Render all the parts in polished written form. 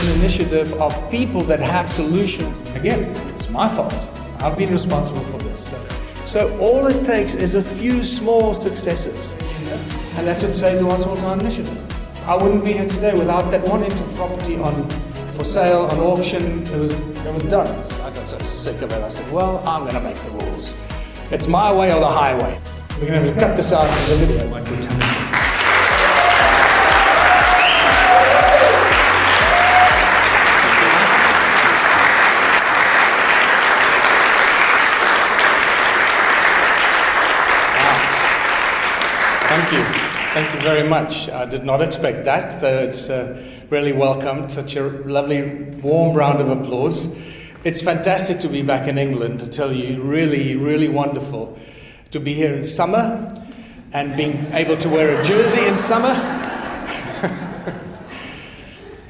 an initiative of people that have solutions. Again, it's my fault. I've been responsible for this. So all it takes is a few small successes, and that's what saved the One Small Town initiative. I wouldn't be here today without that one property for sale, on auction. It was done. I got so sick of it. I said, well, I'm going to make the rules. It's my way or the highway. We're going to have to cut this out of the video. Like Thank you. Thank you very much. I did not expect that, so it's really welcome. Such a lovely, warm round of applause. It's fantastic to be back in England, I tell you. Really, really wonderful to be here in summer and being able to wear a jersey in summer.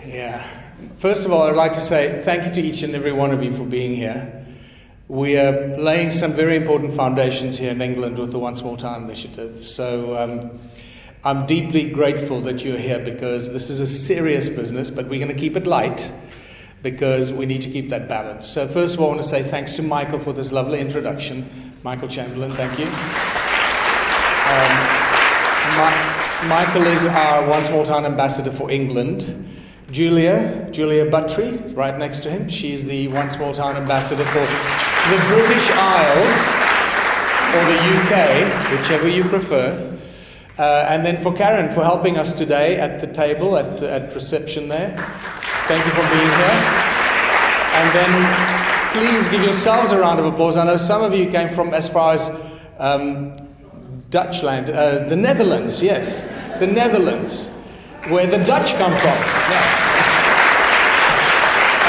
Yeah. First of all, I'd like to say thank you to each and every one of you for being here. We are laying some very important foundations here in England with the One Small Town initiative. So I'm deeply grateful that you're here, because this is a serious business, but we're going to keep it light because we need to keep that balance. So first of all, I want to say thanks to Michael for this lovely introduction. Michael Chamberlain, thank you. Michael is our One Small Town Ambassador for England. Giulia Buttery, right next to him, she's the One Small Town Ambassador for the British Isles, or the UK, whichever you prefer. And then for Karen, for helping us today at the table, at reception there. Thank you for being here. And then please give yourselves a round of applause. I know some of you came from as far as Dutchland, the Netherlands, yes, the Netherlands, where the Dutch come from. Yeah.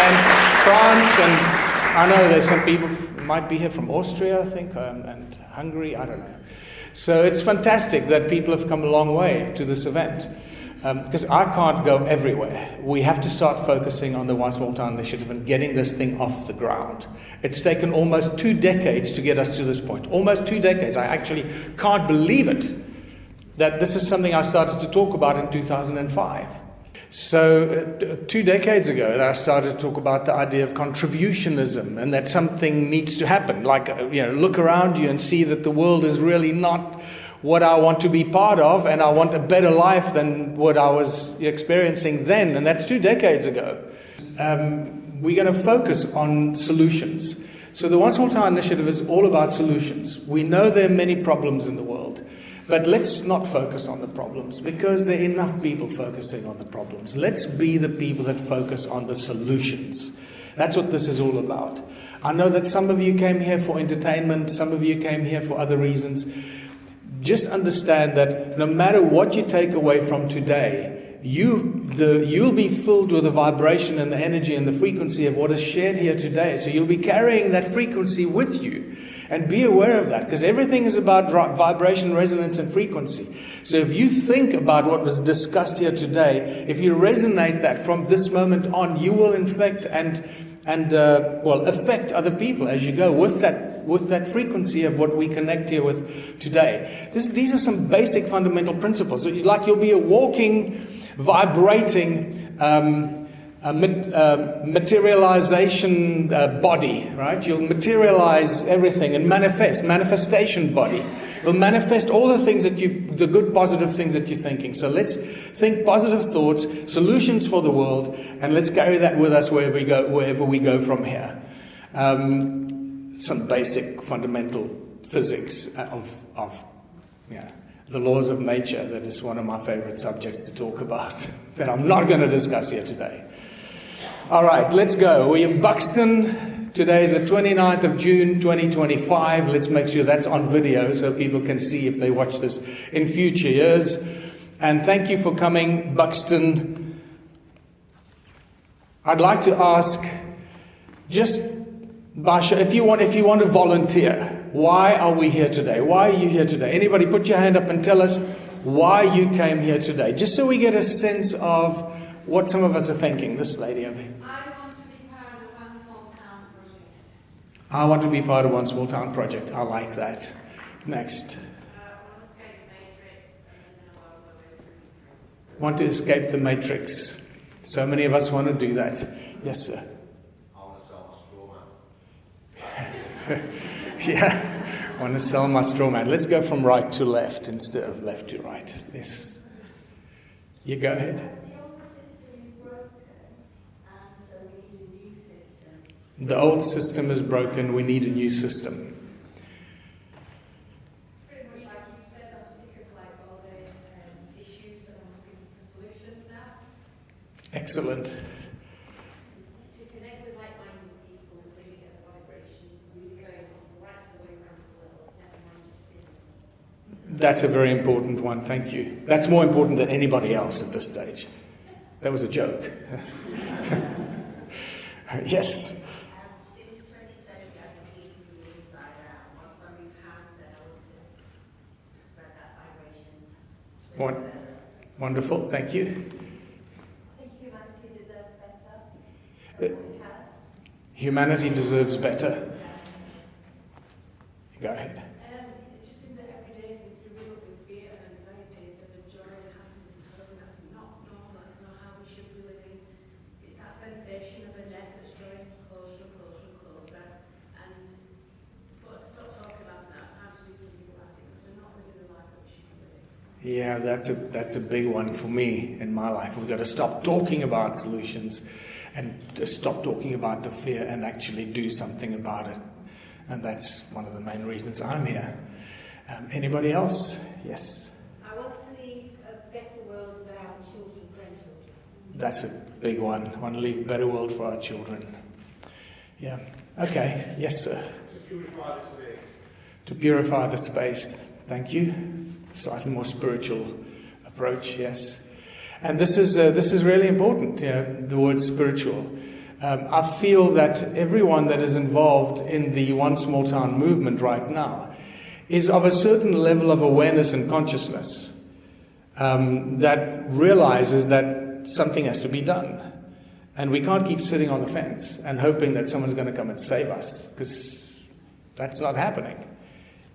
And France, and I know there's some people might be here from Austria, I think, and Hungary, I don't know. So it's fantastic that people have come a long way to this event, because I can't go everywhere. We have to start focusing on the One Small Town initiative and getting this thing off the ground. It's taken almost 2 decades to get us to this point. Almost 2 decades. I actually can't believe it, that this is something I started to talk about in 2005. So 2 decades ago, I started to talk about the idea of contributionism, and that something needs to happen. Like, look around you and see that the world is really not what I want to be part of, and I want a better life than what I was experiencing then, and that's 2 decades ago. We're going to focus on solutions. So the One Small Town initiative is all about solutions. We know there are many problems in the world. But let's not focus on the problems, because there are enough people focusing on the problems. Let's be the people that focus on the solutions. That's what this is all about. I know that some of you came here for entertainment, some of you came here for other reasons. Just understand that no matter what you take away from today, you'll be filled with the vibration and the energy and the frequency of what is shared here today. So you'll be carrying that frequency with you. And be aware of that, because everything is about vibration, resonance, and frequency. So if you think about what was discussed here today, if you resonate that from this moment on, you will infect and affect other people as you go with that frequency of what we connect here with today. These are some basic fundamental principles. You'll be a walking, vibrating materialization body, right? You'll materialize everything and manifestation body. You'll manifest all the things the good positive things that you're thinking. So let's think positive thoughts, solutions for the world, and let's carry that with us wherever we go from here. Some basic fundamental physics of the laws of nature. That is one of my favorite subjects to talk about, that I'm not going to discuss here today. All right, let's go. We're in Buxton. Today is the 29th of June, 2025. Let's make sure that's on video so people can see if they watch this in future years. And thank you for coming, Buxton. I'd like to ask, just Basha, if you want to volunteer, why are we here today? Why are you here today? Anybody put your hand up and tell us why you came here today, just so we get a sense of what some of us are thinking. This lady over here. I want to be part of One Small Town Project. I like that. Next. Want to escape the matrix. So many of us want to do that. Yes, sir. I want to sell my straw man. Yeah, I want to sell my straw man. Let's go from right to left instead of left to right. Yes. You go ahead. The old system is broken, so we need a new system. The old system is broken, we need a new system. Pretty much like you said, I'm sick of like all the issues and I'm looking for solutions now. Excellent. To connect with like-minded people, really get the vibration really going right the way around the world, never mind just in. That's a very important one, thank you. That's more important than anybody else at this stage. That was a joke. Yes. Since 2020, I've been speaking from the inside out. What's something you've had that I want to spread that vibration? Wonderful, thank you. I think humanity deserves better than what it has. Humanity deserves better. Go ahead. It just seems that every day seems to be riddled with fear and anxiety instead of joy and happiness and hope. That's not normal, that's not how we should be living. It's that sensation of a death that's drawing closer and closer and closer. And for us to stop talking about it now, it's time to do something about it because we're not living the life that we should be living. Yeah, that's a big one for me in my life. We've got to stop talking about solutions and just stop talking about the fear and actually do something about it. And that's one of the main reasons I'm here. Anybody else? Yes. I want to leave a better world for our children, grandchildren. That's a big one. I want to leave a better world for our children. Yeah. Okay. Yes, sir. To purify the space. To purify the space. Thank you. Slightly more spiritual approach. Yes. And this is really important. The word spiritual. I feel that everyone that is involved in the One Small Town movement right now is of a certain level of awareness and consciousness that realizes that something has to be done. And we can't keep sitting on the fence and hoping that someone's going to come and save us, because that's not happening.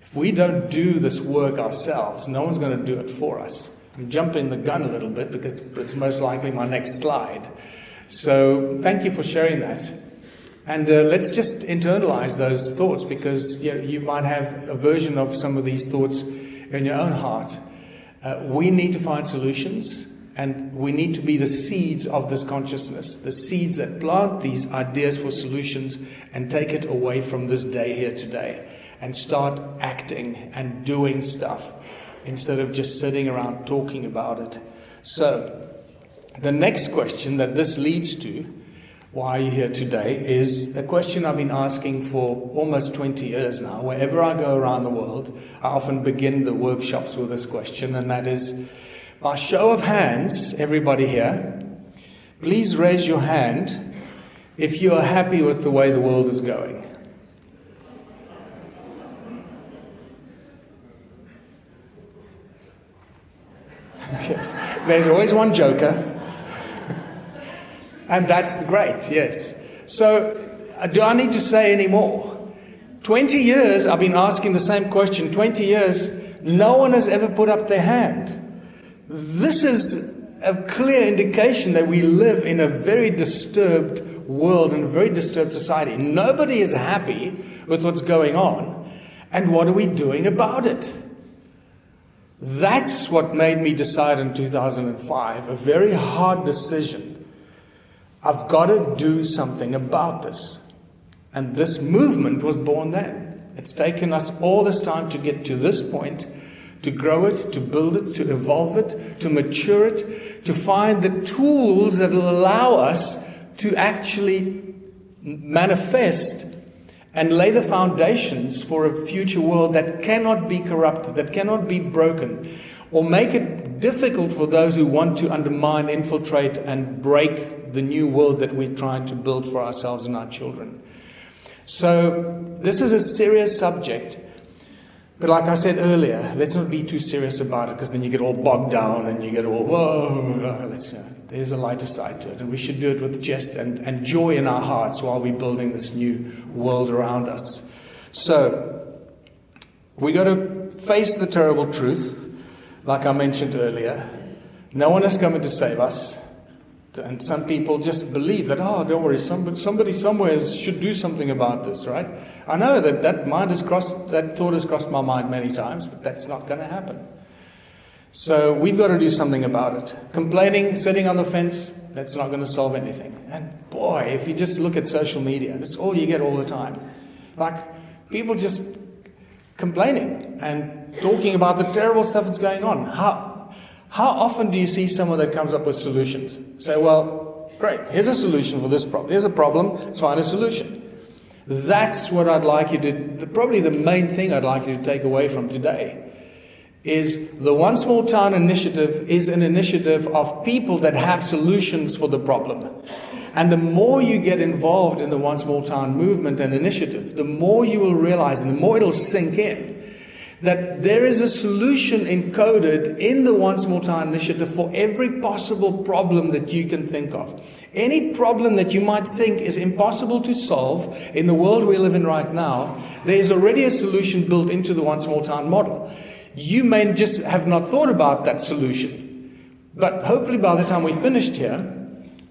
If we don't do this work ourselves, no one's going to do it for us. I'm jumping the gun a little bit because it's most likely my next slide. So thank you for sharing that. And let's just internalize those thoughts, because you might have a version of some of these thoughts in your own heart. We need to find solutions, and we need to be the seeds of this consciousness, the seeds that plant these ideas for solutions and take it away from this day here today and start acting and doing stuff instead of just sitting around talking about it. So the next question that this leads to, why are you here today, is a question I've been asking for almost 20 years now. Wherever I go around the world, I often begin the workshops with this question, and that is, by show of hands, everybody here, please raise your hand if you are happy with the way the world is going. Yes, there's always one joker. And that's great, yes. So, do I need to say any more? 20 years I've been asking the same question. 20 years, no one has ever put up their hand. This is a clear indication that we live in a very disturbed world and a very disturbed society. Nobody is happy with what's going on. And what are we doing about it? That's what made me decide in 2005, a very hard decision. I've got to do something about this. And this movement was born then. It's taken us all this time to get to this point, to grow it, to build it, to evolve it, to mature it, to find the tools that will allow us to actually manifest and lay the foundations for a future world that cannot be corrupted, that cannot be broken, or make it difficult for those who want to undermine, infiltrate, and break the new world that we're trying to build for ourselves and our children. So this is a serious subject, but like I said earlier, let's not be too serious about it, because then you get all bogged down and you get all, whoa, there's a lighter side to it, and we should do it with jest and joy in our hearts while we're building this new world around us. So we got to face the terrible truth, like I mentioned earlier. No one is coming to save us. And some people just believe that, oh, don't worry, somebody somewhere should do something about this, right? I know that that thought has crossed my mind many times, but that's not going to happen. So we've got to do something about it. Complaining, sitting on the fence, that's not going to solve anything. And boy, if you just look at social media, that's all you get all the time. Like, people just complaining and talking about the terrible stuff that's going on. How often do you see someone that comes up with solutions? Say, well, great, here's a solution for this problem. Here's a problem, let's find a solution. That's what I'd like you to, probably the main thing I'd like you to take away from today, is the One Small Town initiative is an initiative of people that have solutions for the problem. And the more you get involved in the One Small Town movement and initiative, the more you will realize, and the more it'll sink in, that there is a solution encoded in the One Small Town initiative for every possible problem that you can think of. Any problem that you might think is impossible to solve in the world we live in right now, there's already a solution built into the One Small Town model. You may just have not thought about that solution, but hopefully by the time we're finished here,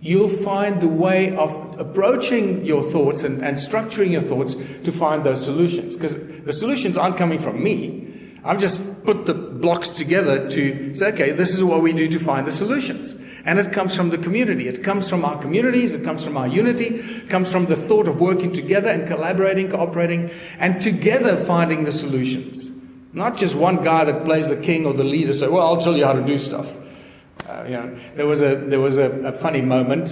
you'll find the way of approaching your thoughts and structuring your thoughts to find those solutions. Because the solutions aren't coming from me. I've just put the blocks together to say, okay, this is what we do to find the solutions. And it comes from the community. It comes from our communities. It comes from our unity. It comes from the thought of working together and collaborating, cooperating, and together finding the solutions. Not just one guy that plays the king or the leader, say, well, I'll tell you how to do stuff. There was a funny moment,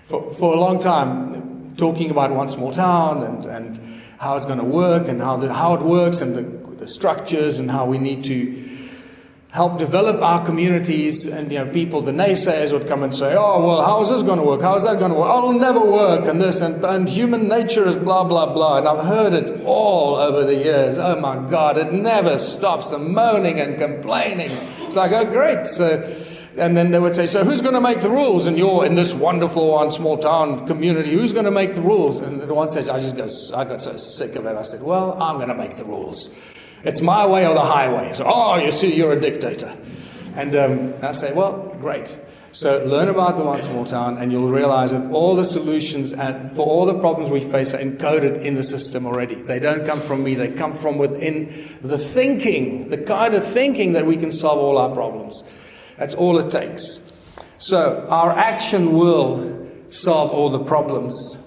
for a long time, talking about One Small Town and how it's going to work and how it works and the structures and how we need to help develop our communities. And people, the naysayers would come and say, oh, well, how is this going to work? How is that going to work? Oh, it'll never work, and this, and human nature is blah, blah, blah. And I've heard it all over the years. Oh, my God, it never stops, the moaning and complaining. It's like, oh, great. So, and then they would say, so who's going to make the rules? And you're in this wonderful One Small Town community. Who's going to make the rules? And at one stage, I got so sick of it. I said, well, I'm going to make the rules. It's my way or the highway. So, oh, you see, you're a dictator. And I say, well, great. So learn about the One Small Town, and you'll realize that all the solutions and for all the problems we face are encoded in the system already. They don't come from me. They come from within the thinking, the kind of thinking that we can solve all our problems. That's all it takes. So our action will solve all the problems.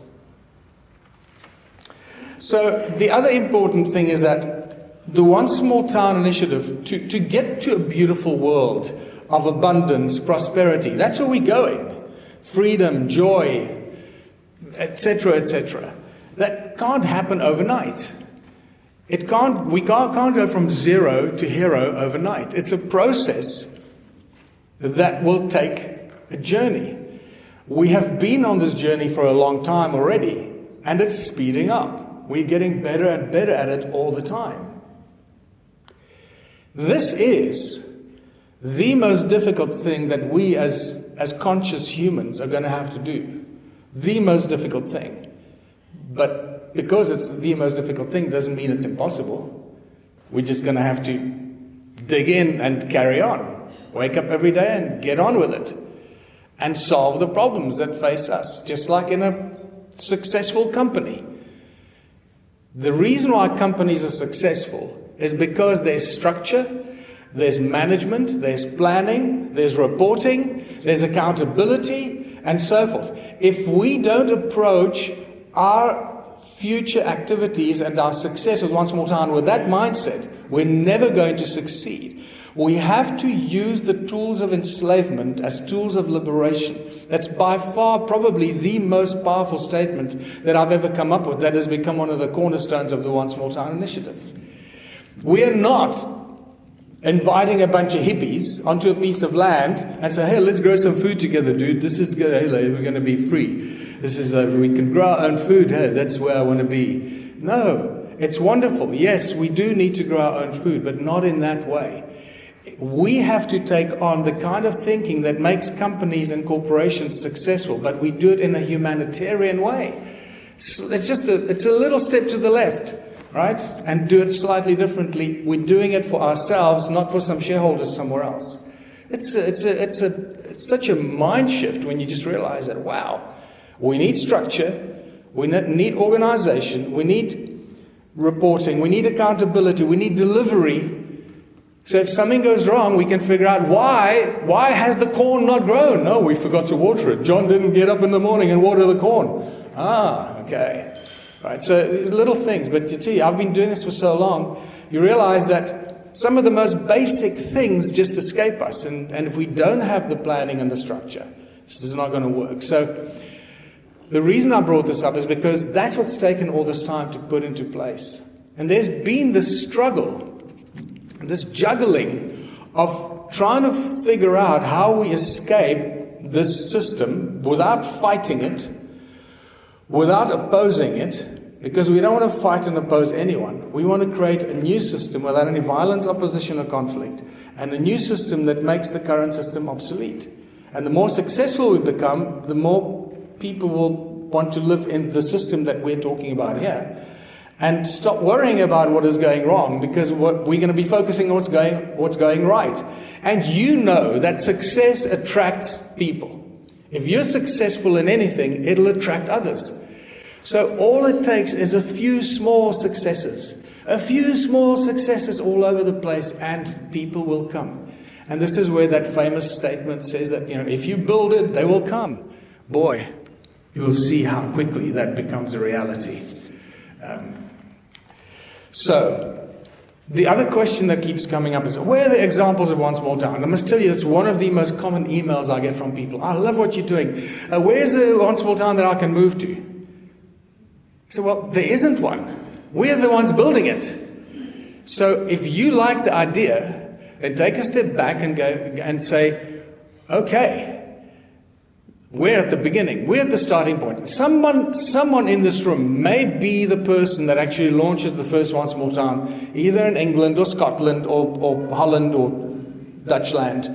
So the other important thing is that the One Small Town initiative, to get to a beautiful world of abundance, prosperity, that's where we're going. Freedom, joy, etc., etc. That can't happen overnight. We can't go from zero to hero overnight. It's a process that will take a journey. We have been on this journey for a long time already, and it's speeding up. We're getting better and better at it all the time. This is the most difficult thing that we as conscious humans are going to have to do. The most difficult thing. But because it's the most difficult thing doesn't mean it's impossible. We're just going to have to dig in and carry on. Wake up every day and get on with it. And solve the problems that face us. Just like in a successful company. The reason why companies are successful is because there's structure, there's management, there's planning, there's reporting, there's accountability, and so forth. If we don't approach our future activities and our success with One Small Town with that mindset, we're never going to succeed. We have to use the tools of enslavement as tools of liberation. That's by far probably the most powerful statement that I've ever come up with that has become one of the cornerstones of the One Small Town initiative. We are not inviting a bunch of hippies onto a piece of land and say, hey, let's grow some food together, dude. This is good. Hey, we're going to be free. This is we can grow our own food. Hey, that's where I want to be. No, it's wonderful. Yes, we do need to grow our own food, but not in that way. We have to take on the kind of thinking that makes companies and corporations successful, but we do it in a humanitarian way. It's a little step to the left. Right? And do it slightly differently. We're doing it for ourselves, not for some shareholders somewhere else. It's it's such a mind shift when you just realize that, wow, we need structure, we need organization, we need reporting, we need accountability, we need delivery. So if something goes wrong, we can figure out why has the corn not grown? No, we forgot to water it. John didn't get up in the morning and water the corn. Okay. Right, so these little things, but you see, I've been doing this for so long, you realize that some of the most basic things just escape us, and if we don't have the planning and the structure, this is not going to work. So the reason I brought this up is because that's what's taken all this time to put into place. And there's been this struggle, this juggling of trying to figure out how we escape this system without fighting it, without opposing it, because we don't want to fight and oppose anyone. We want to create a new system without any violence, opposition, or conflict, and a new system that makes the current system obsolete. And the more successful we become, the more people will want to live in the system that we're talking about here. And stop worrying about what is going wrong, because we're going to be focusing on what's going right. And you know that success attracts people. If you're successful in anything, it'll attract others. So all it takes is a few small successes. A few small successes all over the place, and people will come. And this is where that famous statement says that, if you build it, they will come. Boy, you will see how quickly that becomes a reality. So, the other question that keeps coming up is, where are the examples of One Small Town? I must tell you, it's one of the most common emails I get from people. I love what you're doing. Where's the One Small Town that I can move to? So, well, there isn't one. We're the ones building it. So, if you like the idea, then take a step back and go and say, okay, we're at the beginning. We're at the starting point. Someone in this room may be the person that actually launches the first One Small Town, either in England or Scotland or Holland or Dutchland,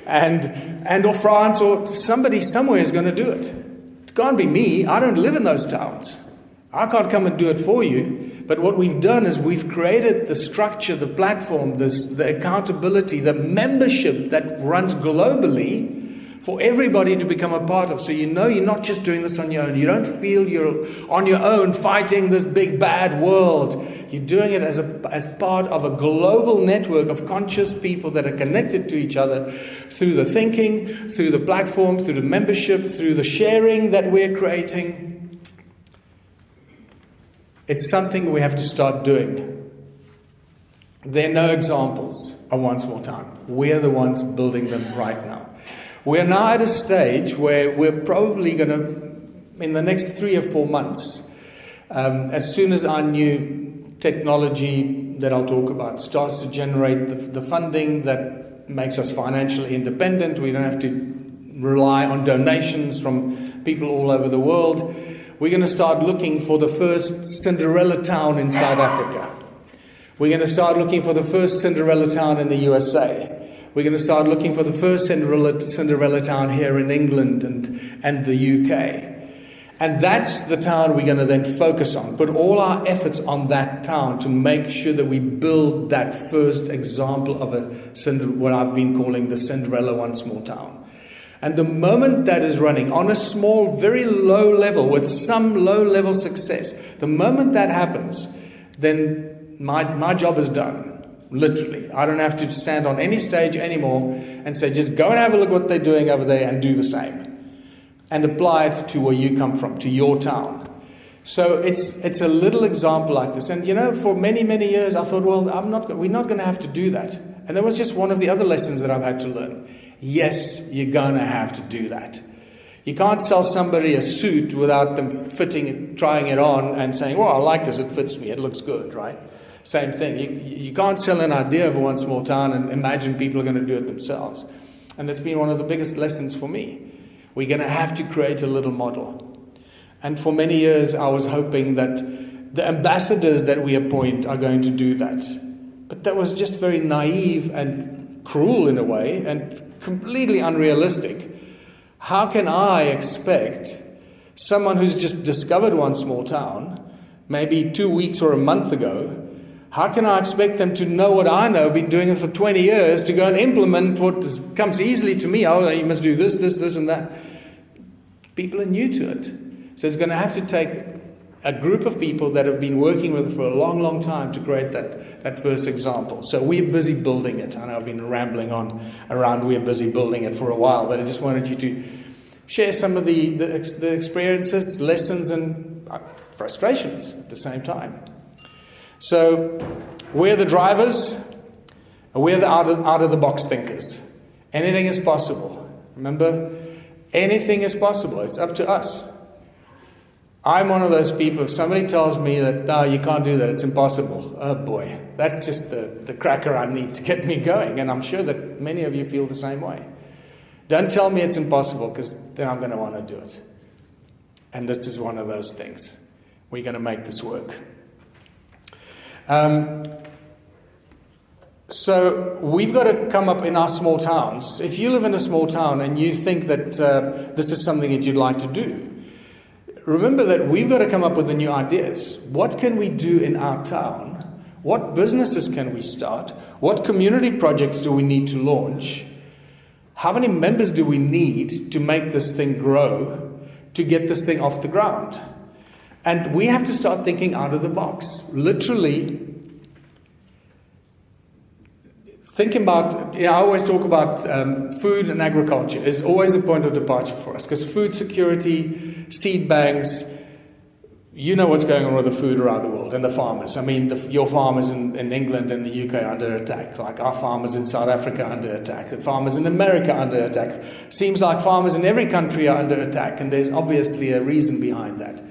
and or France, or somebody somewhere is going to do it. It can't be me. I don't live in those towns. I can't come and do it for you. But what we've done is we've created the structure, the platform, the accountability, the membership that runs globally for everybody to become a part of. So you're not just doing this on your own. You don't feel you're on your own fighting this big bad world. You're doing it as part of a global network of conscious people that are connected to each other through the thinking, through the platform, through the membership, through the sharing that we're creating. It's something we have to start doing. There are no examples of One Small Town. We're the ones building them right now. We're now at a stage where we're probably going to, in the next 3 or 4 months, as soon as our new technology that I'll talk about starts to generate the funding that makes us financially independent, we don't have to rely on donations from people all over the world. We're going to start looking for the first Cinderella town in South Africa. We're going to start looking for the first Cinderella town in the USA. We're going to start looking for the first Cinderella town here in England and the UK. And that's the town we're going to then focus on. Put all our efforts on that town to make sure that we build that first example of what I've been calling the Cinderella One Small Town. And the moment that is running on a small, very low level with some low-level success, the moment that happens, then my job is done, literally. I don't have to stand on any stage anymore and say, just go and have a look at what they're doing over there and do the same. And apply it to where you come from, to your town. So it's a little example like this. And for many, many years I thought, well, we're not going to have to do that. And that was just one of the other lessons that I've had to learn. Yes, you're going to have to do that. You can't sell somebody a suit without them trying it on and saying, well, I like this, it fits me, it looks good, right? Same thing. You can't sell an idea of One Small Town and imagine people are going to do it themselves. And that's been one of the biggest lessons for me. We're going to have to create a little model. And for many years, I was hoping that the ambassadors that we appoint are going to do that. But that was just very naive and cruel in a way, and completely unrealistic. How can I expect someone who's just discovered One Small Town, maybe 2 weeks or a month ago, How can I expect them to know what I know, been doing it for 20 years, to go and implement what comes easily to me? Oh, you must do this, this, and that. People are new to it. So it's going to have to take a group of people that have been working with it for a long, long time to create that first example. So we're busy building it. I know I've been rambling on around we're busy building it for a while, but I just wanted you to share some of the experiences, lessons, and frustrations at the same time. So we're the drivers, we're the out-of-the-box thinkers. Anything is possible. Remember, anything is possible. It's up to us. I'm one of those people, if somebody tells me that, no, you can't do that, it's impossible, oh boy, that's just the cracker I need to get me going. And I'm sure that many of you feel the same way. Don't tell me it's impossible, because then I'm going to want to do it. And this is one of those things. We're going to make this work. So we've got to come up in our small towns. If you live in a small town and you think that this is something that you'd like to do, remember that we've got to come up with the new ideas. What can we do in our town? What businesses can we start? What community projects do we need to launch? How many members do we need to make this thing grow, to get this thing off the ground? And we have to start thinking out of the box. Literally, think about, I always talk about food and agriculture is always a point of departure for us, because food security, seed banks, you know what's going on with the food around the world and the farmers. I mean, your farmers in England and the UK are under attack, like our farmers in South Africa are under attack, the farmers in America are under attack. Seems like farmers in every country are under attack, and there's obviously a reason behind that.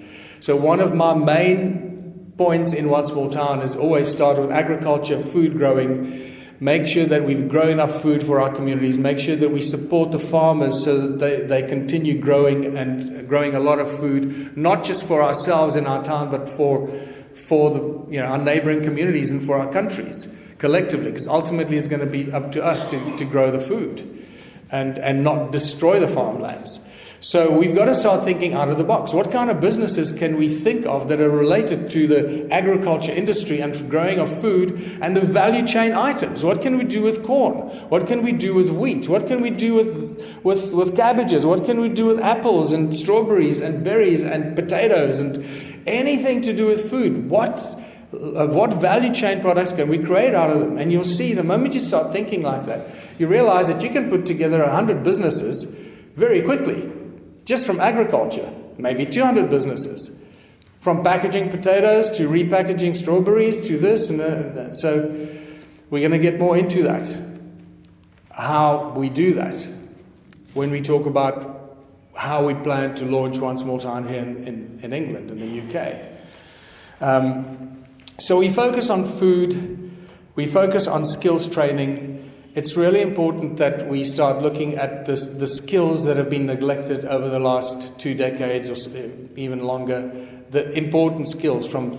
So one of my main points in One Small Town is always start with agriculture, food growing. Make sure that we grow enough food for our communities. Make sure that we support the farmers so that they continue growing and growing a lot of food, not just for ourselves in our town, but for the, our neighboring communities and for our countries collectively. Because ultimately it's going to be up to us to grow the food and not destroy the farmlands. So we've got to start thinking out of the box. What kind of businesses can we think of that are related to the agriculture industry and growing of food and the value chain items? What can we do with corn? What can we do with wheat? What can we do with cabbages? What can we do with apples and strawberries and berries and potatoes and anything to do with food? What value chain products can we create out of them? And you'll see the moment you start thinking like that, you realize that you can put together 100 businesses very quickly. Just from agriculture, maybe 200 businesses. From packaging potatoes to repackaging strawberries to this and that. So we're going to get more into that. How we do that when we talk about how we plan to launch One Small Town here in England, in the UK. So we focus on food. We focus on skills training. It's really important that we start looking at the skills that have been neglected over the last 2 decades or even longer. The important skills from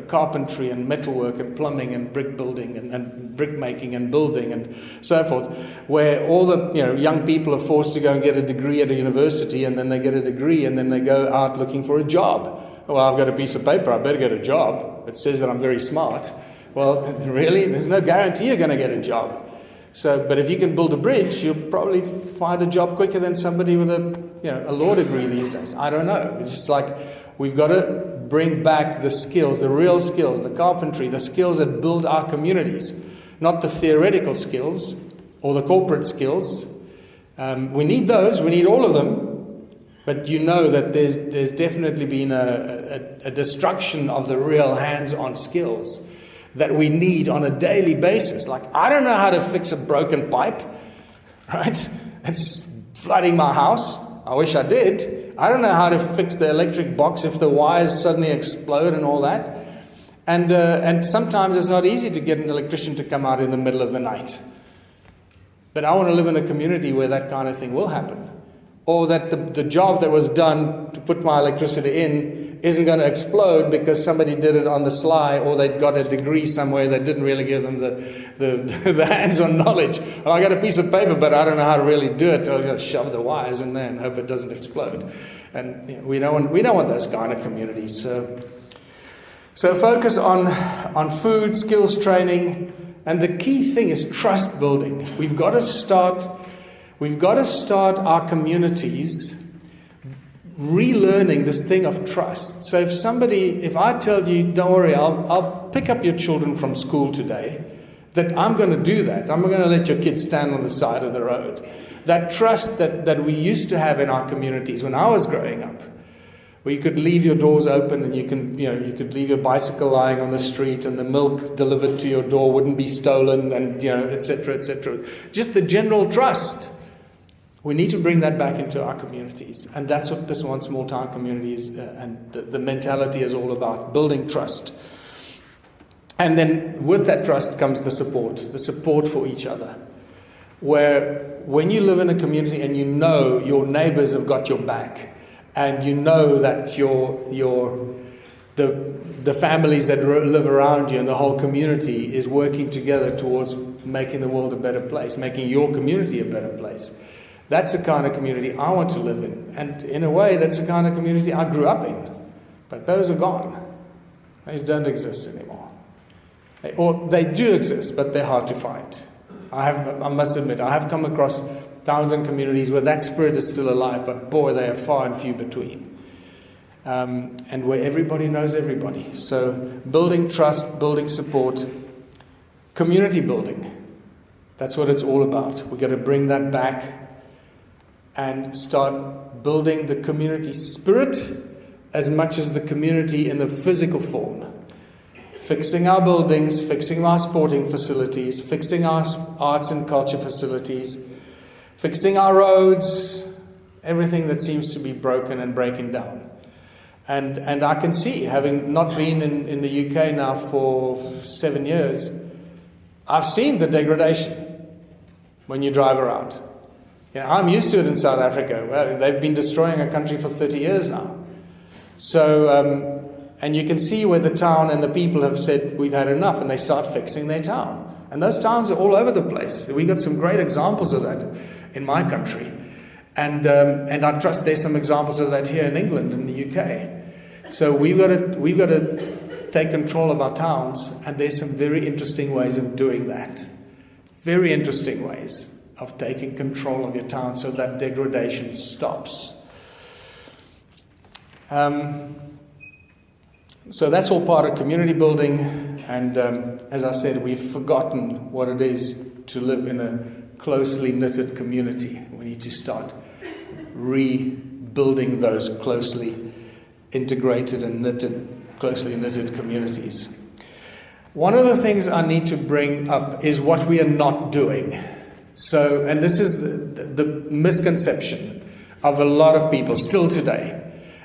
carpentry and metalwork and plumbing and brick building and brick making and building and so forth, where all the young people are forced to go and get a degree at a university, and then they get a degree and then they go out looking for a job. Well, I've got a piece of paper, I better get a job. It says that I'm very smart. Well, really, there's no guarantee you're going to get a job. So, but if you can build a bridge, you'll probably find a job quicker than somebody with a law degree these days. I don't know. It's just like we've got to bring back the skills, the real skills, the carpentry, the skills that build our communities, not the theoretical skills or the corporate skills. We need those. We need all of them. But you know that there's definitely been a destruction of the real hands-on skills that we need on a daily basis. Like, I don't know how to fix a broken pipe, right? It's flooding my house. I wish I did. I don't know how to fix the electric box if the wires suddenly explode and all that. And sometimes it's not easy to get an electrician to come out in the middle of the night. But I want to live in a community where that kind of thing will happen. Or that the job that was done to put my electricity in isn't going to explode because somebody did it on the sly, or they got a degree somewhere that didn't really give them the hands-on knowledge. Well, I got a piece of paper, but I don't know how to really do it. I've got to shove the wires in there and hope it doesn't explode. And we don't want those kind of communities. So So focus on food, skills training, and the key thing is trust building. We've got to start our communities relearning this thing of trust. So if I tell you, don't worry, I'll pick up your children from school today, that I'm going to do that. I'm going to let your kids stand on the side of the road. That trust that we used to have in our communities when I was growing up, where you could leave your doors open and you could leave your bicycle lying on the street and the milk delivered to your door wouldn't be stolen, and etc., etc. Just the general trust. We need to bring that back into our communities, and that's what this One Small Town community is, and the mentality is all about: building trust. And then with that trust comes the support for each other. Where when you live in a community and you know your neighbors have got your back, and you know that the families that live around you and the whole community is working together towards making the world a better place, making your community a better place. That's the kind of community I want to live in. And in a way, that's the kind of community I grew up in. But those are gone. Those don't exist anymore. Or they do exist, but they're hard to find. I must admit, I have come across towns and communities where that spirit is still alive, but boy, they are far and few between. And where everybody knows everybody. So building trust, building support, community building. That's what it's all about. We've got to bring that back and start building the community spirit as much as the community in the physical form. Fixing our buildings, fixing our sporting facilities, fixing our arts and culture facilities, fixing our roads, everything that seems to be broken and breaking down. And I can see, having not been in the UK now for 7 years, I've seen the degradation when you drive around. I'm used to it in South Africa. Well, they've been destroying a country for 30 years now. So, and you can see where the town and the people have said, we've had enough, and they start fixing their town. And those towns are all over the place. We got some great examples of that in my country. And I trust there's some examples of that here in England and the UK. So we've got to take control of our towns, and there's some very interesting ways of doing that. Very interesting ways of taking control of your town so that degradation stops. So that's all part of community building, and as I said, we've forgotten what it is to live in a closely knitted community. We need to start rebuilding those closely integrated and closely knitted communities. One of the things I need to bring up is what we are not doing. So, and this is the misconception of a lot of people still today.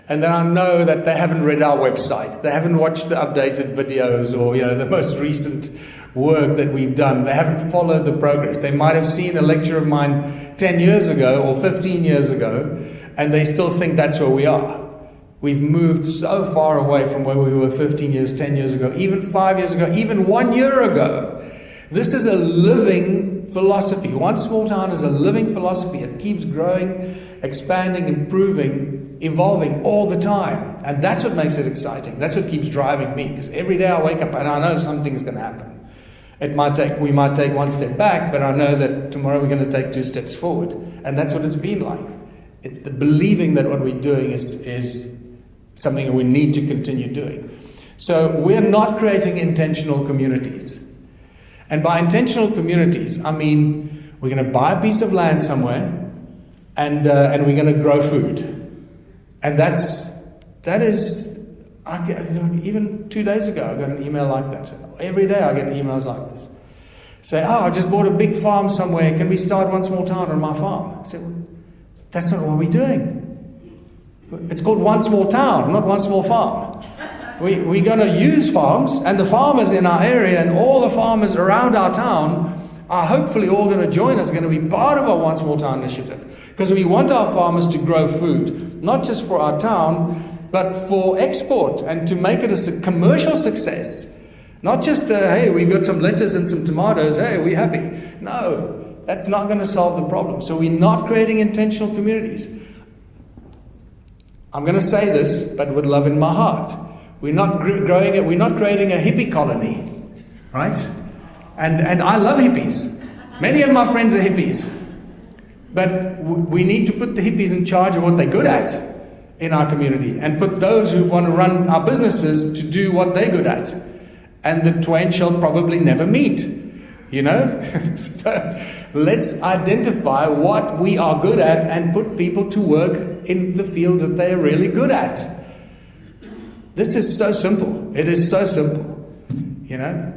And then I know that they haven't read our website. They haven't watched the updated videos or, the most recent work that we've done. They haven't followed the progress. They might have seen a lecture of mine 10 years ago or 15 years ago, and they still think that's where we are. We've moved so far away from where we were 15 years, 10 years ago, even 5 years ago, even 1 year ago. This is a living philosophy. One Small Town is a living philosophy. It keeps growing, expanding, improving, evolving all the time. And that's what makes it exciting. That's what keeps driving me. Because every day I wake up and I know something's going to happen. We might take one step back, but I know that tomorrow we're going to take 2 steps forward. And that's what it's been like. It's the believing that what we're doing is something we need to continue doing. So we're not creating intentional communities. And by intentional communities, I mean we're going to buy a piece of land somewhere, and we're going to grow food. And that is, even 2 days ago, I got an email like that. Every day I get emails like this. Say, I just bought a big farm somewhere. Can we start One Small Town on my farm? I say, well, that's not what we're doing. It's called One Small Town, not One Small Farm. We're going to use farms, and the farmers in our area and all the farmers around our town are hopefully all going to join us, going to be part of our One Small Town initiative. Because we want our farmers to grow food, not just for our town, but for export and to make it a commercial success. Not just, hey, we got some lettuce and some tomatoes, hey, we're happy. No, that's not going to solve the problem. So we're not creating intentional communities. I'm going to say this, but with love in my heart. We're not growing it. We're not creating a hippie colony, right? And I love hippies. Many of my friends are hippies. But we need to put the hippies in charge of what they're good at in our community, and put those who want to run our businesses to do what they're good at. And the twain shall probably never meet, you know? So let's identify what we are good at and put people to work in the fields that they're really good at. This is so simple. It is so simple, you know?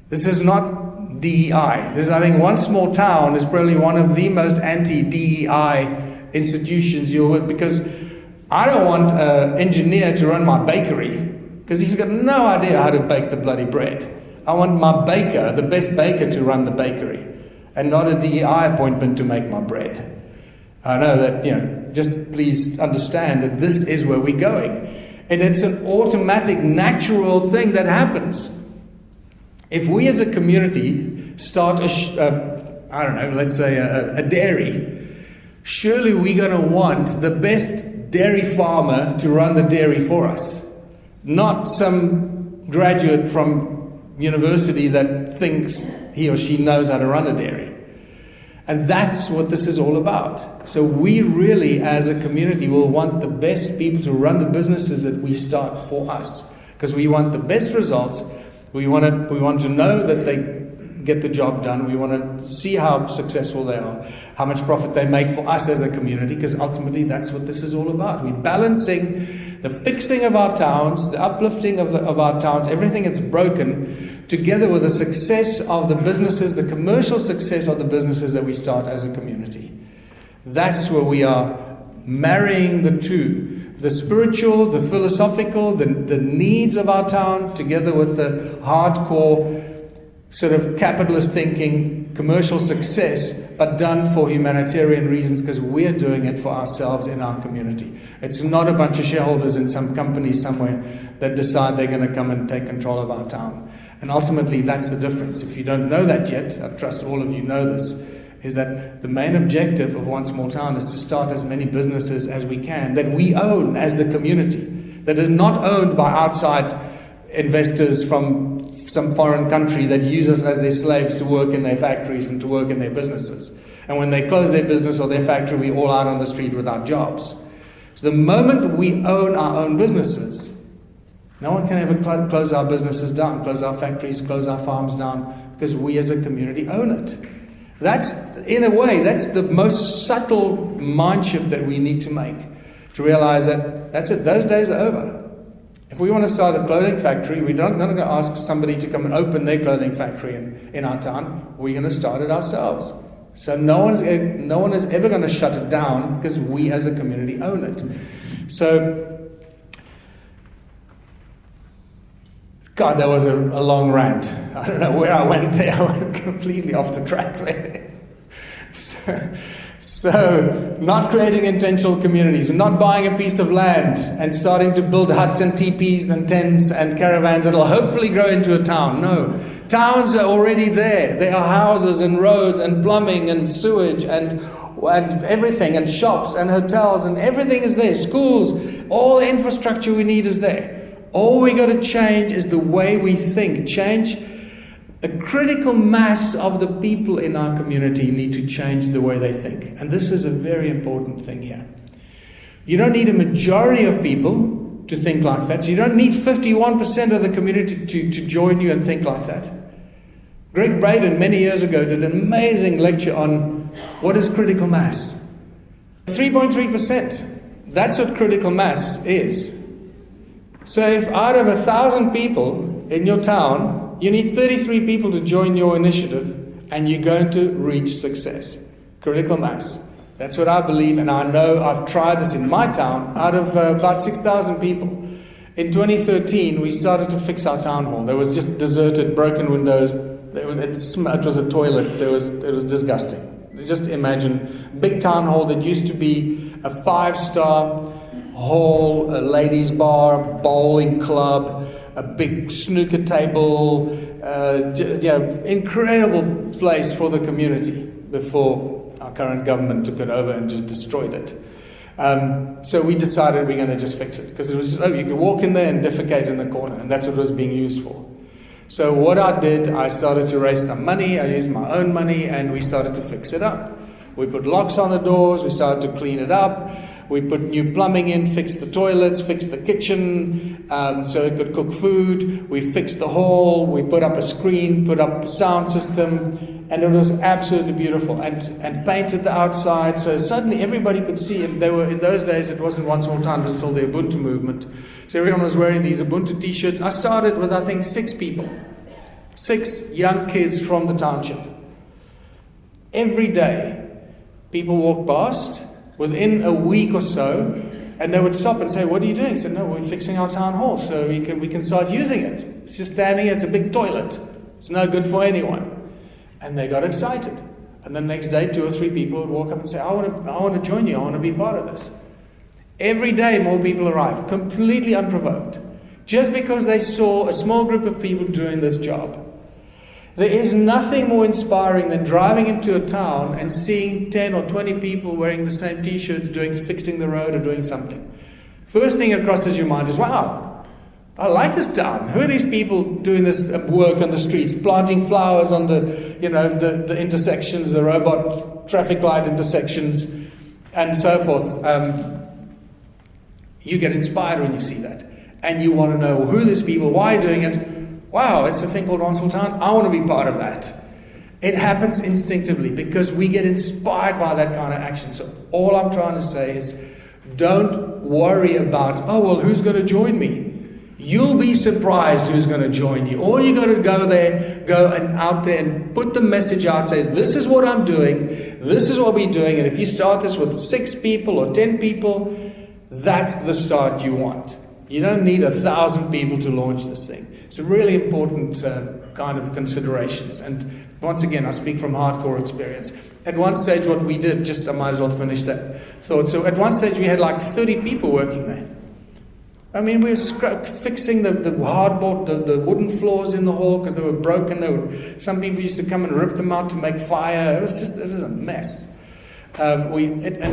This is not DEI. This is, I think, one small town is probably one of the most anti-DEI institutions you'll work, because I don't want an engineer to run my bakery, because he's got no idea how to bake the bloody bread. I want my baker, the best baker, to run the bakery, and not a DEI appointment to make my bread. I know that, you know, just please understand that this is where we're going. And it's an automatic, natural thing that happens. If we as a community start let's say a dairy, surely we're going to want the best dairy farmer to run the dairy for us, not some graduate from university that thinks he or she knows how to run a dairy. And that's what this is all about. So we really, as a community, will want the best people to run the businesses that we start for us, because we want the best results. We want to know that they get the job done. We want to see how successful they are, how much profit they make for us as a community, because ultimately that's what this is all about. We're balancing the fixing of our towns, the uplifting of our towns, everything that's broken, together with the success of the businesses, the commercial success of the businesses that we start as a community. That's where we are marrying the two. The spiritual, the philosophical, the needs of our town, together with the hardcore sort of capitalist thinking, commercial success, but done for humanitarian reasons, because we're doing it for ourselves in our community. It's not a bunch of shareholders in some company somewhere that decide they're going to come and take control of our town. And ultimately, that's the difference. If you don't know that yet, I trust all of you know this, is that the main objective of One Small Town is to start as many businesses as we can that we own as the community, that is not owned by outside investors from some foreign country that use us as their slaves to work in their factories and to work in their businesses. And when they close their business or their factory, we're all out on the street without jobs. So the moment we own our own businesses, no one can ever close our businesses down, close our factories, close our farms down, because we as a community own it. That's, in a way, that's the most subtle mind shift that we need to make, to realize that that's it, those days are over. If we want to start a clothing factory, we're not going to ask somebody to come and open their clothing factory in our town. We're going to start it ourselves. So no one is ever going to shut it down, because we as a community own it. So, God, that was a long rant. I don't know where I went there. I went completely off the track there. So, not creating intentional communities, not buying a piece of land and starting to build huts and teepees and tents and caravans that will hopefully grow into a town. No, towns are already there. There are houses and roads and plumbing and sewage and everything, and shops and hotels, and everything is there. Schools, all the infrastructure we need is there. All we got to change is the way we think. Change. A critical mass of the people in our community need to change the way they think. And this is a very important thing here. You don't need a majority of people to think like that. So you don't need 51% of the community to join you and think like that. Greg Braden, many years ago, did an amazing lecture on what is critical mass. 3.3%. That's what critical mass is. So if out of 1,000 people in your town, you need 33 people to join your initiative, and you're going to reach success. Critical mass. That's what I believe, and I know I've tried this in my town. Out of about 6,000 people, in 2013, we started to fix our town hall. There was just deserted, broken windows. It was a toilet. It was disgusting. Just imagine, big town hall that used to be a 5-star hall, a ladies' bar, bowling club, a big snooker table, incredible place for the community before our current government took it over and just destroyed it. So we decided we're going to just fix it, because it was just, you could walk in there and defecate in the corner, and that's what it was being used for. So what I did, I started to raise some money, I used my own money, and we started to fix it up. We put locks on the doors, we started to clean it up, we put new plumbing in, fixed the toilets, fixed the kitchen, so it could cook food, we fixed the hall, we put up a screen, put up a sound system, and it was absolutely beautiful, and painted the outside, so suddenly everybody could see, and they were, in those days it wasn't One Small Town, it was still the Ubuntu movement, so everyone was wearing these Ubuntu t-shirts. I started with, I think, 6 people, 6 young kids from the township. Every day, people walked past, within a week or so, and they would stop and say, "What are you doing?" I said, "No, we're fixing our town hall so we can start using it. It's just standing here, it's a big toilet. It's no good for anyone." And they got excited. And the next day, 2 or 3 people would walk up and say, I want to join you, I want to be part of this. Every day more people arrived, completely unprovoked, just because they saw a small group of people doing this job. There is nothing more inspiring than driving into a town and seeing 10 or 20 people wearing the same t-shirts, fixing the road or doing something. First thing that crosses your mind is, wow, I like this town. Who are these people doing this work on the streets, planting flowers on the intersections, the robot traffic light intersections, and so forth. You get inspired when you see that. And you want to know who are these people, why are you doing it? Wow, it's a thing called One Small Town. I want to be part of that. It happens instinctively because we get inspired by that kind of action. So all I'm trying to say is, don't worry about, who's going to join me? You'll be surprised who's going to join you. All you got to go out there and put the message out, say, this is what I'm doing, this is what we're doing, and if you start this with 6 people or 10 people, that's the start you want. You don't need 1,000 people to launch this thing. It's a really important kind of considerations. And once again, I speak from hardcore experience. At one stage, what we did, I might as well finish that thought. So at one stage, we had like 30 people working there. I mean, we were fixing the hardboard, the wooden floors in the hall because they were broken. Some people used to come and rip them out to make fire. It was a mess. And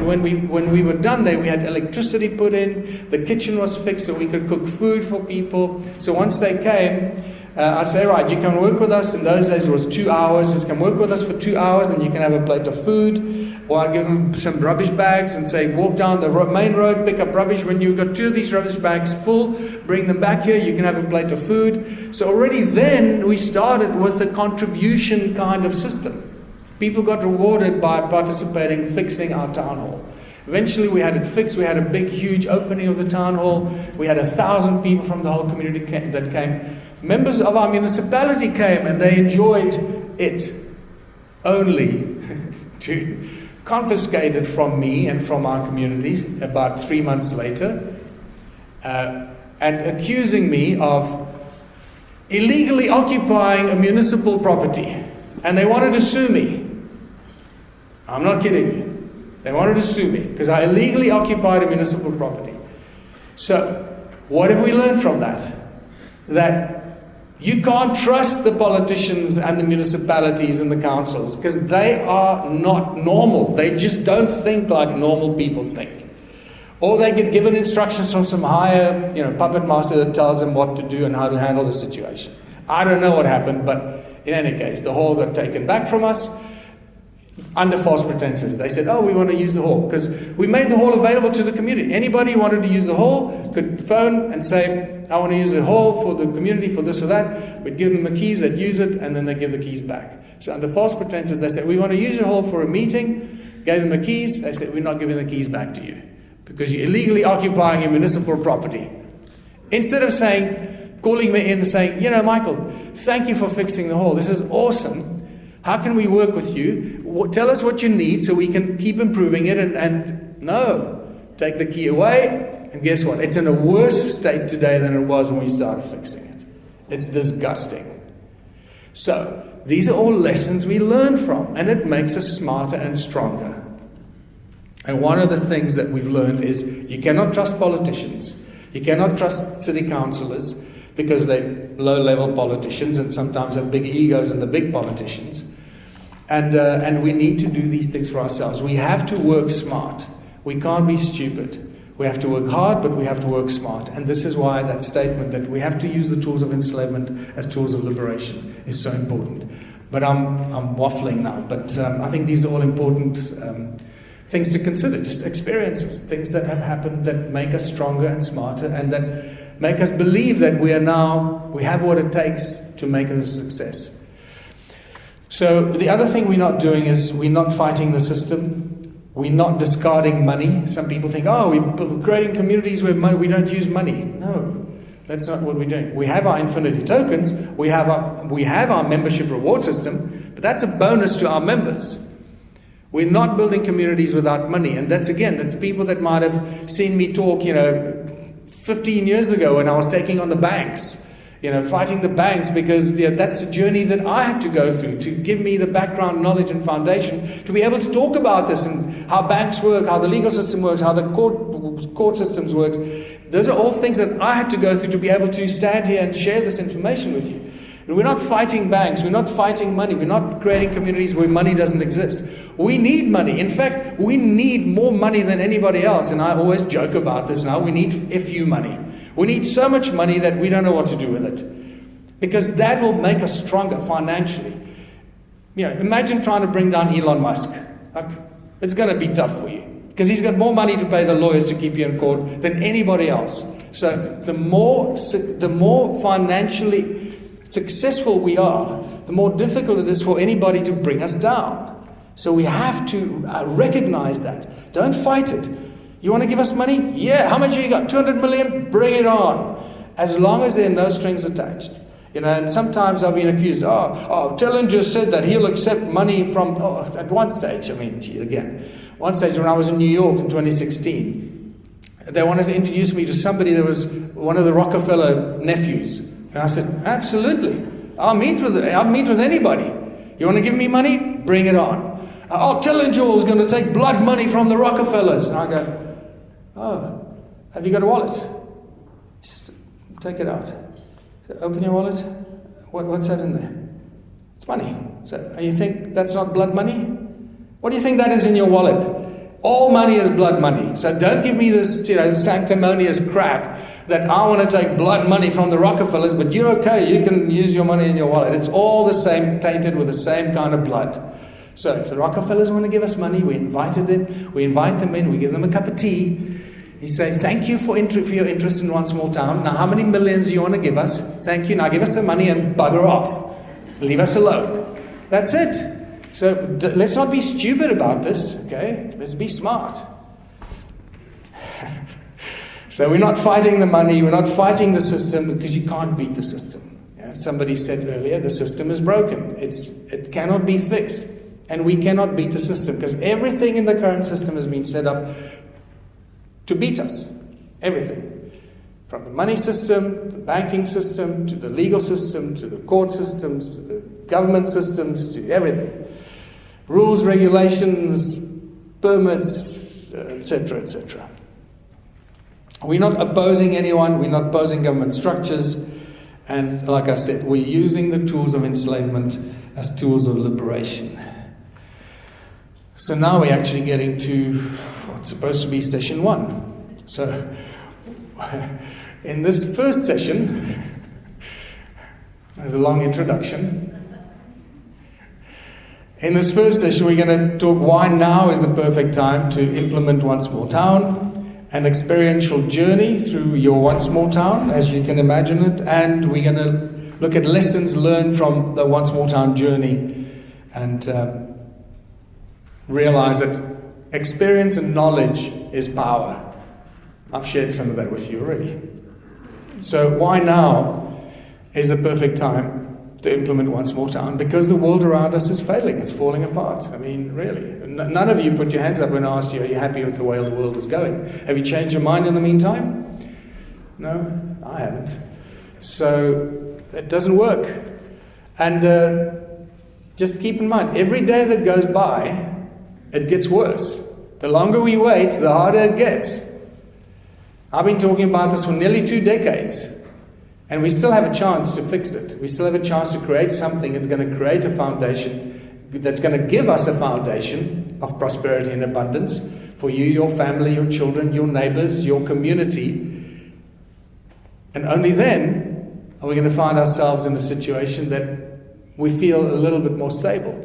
when we were done there, we had electricity put in. The kitchen was fixed so we could cook food for people. So once they came, I'd say, right, you can work with us. In those days, it was 2 hours. Just come work with us for 2 hours, and you can have a plate of food. Or I'd give them some rubbish bags and say, walk down the main road, pick up rubbish. When you've got 2 of these rubbish bags full, bring them back here. You can have a plate of food. So already then, we started with a contribution kind of system. People got rewarded by participating, fixing our town hall. Eventually we had it fixed. We had a big, huge opening of the town hall. We had 1,000 people from the whole community that came. Members of our municipality came and they enjoyed it, only to confiscate it from me and from our communities about 3 months later, and accusing me of illegally occupying a municipal property. And they wanted to sue me. I'm not kidding you. They wanted to sue me because I illegally occupied a municipal property. So, what have we learned from that? That you can't trust the politicians and the municipalities and the councils because they are not normal. They just don't think like normal people think. Or they get given instructions from some higher, puppet master that tells them what to do and how to handle the situation. I don't know what happened, but in any case, the hall got taken back from us under false pretenses. They said, we want to use the hall because we made the hall available to the community. Anybody who wanted to use the hall could phone and say, I want to use the hall for the community for this or that. We'd give them the keys, they'd use it, and then they'd give the keys back. So under false pretenses, they said, we want to use your hall for a meeting. Gave them the keys. They said, we're not giving the keys back to you because you're illegally occupying a municipal property. Instead of calling me in and saying, Michael, thank you for fixing the hall. This is awesome. How can we work with you? Tell us what you need so we can keep improving it. And no, take the key away. And guess what? It's in a worse state today than it was when we started fixing it. It's disgusting. So these are all lessons we learn from. And it makes us smarter and stronger. And one of the things that we've learned is you cannot trust politicians. You cannot trust city councillors because they're low-level politicians and sometimes have big egos and the big politicians. And we need to do these things for ourselves. We have to work smart. We can't be stupid. We have to work hard, but we have to work smart. And this is why that statement that we have to use the tools of enslavement as tools of liberation is so important. But I'm waffling now. But I think these are all important things to consider. Just experiences, things that have happened that make us stronger and smarter, and that make us believe that we have what it takes to make it a success. So the other thing we're not doing is we're not fighting the system. We're not discarding money. Some people think, we're creating communities where we don't use money. No, that's not what we're doing. We have our infinity tokens. We have our membership reward system, but that's a bonus to our members. We're not building communities without money. And that's people that might have seen me talk, 15 years ago when I was taking on the banks. Fighting the banks, because that's a journey that I had to go through to give me the background knowledge and foundation to be able to talk about this and how banks work, how the legal system works, how the court systems works. Those are all things that I had to go through to be able to stand here and share this information with you. And we're not fighting banks, we're not fighting money, we're not creating communities where money doesn't exist. We need money. In fact, we need more money than anybody else. And I always joke about this now. We need FU money. We need so much money that we don't know what to do with it. Because that will make us stronger financially. Imagine trying to bring down Elon Musk. It's going to be tough for you. Because he's got more money to pay the lawyers to keep you in court than anybody else. So the more financially successful we are, the more difficult it is for anybody to bring us down. So we have to recognize that. Don't fight it. You want to give us money? Yeah. How much have you got? 200 million? Bring it on. As long as there are no strings attached. And sometimes I've been accused, Tellinger said that he'll accept money from, at one stage, one stage when I was in New York in 2016, they wanted to introduce me to somebody that was one of the Rockefeller nephews. And I said, absolutely. I'll meet with anybody. You want to give me money? Bring it on. Tellinger is going to take blood money from the Rockefellers. And I go, have you got a wallet? Just take it out. Open your wallet. What's that in there? It's money. So you think that's not blood money? What do you think that is in your wallet? All money is blood money. So don't give me this, sanctimonious crap that I want to take blood money from the Rockefellers, but you're okay. You can use your money in your wallet. It's all the same, tainted with the same kind of blood. So if the Rockefellers want to give us money, we invite them in, we give them a cup of tea. You say, thank you for your interest in One Small Town. Now, how many millions do you want to give us? Thank you. Now give us the money and bugger off. Leave us alone. That's it. So let's not be stupid about this, okay? Let's be smart. So we're not fighting the money, we're not fighting the system, because you can't beat the system. Somebody said earlier, the system is broken. It cannot be fixed. And we cannot beat the system, because everything in the current system has been set up to beat us. Everything. From the money system, the banking system, to the legal system, to the court systems, to the government systems, to everything. Rules, regulations, permits, etc., etc. We're not opposing anyone, we're not opposing government structures, and like I said, we're using the tools of enslavement as tools of liberation. So now we're actually getting to what's supposed to be session 1. So in this first session, there's a long introduction. In this first session, we're going to talk why now is the perfect time to implement One Small Town, an experiential journey through your One Small Town, as you can imagine it, and we're going to look at lessons learned from the One Small Town journey and realize that experience and knowledge is power. I've shared some of that with you already. So why now is the perfect time to implement One Small Town? Because the world around us is failing. It's falling apart. I mean, really. None of you put your hands up when I asked you, are you happy with the way the world is going? Have you changed your mind in the meantime? No, I haven't. So it doesn't work. And just keep in mind, every day that goes by, it gets worse. The longer we wait, the harder it gets. I've been talking about this for nearly 2 decades. And we still have a chance to fix it. We still have a chance to create something that's going to create a foundation, that's going to give us a foundation of prosperity and abundance, for you, your family, your children, your neighbors, your community. And only then are we going to find ourselves in a situation that we feel a little bit more stable.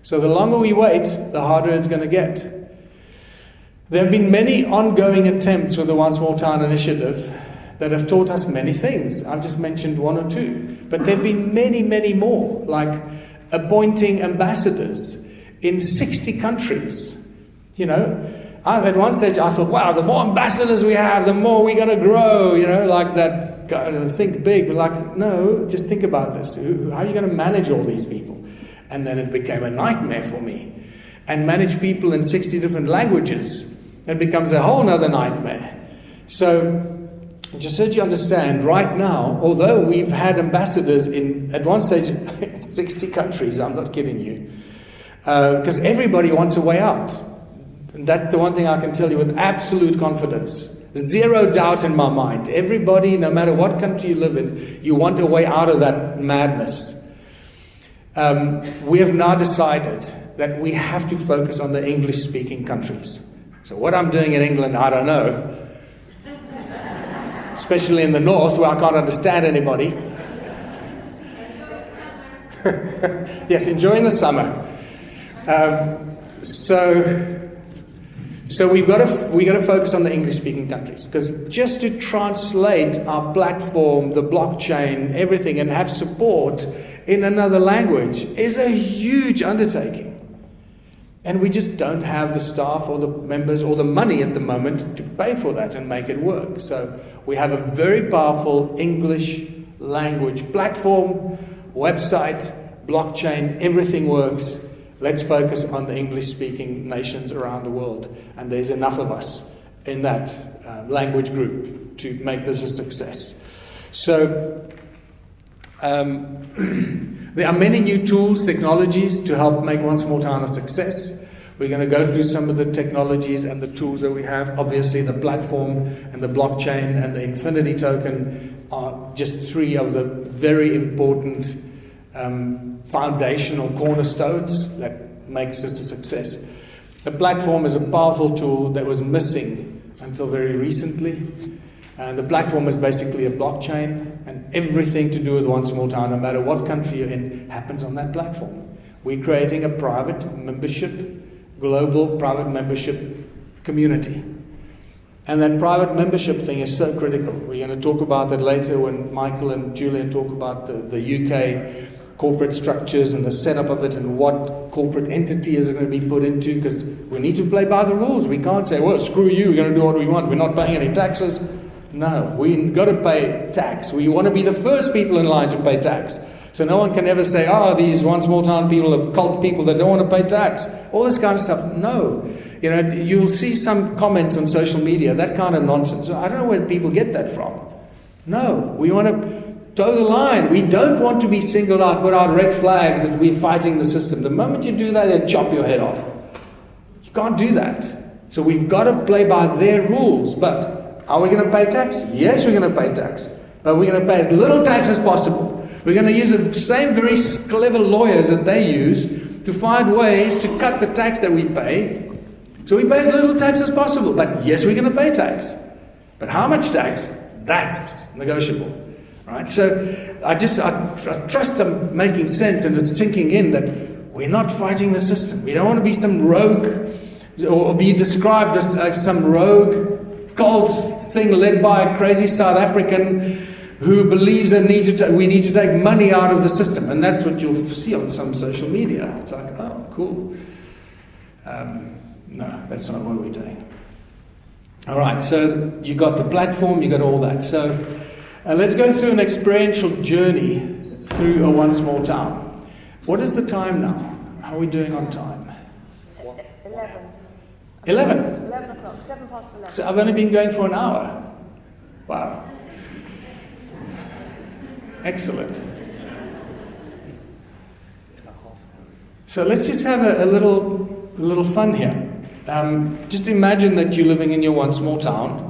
So the longer we wait, the harder it's going to get. There have been many ongoing attempts with the One Small Town initiative that have taught us many things. I've just mentioned one or two. But there have been many, many more, like appointing ambassadors in 60 countries. You know, at one stage I thought, wow, the more ambassadors we have, the more we're going to grow, you know, like that, think big. But like, no, just think about this. How are you going to manage all these people? And then it became a nightmare for me. And manage people in 60 different languages, it becomes a whole other nightmare. So, just so you understand, right now, although we've had ambassadors at one stage, 60 countries, I'm not kidding you, because everybody wants a way out. And that's the one thing I can tell you with absolute confidence. Zero doubt in my mind. Everybody, no matter what country you live in, you want a way out of that madness. We have now decided that we have to focus on the English-speaking countries. So what I'm doing in England, I don't know. Especially in the north, where I can't understand anybody. Yes, enjoying the summer. So we got to focus on the English-speaking countries, because just to translate our platform, the blockchain, everything, and have support in another language is a huge undertaking. And we just don't have the staff or the members or the money at the moment to pay for that and make it work. So we have a very powerful English language platform, website, blockchain, everything works. Let's focus on the English-speaking nations around the world. And there's enough of us in that language group to make this a success. So there are many new tools, technologies to help make One Small Town a success. We're going to go through some of the technologies and the tools that we have. Obviously, the platform and the blockchain and the infinity token are just three of the very important foundational cornerstones that makes this a success. The platform is a powerful tool that was missing until very recently. And the platform is basically a blockchain, and everything to do with One Small Town, no matter what country you're in, happens on that platform. We're creating a private membership, global private membership community. And that private membership thing is so critical. We're going to talk about that later when Michael and Giulia talk about the UK corporate structures and the setup of it and what corporate entity is going to be put into, because we need to play by the rules. We can't say, well, screw you, we're going to do what we want. We're not paying any taxes. No, we've got to pay tax. We want to be the first people in line to pay tax. So no one can ever say, these One Small Town people are cult people that don't want to pay tax. All this kind of stuff. No. You know, you'll see some comments on social media, that kind of nonsense. I don't know where people get that from. No, we want to toe the line. We don't want to be singled out, put out red flags that we're fighting the system. The moment you do that, they chop your head off. You can't do that. So we've got to play by their rules. But are we going to pay tax? Yes, we're going to pay tax. But we're going to pay as little tax as possible. We're going to use the same very clever lawyers that they use to find ways to cut the tax that we pay. So we pay as little tax as possible. But yes, we're going to pay tax. But how much tax? That's negotiable. Right? So I trust them making sense, and it's sinking in that we're not fighting the system. We don't want to be some rogue or be described as some rogue cult thing led by a crazy South African who believes that we need to take money out of the system. And that's what you'll see on some social media. It's like, oh, cool. No, that's not what we're doing. All right, so you got the platform, you got all that. So let's go through an experiential journey through a One Small Town. What is the time now? How are we doing on time? 11? 11 o'clock, 7 past 11. So I've only been going for an hour. Wow. Excellent. So let's just have a little fun here. Just imagine that you're living in your One Small Town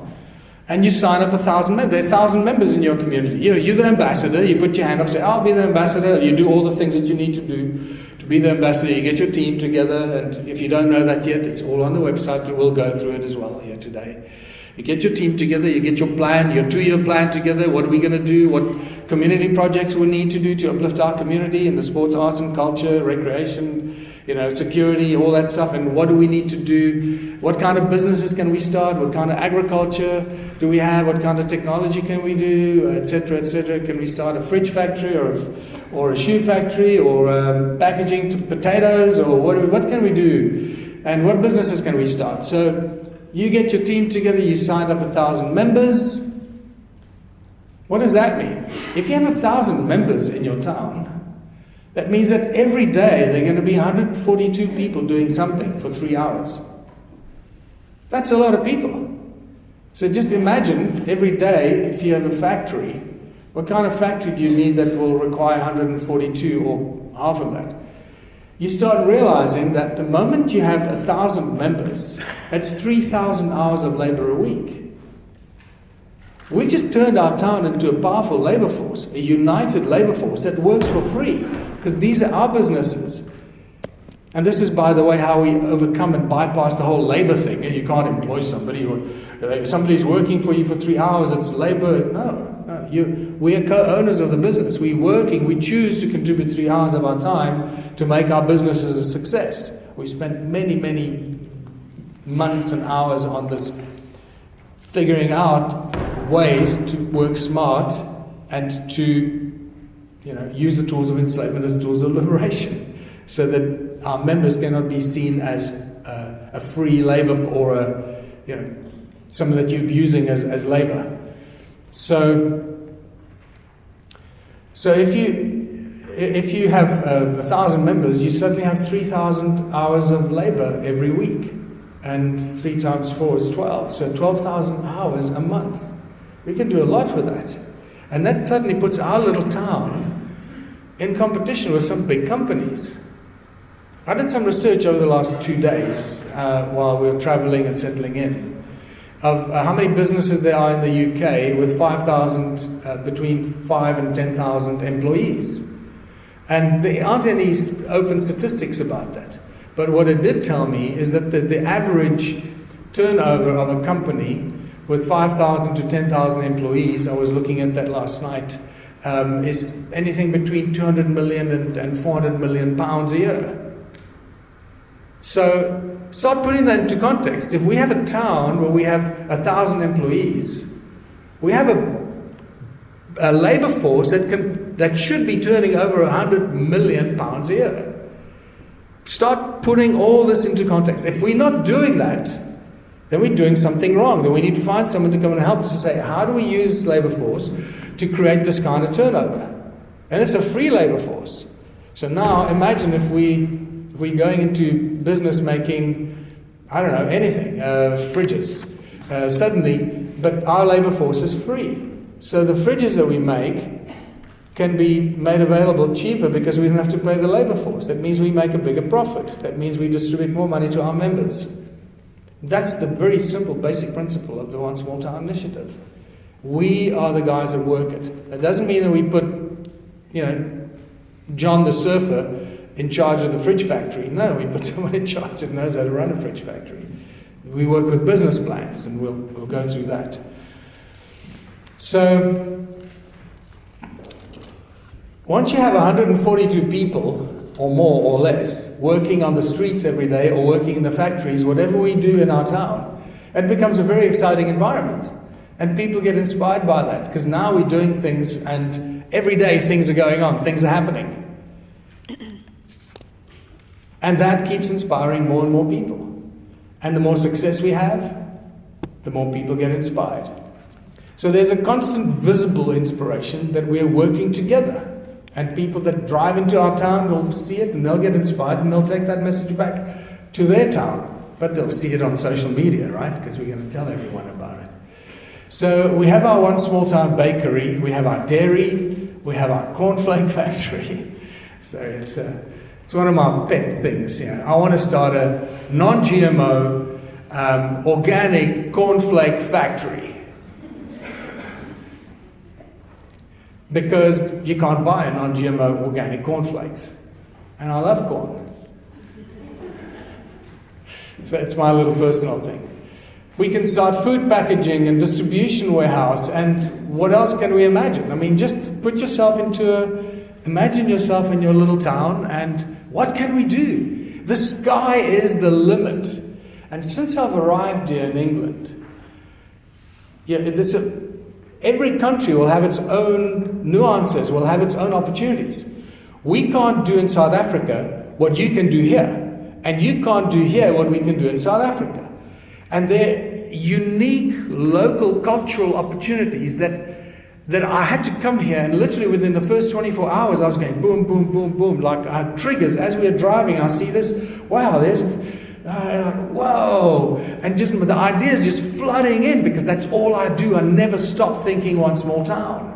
and you sign up 1,000 members. There are 1,000 members in your community. You're the ambassador. You put your hand up, say, I'll be the ambassador. You do all the things that you need to do To be the ambassador, you get your team together, and if you don't know that yet, it's all on the website. We'll go through it as well here today. You get your team together, you get your plan, your 2-year plan together. What are we going to do? What community projects we need to do to uplift our community in the sports, arts and culture, recreation, security, all that stuff. And what do we need to do? What kind of businesses can we start? What kind of agriculture do we have? What kind of technology can we do? Etc., etc. Can we start a fridge factory or a shoe factory or packaging potatoes? Or what can we do? And what businesses can we start? So you get your team together, you signed up 1,000 members. What does that mean? If you have 1,000 members in your town, that means that every day there are going to be 142 people doing something for 3 hours. That's a lot of people. So just imagine every day, if you have a factory, what kind of factory do you need that will require 142 or half of that? You start realizing that the moment you have 1,000 members, that's 3,000 hours of labor a week. We've just turned our town into a powerful labor force, a united labor force that works for free, because these are our businesses. And this is, by the way, how we overcome and bypass the whole labor thing. You can't employ somebody, or if somebody's working for you for 3 hours, it's labor. No. We are co-owners of the business. We're working, we choose to contribute 3 hours of our time to make our businesses a success. We spent many, many months and hours on this, figuring out ways to work smart and to use the tools of enslavement as tools of liberation, so that our members cannot be seen as a free labor or something that you're using as labor. So if you have 1,000 members, you suddenly have 3,000 hours of labor every week, and 3 times 4 is 12, so 12,000 hours a month. We can do a lot with that, and that suddenly puts our little town in competition with some big companies. I did some research over the last 2 days while we were traveling and settling in, of how many businesses there are in the UK with 5,000, between 5 and 10,000 employees. And there aren't any open statistics about that. But what it did tell me is that the average turnover of a company with 5,000 to 10,000 employees, I was looking at that last night, is anything between 200 million and 400 million pounds a year. So start putting that into context. If we have a town where we have 1,000 employees, we have a labor force that should be turning over 100 million pounds a year. Start putting all this into context. If we're not doing that, then we're doing something wrong. Then we need to find someone to come and help us to say, how do we use labor force to create this kind of turnover? And it's a free labor force. So now imagine if we're going into business making, I don't know, anything, fridges, suddenly, but our labor force is free. So the fridges that we make can be made available cheaper because we don't have to pay the labor force. That means we make a bigger profit. That means we distribute more money to our members. That's the very simple, basic principle of the One Small Town Initiative. We are the guys that work it. That doesn't mean that we put, John the surfer in charge of the fridge factory. No, we put someone in charge that knows how to run a fridge factory. We work with business plans, and we'll go through that. So, once you have 142 people, or more or less, working on the streets every day, or working in the factories, whatever we do in our town, it becomes a very exciting environment. And people get inspired by that, because now we're doing things, and every day things are going on, things are happening. And that keeps inspiring more and more people. And the more success we have, the more people get inspired. So there's a constant visible inspiration that we're working together. And people that drive into our town will see it, and they'll get inspired, and they'll take that message back to their town. But they'll see it on social media, right? Because we're going to tell everyone about it. So we have our One Small Town bakery, we have our dairy, we have our cornflake factory. So it's one of my pet things. I want to start a non-GMO organic cornflake factory. Because you can't buy a non-GMO organic cornflakes. And I love corn. So it's my little personal thing. We can start food packaging and distribution warehouse, and what else can we imagine? I mean, just put yourself imagine yourself in your little town, and what can we do? The sky is the limit. And since I've arrived here in England, every country will have its own nuances, will have its own opportunities. We can't do in South Africa what you can do here, and you can't do here what we can do in South Africa. And they're unique local cultural opportunities that I had to come here, and literally within the first 24 hours I was going boom, boom, boom, boom, like I had triggers as we were driving. I see this, wow, there's whoa, and just the ideas just flooding in, because that's all I do. I never stop thinking one small town.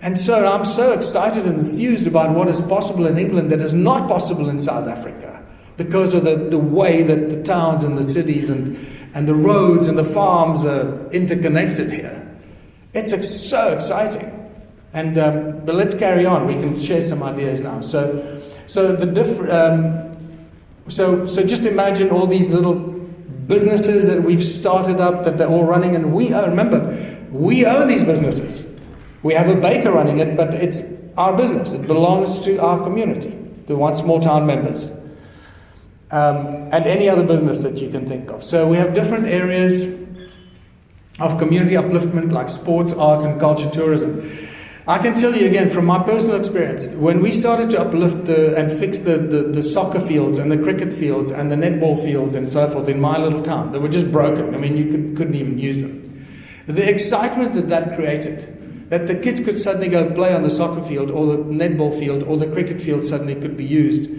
And so I'm so excited and enthused about what is possible in England that is not possible in South Africa, because of the way that the towns and the cities and the roads and the farms are interconnected here. It's so exciting. And but let's carry on. We can share some ideas now. So just imagine all these little businesses that we've started up, that they're all running, and we own these businesses. We have a baker running it, but it's our business. It belongs to our community, the One Small Town members. And any other business that you can think of. So we have different areas of community upliftment, like sports, arts, and culture tourism. I can tell you again from my personal experience, when we started to uplift and fix the soccer fields and the cricket fields and the netball fields and so forth in my little town, they were just broken. I mean, you couldn't even use them. The excitement that created, that the kids could suddenly go play on the soccer field or the netball field or the cricket field suddenly could be used.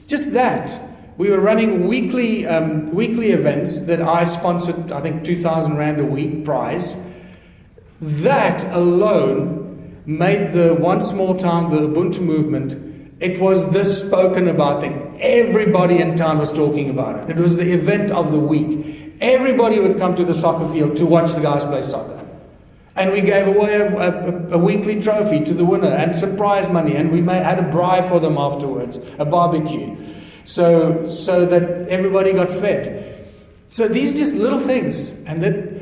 Just that. We were running weekly events that I sponsored, I think 2,000 Rand a week prize. That alone made the One Small Town, the Ubuntu movement, it was the spoken about thing. Everybody in town was talking about it. It was the event of the week. Everybody would come to the soccer field to watch the guys play soccer. And we gave away a weekly trophy to the winner and some prize money, and we had a braai for them afterwards, a barbecue. So that everybody got fed. So these are just little things.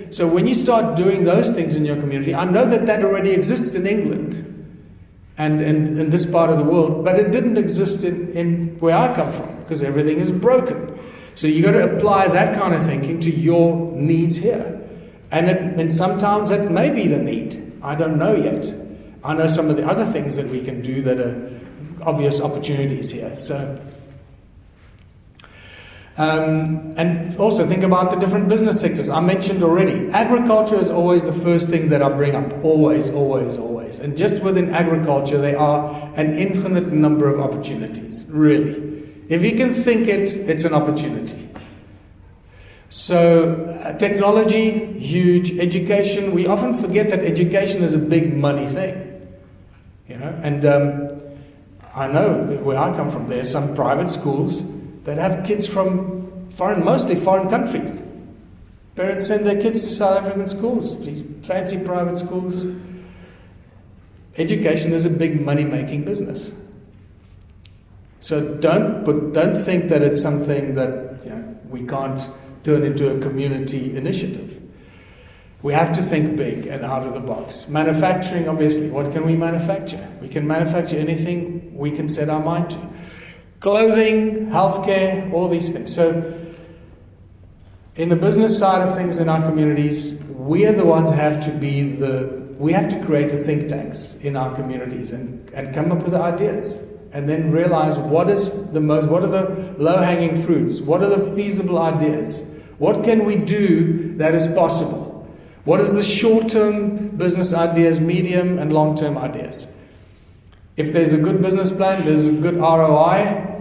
So when you start doing those things in your community, I know that already exists in England and in this part of the world, but it didn't exist in where I come from, because everything is broken. So you got to apply that kind of thinking to your needs here. And sometimes that may be the need. I don't know yet. I know some of the other things that we can do that are obvious opportunities here. So. And also think about the different business sectors. I mentioned already, agriculture is always the first thing that I bring up. Always, always, always. And just within agriculture, there are an infinite number of opportunities, really. If you can think it's an opportunity. So, technology, huge. Education, we often forget that education is a big money thing. And I know where I come from, there's some private schools that have kids from mostly foreign countries. Parents send their kids to South African schools, these fancy private schools. Education is a big money-making business. So don't think that it's something that we can't turn into a community initiative. We have to think big and out of the box. Manufacturing, obviously, what can we manufacture? We can manufacture anything we can set our mind to. Clothing, healthcare, all these things. So, in the business side of things in our communities, we are the ones who have to create the think tanks in our communities and come up with the ideas. And then realize what are the low-hanging fruits? What are the feasible ideas? What can we do that is possible? What is the short-term business ideas, medium and long-term ideas? If there's a good business plan, there's a good ROI,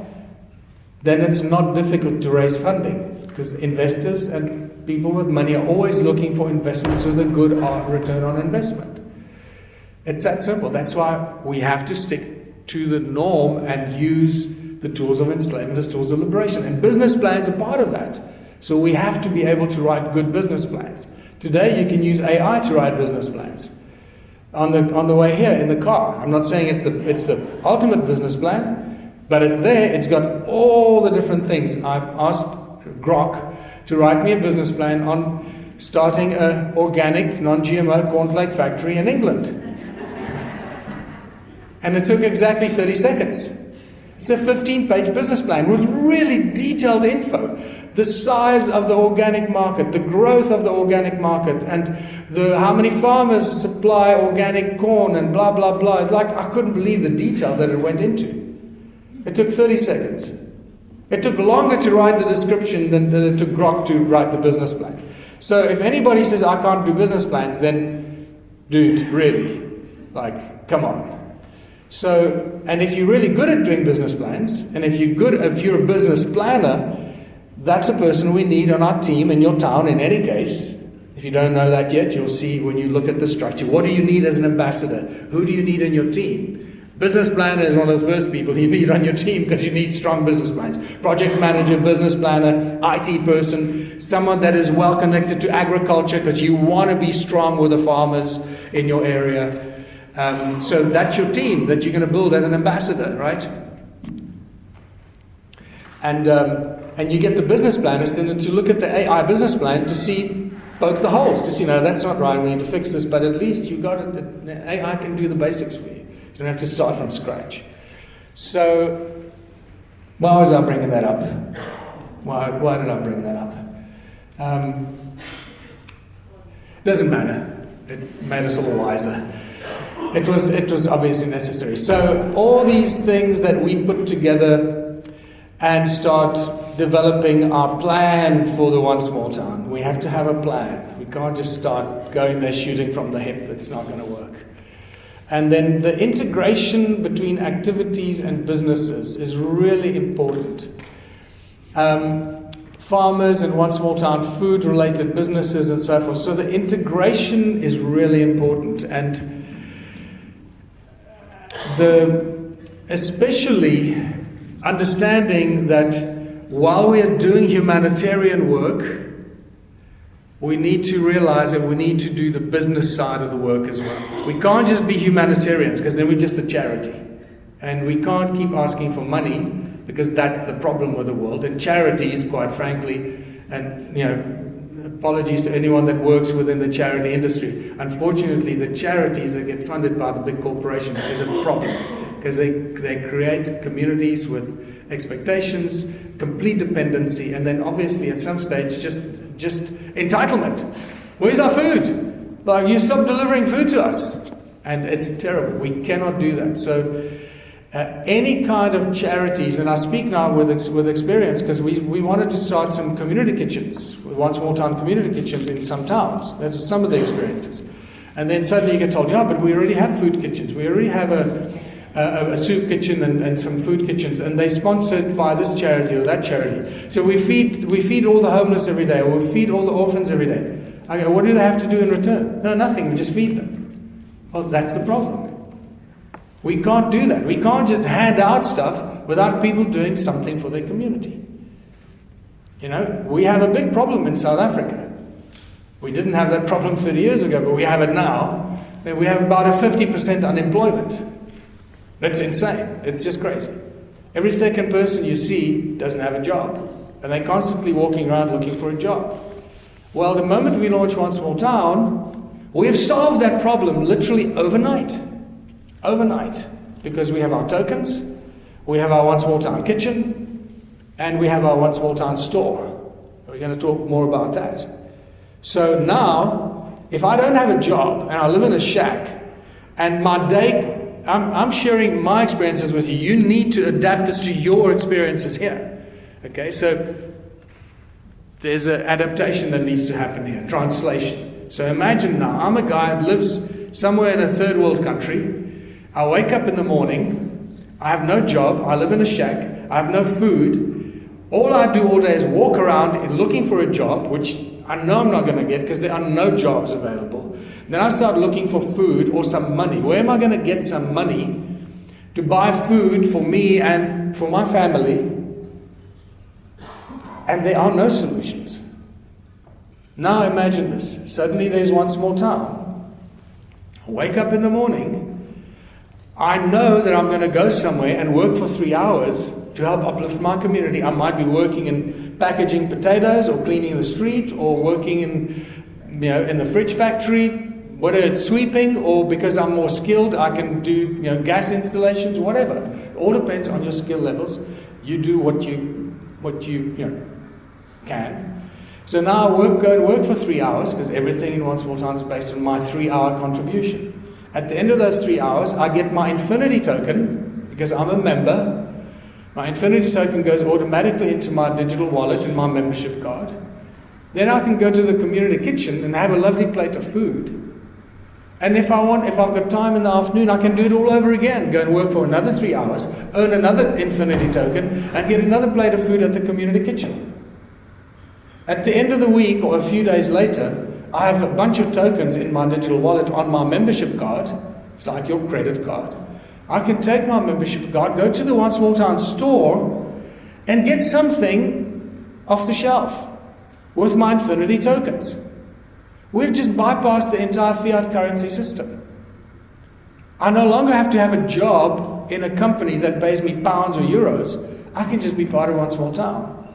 then it's not difficult to raise funding, because investors and people with money are always looking for investments with a good return on investment. It's that simple. That's why we have to stick to the norm and use the tools of enslavement as tools of liberation. And business plans are part of that. So we have to be able to write good business plans. Today you can use AI to write business plans. On the way here in the car, I'm not saying it's the ultimate business plan, But it's there, it's got all the different things. I've asked Grok to write me a business plan on starting an organic, non-GMO cornflake factory in England. And it took exactly 30 seconds. It's a 15-page business plan with really detailed info. The size of the organic market, the growth of the organic market, and how many farmers supply organic corn and blah, blah, blah. It's like, I couldn't believe the detail that it went into. It took 30 seconds. It took longer to write the description than it took Grok to write the business plan. So if anybody says, I can't do business plans, then, dude, really, like, come on. So, and if you're really good at doing business plans, and if you're a business planner, that's a person we need on our team in your town in any case. If you don't know that yet, you'll see when you look at the structure. What do you need as an ambassador? Who do you need in your team? Business planner is one of the first people you need on your team because you need strong business plans. Project manager, business planner, IT person, someone that is well connected to agriculture because you want to be strong with the farmers in your area. So that's your team that you're going to build as an ambassador, right? And you get the business planners to look at the AI business plan to poke the holes, to see, no, that's not right, we need to fix this, but at least you got it. AI can do the basics for you. You don't have to start from scratch. So, why was I bringing that up? Why did I bring that up? Doesn't matter. It made us all wiser. It was obviously necessary. So all these things that we put together and start developing our plan for the One Small Town. We have to have a plan. We can't just start going there shooting from the hip. It's not going to work. And then the integration between activities and businesses is really important. Farmers in One Small Town, food-related businesses and so forth. So the integration is really important. And especially understanding that while we are doing humanitarian work, we need to realize that we need to do the business side of the work as well. We can't just be humanitarians because then we're just a charity. And we can't keep asking for money because that's the problem with the world. And charities, quite frankly, and apologies to anyone that works within the charity industry. Unfortunately, the charities that get funded by the big corporations is a problem because they create communities with expectations, complete dependency, and then obviously at some stage just entitlement. Where's our food? Like, you stop delivering food to us. And it's terrible. We cannot do that. So any kind of charities, and I speak now with experience because we wanted to start some community kitchens, One Small Town community kitchens in some towns. That was some of the experiences. And then suddenly you get told, yeah, but we already have food kitchens. We already have a soup kitchen and some food kitchens, and they're sponsored by this charity or that charity. So we feed all the homeless every day, or we feed all the orphans every day. Okay, what do they have to do in return? No, nothing. We just feed them. Well, that's the problem. We can't do that. We can't just hand out stuff without people doing something for their community. We have a big problem in South Africa. We didn't have that problem 30 years ago, but we have it now. We have about a 50% unemployment. That's insane. It's just crazy. Every second person you see doesn't have a job. And they're constantly walking around looking for a job. Well, the moment we launch One Small Town, we have solved that problem literally overnight. Overnight. Because we have our tokens, we have our One Small Town kitchen, and we have our One Small Town store. We're going to talk more about that. So now, if I don't have a job and I live in a shack, and my day, I'm sharing my experiences with you. You need to adapt this to your experiences here. Okay, so there's an adaptation that needs to happen here, translation. So imagine now, I'm a guy that lives somewhere in a third world country. I wake up in the morning, I have no job, I live in a shack, I have no food. All I do all day is walk around looking for a job, which I know I'm not going to get because there are no jobs available. Then I start looking for food or some money. Where am I going to get some money to buy food for me and for my family? And there are no solutions. Now imagine this. Suddenly there's One Small Town. I wake up in the morning. I know that I'm going to go somewhere and work for 3 hours to help uplift my community. I might be working in packaging potatoes or cleaning the street or working in the fridge factory, whether it's sweeping or because I'm more skilled, I can do gas installations, whatever. It all depends on your skill levels. You do what you can. So now I go and work for 3 hours because everything in One Small Town is based on my 3-hour contribution. At the end of those 3 hours, I get my infinity token because I'm a member. My infinity token goes automatically into my digital wallet and my membership card. Then I can go to the community kitchen and have a lovely plate of food. And if I've got time in the afternoon, I can do it all over again. Go and work for another 3 hours, earn another infinity token, and get another plate of food at the community kitchen. At the end of the week or a few days later, I have a bunch of tokens in my digital wallet on my membership card. It's like your credit card. I can take my membership card, go to the One Small Town store, and get something off the shelf with my infinity tokens. We've just bypassed the entire fiat currency system. I no longer have to have a job in a company that pays me pounds or euros. I can just be part of One Small Town.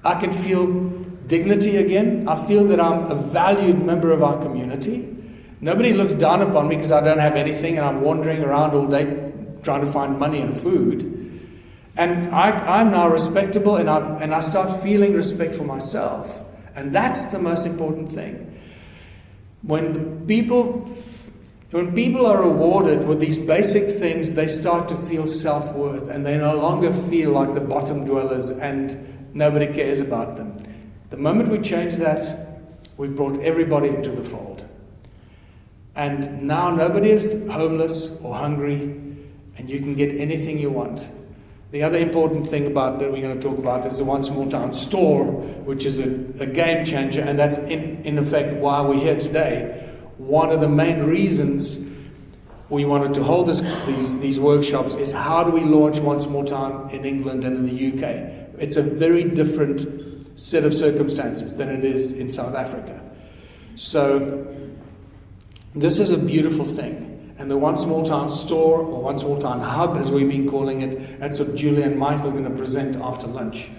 I can feel dignity again. I feel that I'm a valued member of our community. Nobody looks down upon me because I don't have anything and I'm wandering around all day trying to find money and food. And I'm now respectable and I start feeling respect for myself. And that's the most important thing. When people are rewarded with these basic things, they start to feel self-worth and they no longer feel like the bottom dwellers and nobody cares about them. The moment we change that, we've brought everybody into the fold. And now nobody is homeless or hungry, and you can get anything you want. The other important thing about that we're going to talk about is the One Small Town store, which is a game changer, and that's in effect why we're here today. One of the main reasons we wanted to hold these workshops is how do we launch One Small Town in England and in the UK? It's a very different set of circumstances than it is in South Africa. So this is a beautiful thing. And the One Small Town store, or One Small Town hub as we've been calling it, that's what Giulia and Michael are going to present after lunch.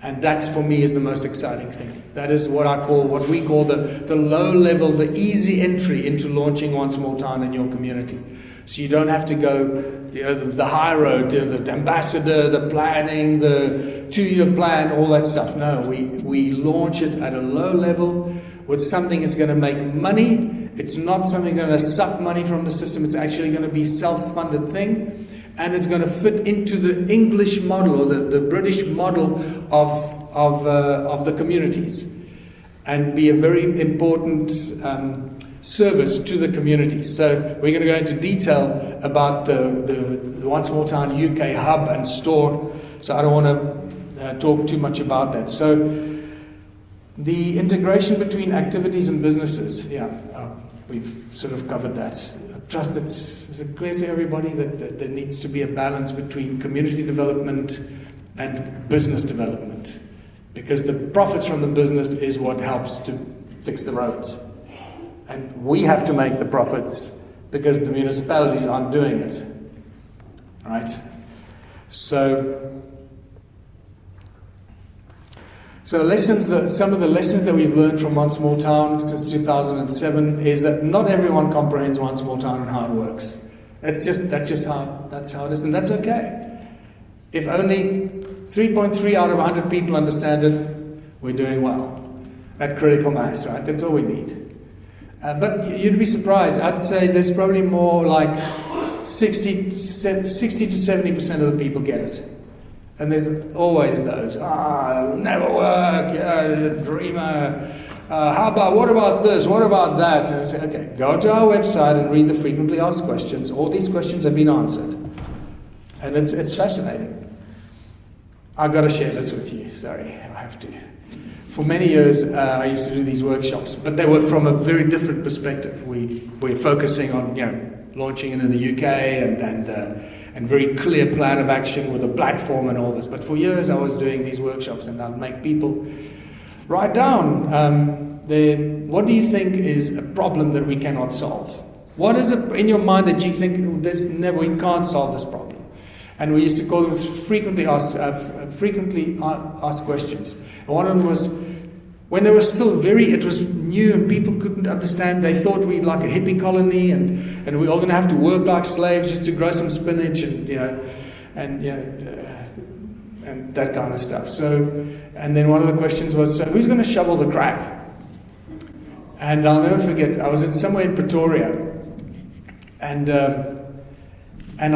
And that for me is the most exciting thing. That is what we call the low level, the easy entry into launching One Small Town in your community. So you don't have to go the high road, the ambassador, the planning, the 2-year plan, all that stuff. No, we launch it at a low level with something that's going to make money. It's not something going to suck money from the system. It's actually going to be a self-funded thing. And it's going to fit into the English model or the British model of the communities and be a very important service to the community. So we're going to go into detail about the One Small Town UK hub and store. So I don't want to talk too much about that. So the integration between activities and businesses, we've sort of covered that. I trust it's clear to everybody that there needs to be a balance between community development and business development, because the profits from the business is what helps to fix the roads. And we have to make the profits because the municipalities aren't doing it. Right? So some of the lessons that we've learned from One Small Town since 2007 is that not everyone comprehends One Small Town and how it works. That's how it is, and that's okay. If only 3.3 out of 100 people understand it, we're doing well. At critical mass, right? That's all we need. But you'd be surprised. I'd say there's probably more like 60 to 70% of the people get it. And there's always those, it'll never work, dreamer. What about this? What about that? And I say, okay, go to our website and read the frequently asked questions. All these questions have been answered. And it's fascinating. I've got to share this with you. Sorry, I have to. For many years, I used to do these workshops, but they were from a very different perspective. We're focusing on, launching it in the UK and very clear plan of action with a platform and all this. But for years, I was doing these workshops, and I'd make people write down, what do you think is a problem that we cannot solve? What is it in your mind that you think we can't solve this problem? And we used to call them frequently asked questions. And one of them was, when they were still it was new and people couldn't understand, they thought we'd like a hippie colony and we're all going to have to work like slaves just to grow some spinach and that kind of stuff. So, and then one of the questions was, so who's going to shovel the crap? And I'll never forget, I was somewhere in Pretoria, and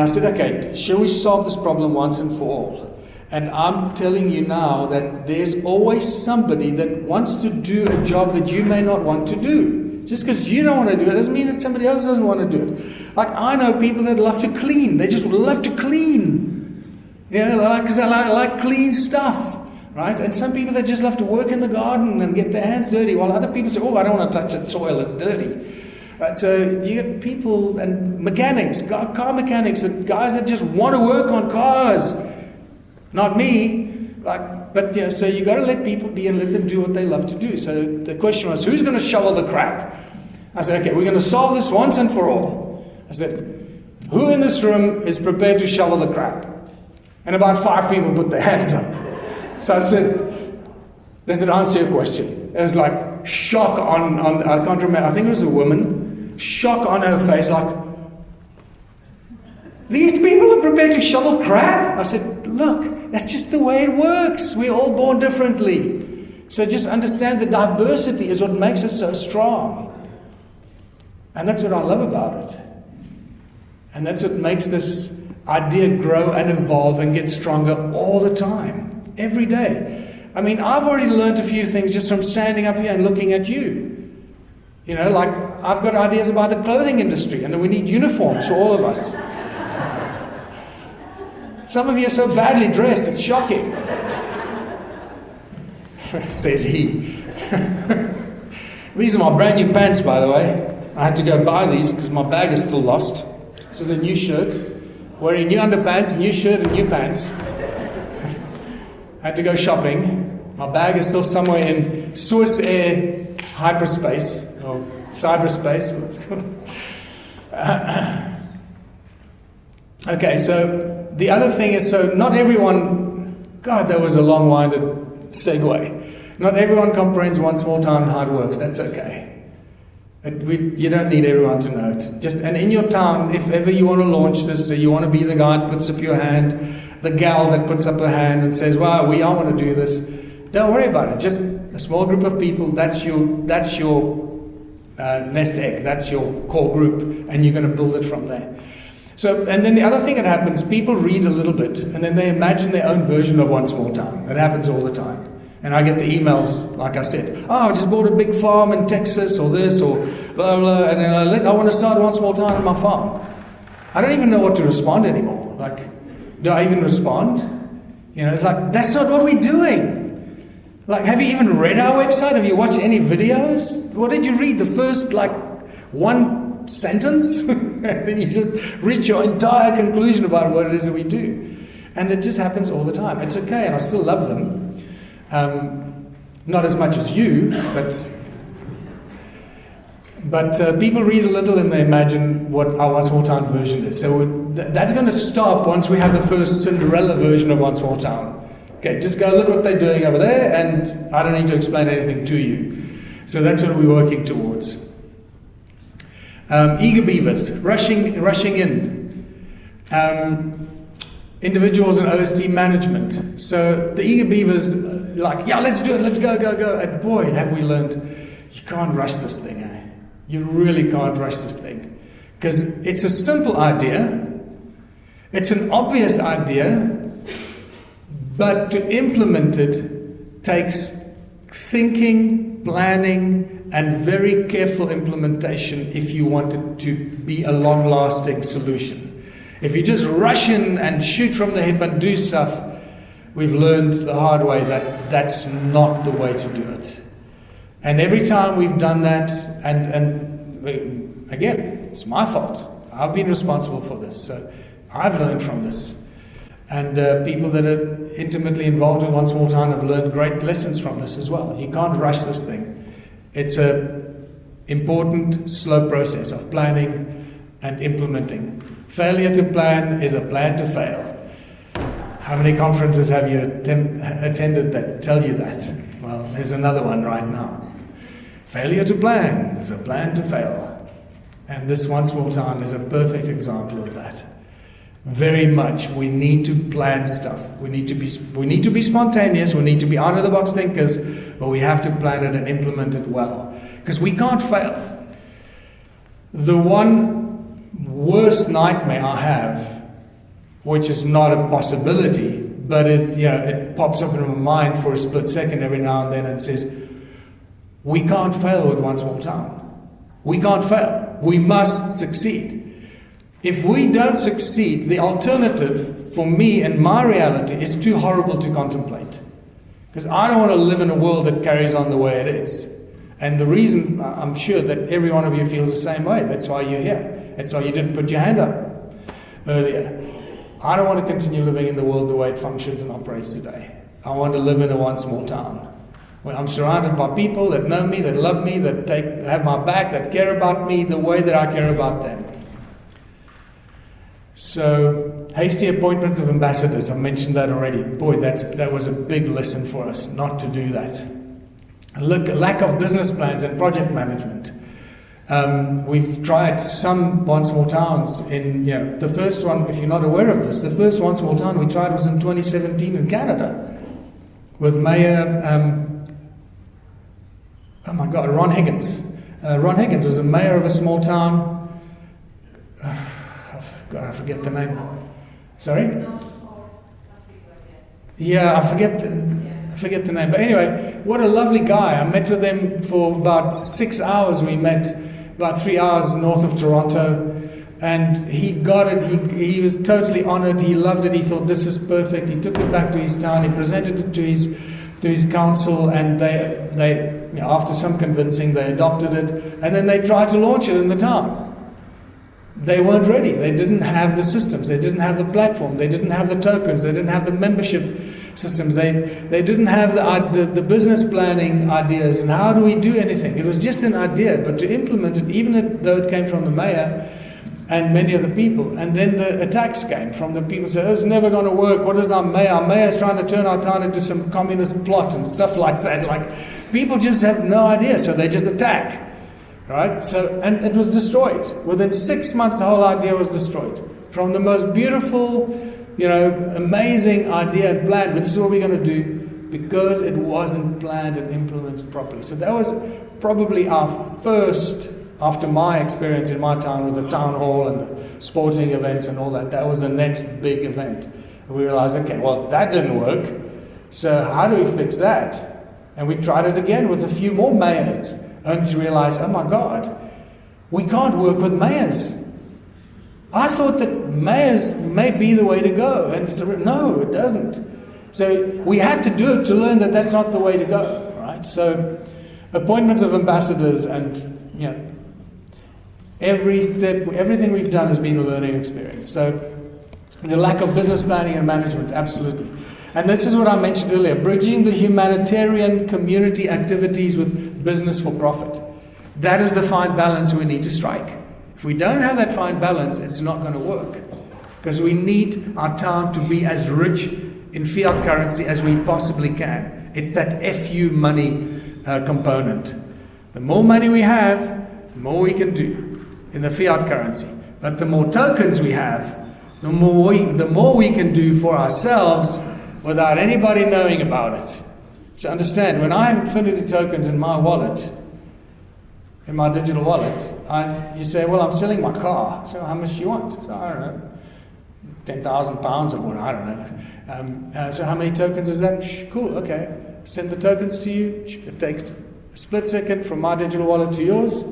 I said, okay, shall we solve this problem once and for all? And I'm telling you now that there's always somebody that wants to do a job that you may not want to do. Just because you don't want to do it doesn't mean that somebody else doesn't want to do it. Like, I know people that love to clean. They just love to clean. Because I like clean stuff. Right? And some people that just love to work in the garden and get their hands dirty, while other people say, oh, I don't want to touch that soil, it's dirty. Right? So you get people and mechanics, car mechanics, guys that just want to work on cars. Not me. So you got to let people be and let them do what they love to do. So the question was, who's going to shovel the crap? I said, okay, we're going to solve this once and for all. I said, who in this room is prepared to shovel the crap? And about 5 people put their hands up. So I said, does that answer your question? It was like shock on I can't remember, I think it was a woman, shock on her face, like, these people are prepared to shovel crap? I said, look, that's just the way it works. We're all born differently. So just understand the diversity is what makes us so strong. And that's what I love about it. And that's what makes this idea grow and evolve and get stronger all the time. Every day. I mean, I've already learned a few things just from standing up here and looking at you. Like I've got ideas about the clothing industry and that we need uniforms for all of us. Some of you are so badly dressed, it's shocking. Says he. These are my brand new pants, by the way. I had to go buy these because my bag is still lost. This is a new shirt. Wearing new underpants, new shirt and new pants. I had to go shopping. My bag is still somewhere in Swiss Air hyperspace, or cyberspace. Okay, so the other thing is, so not everyone, God, that was a long-winded segue. Not everyone comprehends one small town and how it works. That's okay. You don't need everyone to know it. And in your town, if ever you want to launch this, so you want to be the guy that puts up your hand, the gal that puts up her hand and says, wow, I want to do this. Don't worry about it. Just a small group of people, that's your nest egg, that's your core group, and you're going to build it from there. So, and then the other thing that happens, people read a little bit, and then they imagine their own version of one small town. It happens all the time. And I get the emails, like I said, I just bought a big farm in Texas, or this, or blah, blah, and then I want to start one small town on my farm. I don't even know what to respond anymore. Like, do I even respond? It's like, that's not what we're doing. Like, have you even read our website? Have you watched any videos? What did you read? The first, one sentence? And then you just reach your entire conclusion about what it is that we do. And it just happens all the time. It's okay, and I still love them. Not as much as you, but people read a little and they imagine what our One Small Town version is. So that's going to stop once we have the first Cinderella version of One Small Town. Okay, just go look what they're doing over there, and I don't need to explain anything to you. So that's what we're working towards. Eager beavers, rushing in. Individuals in OSD management. So the eager beavers, let's do it, let's go. And boy, have we learned, you can't rush this thing, eh? You really can't rush this thing. Because it's a simple idea, it's an obvious idea, but to implement it takes thinking, planning, and very careful implementation if you want it to be a long-lasting solution. If you just rush in and shoot from the hip and do stuff, we've learned the hard way that that's not the way to do it. And every time we've done that, and again, it's my fault. I've been responsible for this, so I've learned from this. And people that are intimately involved in One Small Town have learned great lessons from this as well. You can't rush this thing. It's a important, slow process of planning and implementing. Failure to plan is a plan to fail. How many conferences have you attended that tell you that? Well, there's another one right now. Failure to plan is a plan to fail. And this One Small Town is a perfect example of that. Very much, we need to plan stuff. We need to be spontaneous. We need to be out of the box thinkers, but we have to plan it and implement it well, because we can't fail. The one worst nightmare I have, which is not a possibility, but it pops up in my mind for a split second every now and then and says, we can't fail with One Small Town. We can't fail. We must succeed. If we don't succeed, the alternative for me and my reality is too horrible to contemplate. Because I don't want to live in a world that carries on the way it is. And the reason, I'm sure that every one of you feels the same way. That's why you're here. That's why you didn't put your hand up earlier. I don't want to continue living in the world the way it functions and operates today. I want to live in a One Small Town, where I'm surrounded by people that know me, that love me, that have my back, that care about me the way that I care about them. So, hasty appointments of ambassadors, I mentioned that already. Boy, that was a big lesson for us, not to do that. Look, lack of business plans and project management. We've tried some One Small Towns in, the first one, if you're not aware of this, the first One Small Town we tried was in 2017 in Canada with Mayor, Ron Higgins. Ron Higgins was the mayor of a small town. I forget the name. Sorry? Yeah, I forget the name. But anyway, what a lovely guy. I met with him for about 6 hours. We met about 3 hours north of Toronto. And he got it. He was totally honored. He loved it. He thought this is perfect. He took it back to his town. He presented it to his council, and they after some convincing, they adopted it. And then they tried to launch it in the town. They weren't ready. They didn't have the systems. They didn't have the platform. They didn't have the tokens. They didn't have the membership systems. They didn't have the business planning ideas. And how do we do anything? It was just an idea, but to implement it, even though it came from the mayor and many of the people, and then the attacks came from the people. Said, it's never going to work. What is our mayor? Our mayor is trying to turn our town into some communist plot and stuff like that. Like, people just have no idea, so they just attack. Right? So, and it was destroyed. Within 6 months, the whole idea was destroyed. From the most beautiful, amazing idea and plan, this is what we're going to do, because it wasn't planned and implemented properly. So that was probably our first, after my experience in my town with the town hall and the sporting events and all that, that was the next big event. And we realized, okay, well, that didn't work. So how do we fix that? And we tried it again with a few more mayors. Only to realize, oh my God, we can't work with mayors. I thought that mayors may be the way to go. And so, no, it doesn't. So we had to do it to learn that that's not the way to go. Right? So appointments of ambassadors and, every step, everything we've done has been a learning experience. So the lack of business planning and management, absolutely. And this is what I mentioned earlier, bridging the humanitarian community activities with business for profit. That is the fine balance we need to strike. If we don't have that fine balance, it's not going to work. Because we need our town to be as rich in fiat currency as we possibly can. It's that FU money component. The more money we have, the more we can do in the fiat currency. But the more tokens we have, the more we can do for ourselves without anybody knowing about it. So understand, when I have infinity tokens in my wallet, in my digital wallet, you say, well, I'm selling my car. So how much do you want? So I don't know, £10,000 or what, I don't know. So how many tokens is that? Cool, okay. Send the tokens to you. It takes a split second from my digital wallet to yours.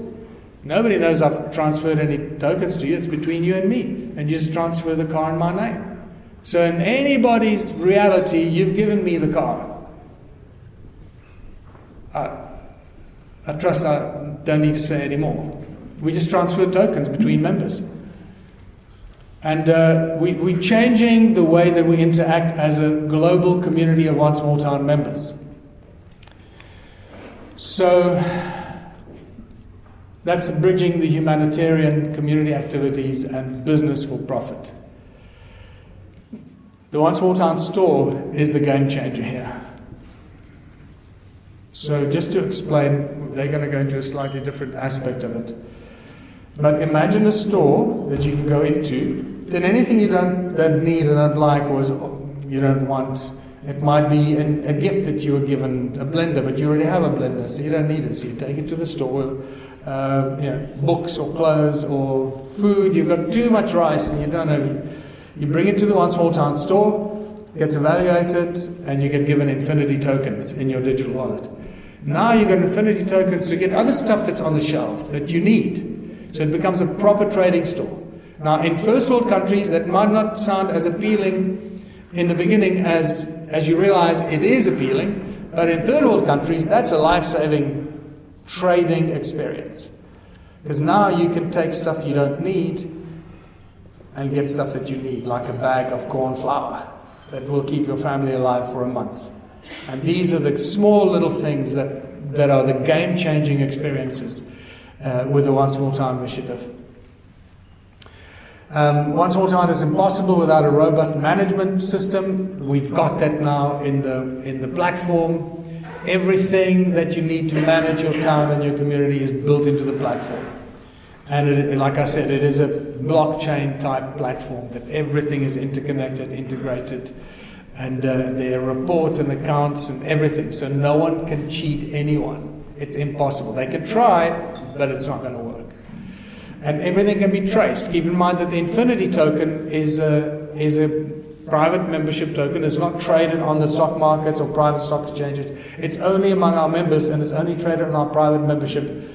Nobody knows I've transferred any tokens to you. It's between you and me. And you just transfer the car in my name. So in anybody's reality, you've given me the car. I trust I don't need to say any more. We just transfer tokens between members. And we're changing the way that we interact as a global community of One Small Town members. So That's bridging the humanitarian community activities and business for profit. The One Small Town store is the game changer here. So just to explain, they're going to go into a slightly different aspect of it. But imagine a store that you can go into, then anything you don't need and don't like or you don't want, it might be a gift that you were given, a blender, but you already have a blender, so you don't need it. So you take it to the store, books or clothes or food, you've got too much rice and you don't know. You bring it to the One Small Town store, it gets evaluated, and you get given infinity tokens in your digital wallet. Now you get infinity tokens to get other stuff that's on the shelf that you need. So it becomes a proper trading store. Now in first world countries that might not sound as appealing in the beginning as you realize it is appealing, but in third world countries that's a life-saving trading experience. Because now you can take stuff you don't need and get stuff that you need, like a bag of corn flour that will keep your family alive for a month. And these are the small little things that are the game-changing experiences with the One Small Town initiative. One Small Town is impossible without a robust management system. We've got that now in the platform. Everything that you need to manage your town and your community is built into the platform. And like I said, it is a blockchain type platform that everything is interconnected, integrated, and there are reports and accounts and everything. So no one can cheat anyone. It's impossible. They can try, but it's not going to work. And everything can be traced. Keep in mind that the Infinity token is a private membership token. It's not traded on the stock markets or private stock exchanges. It's only among our members, and it's only traded on our private membership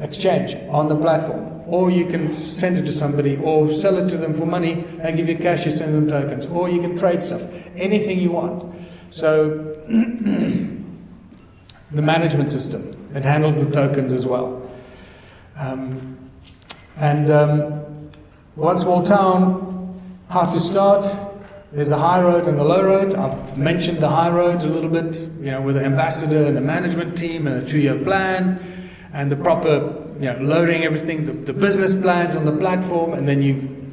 exchange on the platform. Or you can send it to somebody or sell it to them for money and give you cash, you send them tokens. Or you can trade stuff. Anything you want. So the management system, it handles the tokens as well. One Small Town, how to start. There's a high road and the low road. I've mentioned the high road a little bit, with the ambassador and the management team and a 2-year plan and the proper, loading everything, the business plans on the platform, and then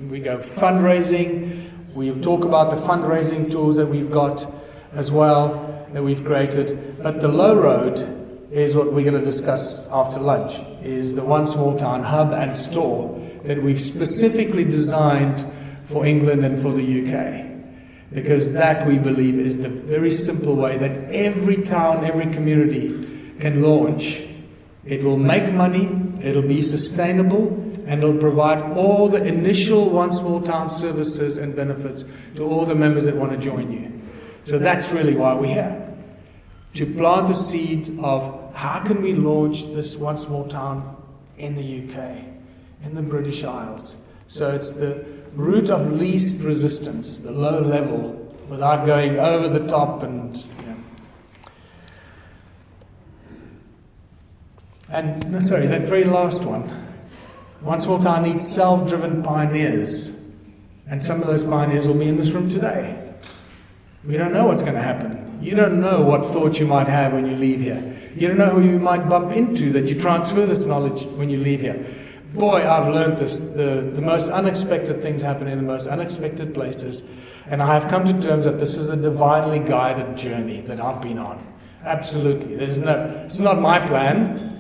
we go fundraising. We talk about the fundraising tools that we've got as well, that we've created. But the low road is what we're going to discuss after lunch, is the One Small Town hub and store that we've specifically designed for England and for the UK. Because that, we believe, is the very simple way that every town, every community can launch. It will make money, it'll be sustainable, and it'll provide all the initial One Small Town services and benefits to all the members that want to join you. So that's really why we're here. To plant the seed of how can we launch this One Small Town in the UK, in the British Isles. So it's the route of least resistance, the low level, without going over the top and that very last one. One Small Town needs self-driven pioneers. And some of those pioneers will be in this room today. We don't know what's going to happen. You don't know what thoughts you might have when you leave here. You don't know who you might bump into that you transfer this knowledge when you leave here. Boy, I've learned this. The most unexpected things happen in the most unexpected places. And I have come to terms that this is a divinely guided journey that I've been on. Absolutely. It's not my plan.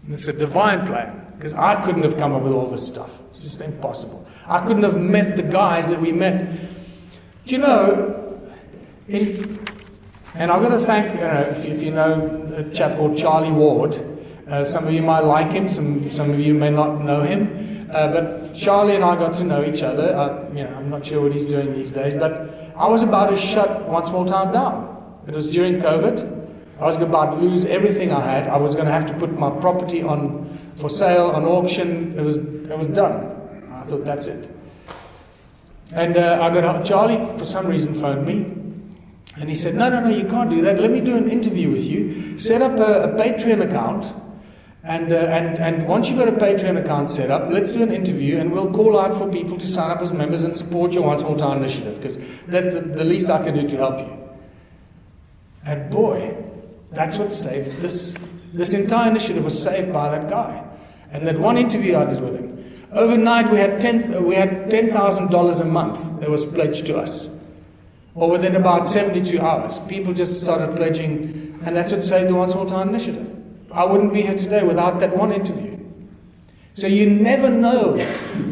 It's a divine plan. Because I couldn't have come up with all this stuff. It's just impossible. I couldn't have met the guys that we met. Do you know, and I've got to thank, if you know a chap called Charlie Ward. Some of you might like him, some of you may not know him. But Charlie and I got to know each other. I'm not sure what he's doing these days, but I was about to shut One Small Town down. It was during COVID. I was about to lose everything I had. I was going to have to put my property on for sale, on auction. It was done. I thought, that's it. And Charlie, for some reason, phoned me. And he said, no, you can't do that. Let me do an interview with you. Set up a Patreon account. And once you've got a Patreon account set up, let's do an interview and we'll call out for people to sign up as members and support your One Small Town initiative, because that's the least I can do to help you. And boy, that's what saved this entire initiative was saved by that guy. And that one interview I did with him, overnight we had $10,000 a month that was pledged to us. Or within about 72 hours, people just started pledging, and that's what saved the One Small Town initiative. I wouldn't be here today without that one interview. So you never know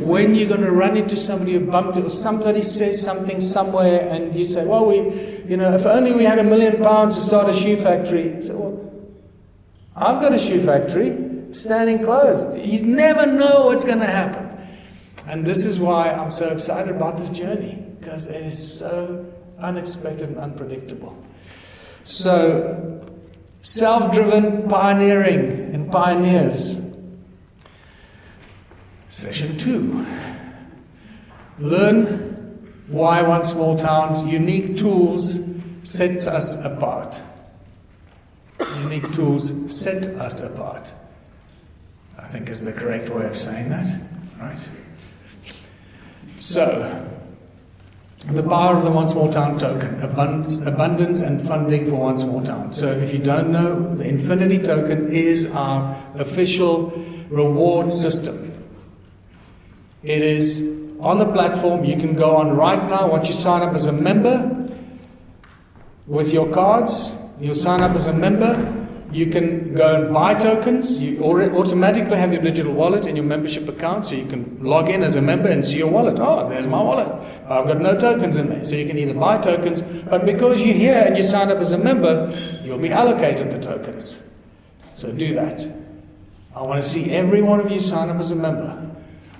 when you're going to run into somebody who bumped it, or somebody says something somewhere, and you say, well, if only we had £1 million to start a shoe factory. So, well, I've got a shoe factory standing closed. You never know what's going to happen. And this is why I'm so excited about this journey, because it is so unexpected and unpredictable. So, self-driven pioneering and pioneers. Session 2. Learn why One Small Town's unique tools sets us apart. Unique tools set us apart, I think is the correct way of saying that, right? So, the power of the One Small Town token, abundance and funding for One Small Town. So if you don't know, the Infinity token is our official reward system. It is on the platform. You can go on right now. Once you sign up as a member with your cards, you'll sign up as a member. You can go and buy tokens. You automatically have your digital wallet in your membership account, so you can log in as a member and see your wallet. Oh, there's my wallet. I've got no tokens in there. So you can either buy tokens, but because you're here and you sign up as a member, you'll be allocated the tokens. So do that. I want to see every one of you sign up as a member.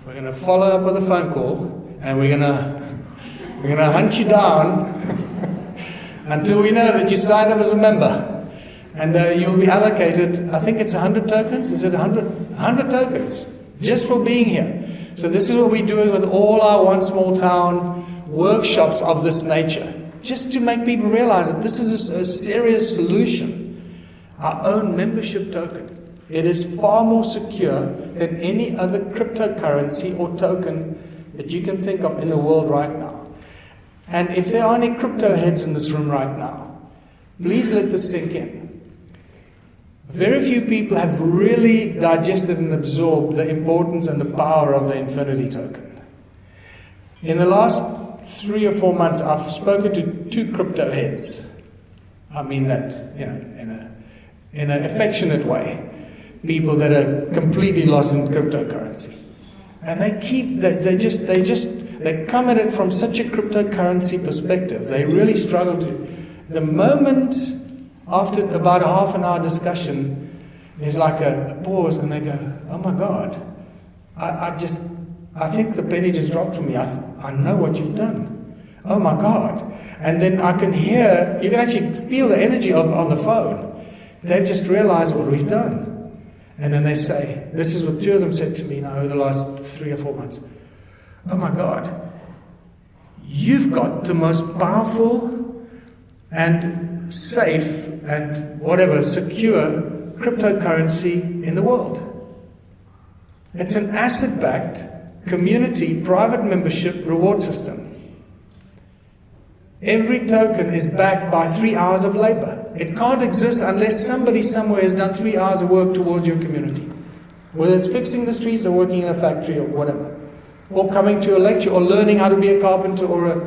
We're going to follow up with a phone call, and we're going to hunt you down until we know that you signed up as a member. And you'll be allocated, I think it's 100 tokens. Is it 100? 100 tokens, just for being here. So this is what we're doing with all our One Small Town workshops of this nature. Just to make people realize that this is a serious solution. Our own membership token. It is far more secure than any other cryptocurrency or token that you can think of in the world right now. And if there are any crypto heads in this room right now, please let this sink in. Very few people have really digested and absorbed the importance and the power of the Infinity token. In the last 3 or 4 months, I've spoken to 2 crypto heads. I mean that, in an affectionate way. People that are completely lost in cryptocurrency, and they come at it from such a cryptocurrency perspective. They really struggle to. The moment after about a half an hour discussion, there's like a pause, and they go, "Oh my God, I think the penny just dropped for me. I know what you've done. Oh my God!" And then I can hear, you can actually feel the energy on the phone. They've just realized what we've done. And then they say, this is what 2 of them said to me now over the last 3 or 4 months. "Oh my God, you've got the most powerful and safe and secure cryptocurrency in the world. It's an asset-backed community private membership reward system. Every token is backed by 3 hours of labor. It can't exist unless somebody somewhere has done 3 hours of work towards your community. Whether it's fixing the streets or working in a factory or whatever. Or coming to a lecture or learning how to be a carpenter or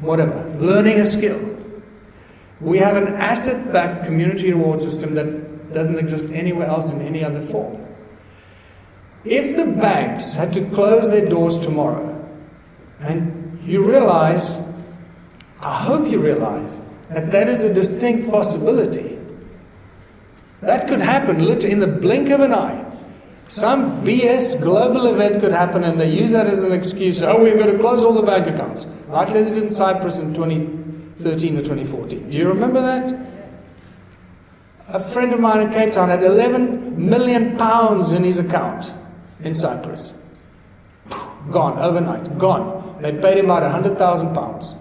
learning a skill. We have an asset-backed community reward system that doesn't exist anywhere else in any other form. If the banks had to close their doors tomorrow, and you realize, I hope you realize, that is a distinct possibility. That could happen literally in the blink of an eye. Some BS global event could happen, and they use that as an excuse. Oh, we've got to close all the bank accounts. Like they did in Cyprus in 2013 or 2014. Do you remember that? A friend of mine in Cape Town had £11 million in his account in Cyprus. Gone overnight. Gone. They paid him out £100,000.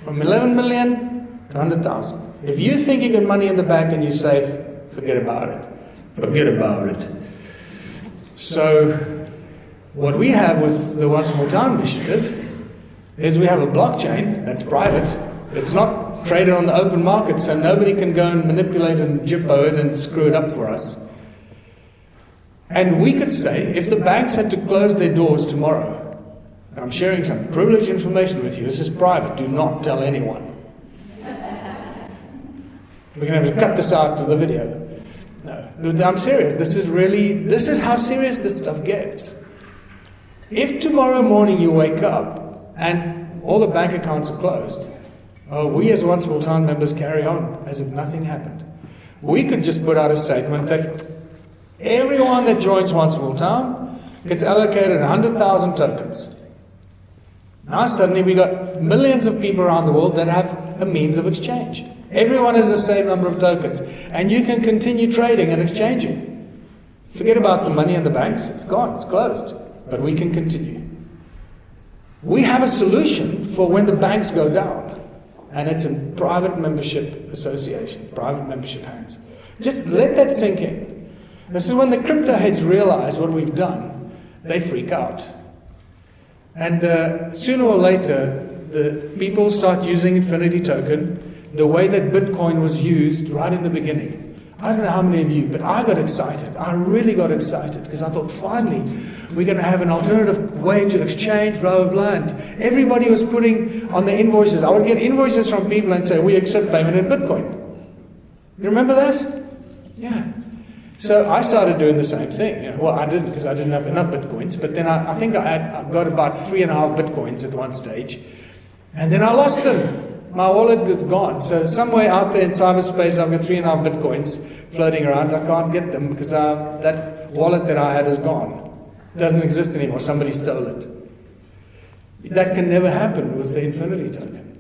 From 11 million to 100,000. If you think you got money in the bank and you're safe, forget about it. Forget about it. So, what we have with the One Small Town initiative is we have a blockchain that's private. It's not traded on the open market, so nobody can go and manipulate and jippo it and screw it up for us. And we could say, if the banks had to close their doors tomorrow, I'm sharing some privileged information with you, this is private, do not tell anyone. We're going to have to cut this out of the video. No, I'm serious. This is how serious this stuff gets. If tomorrow morning you wake up and all the bank accounts are closed, we as One Small Town members carry on as if nothing happened. We could just put out a statement that everyone that joins One Small Town gets allocated 100,000 tokens. Now suddenly we got millions of people around the world that have a means of exchange. Everyone has the same number of tokens, and you can continue trading and exchanging. Forget about the money in the banks, it's gone, it's closed, but we can continue. We have a solution for when the banks go down, and it's a private membership association, private membership hands. Just let that sink in. This is when the crypto heads realize what we've done, they freak out. And sooner or later, the people start using Infinity Token the way that Bitcoin was used right in the beginning. I don't know how many of you, but I got excited. I really got excited because I thought, finally, we're going to have an alternative way to exchange, blah, blah, blah. And everybody was putting on their invoices. I would get invoices from people and say, we accept payment in Bitcoin. You remember that? Yeah. So I started doing the same thing. Well, I didn't because I didn't have enough Bitcoins, but then I think I got about 3.5 Bitcoins at one stage. And then I lost them. My wallet was gone. So somewhere out there in cyberspace, I've got 3.5 Bitcoins floating around. I can't get them because that wallet that I had is gone. It doesn't exist anymore. Somebody stole it. That can never happen with the Infinity Token.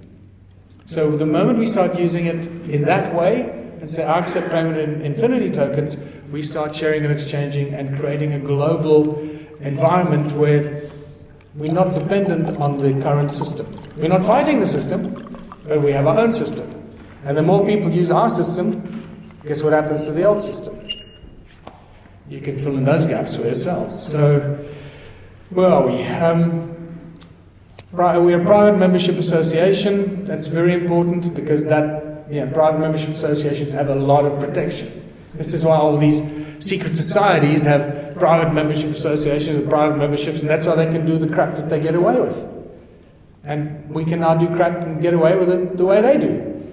So the moment we start using it in that way, and say, I accept payment in Infinity Tokens, we start sharing and exchanging and creating a global environment where we're not dependent on the current system. We're not fighting the system, but we have our own system. And the more people use our system, guess what happens to the old system? You can fill in those gaps for yourselves. So, where are we? We're a private membership association. That's very important because private membership associations have a lot of protection. This is why all these secret societies have private membership associations and private memberships, and that's why they can do the crap that they get away with. And we can now do crap and get away with it the way they do.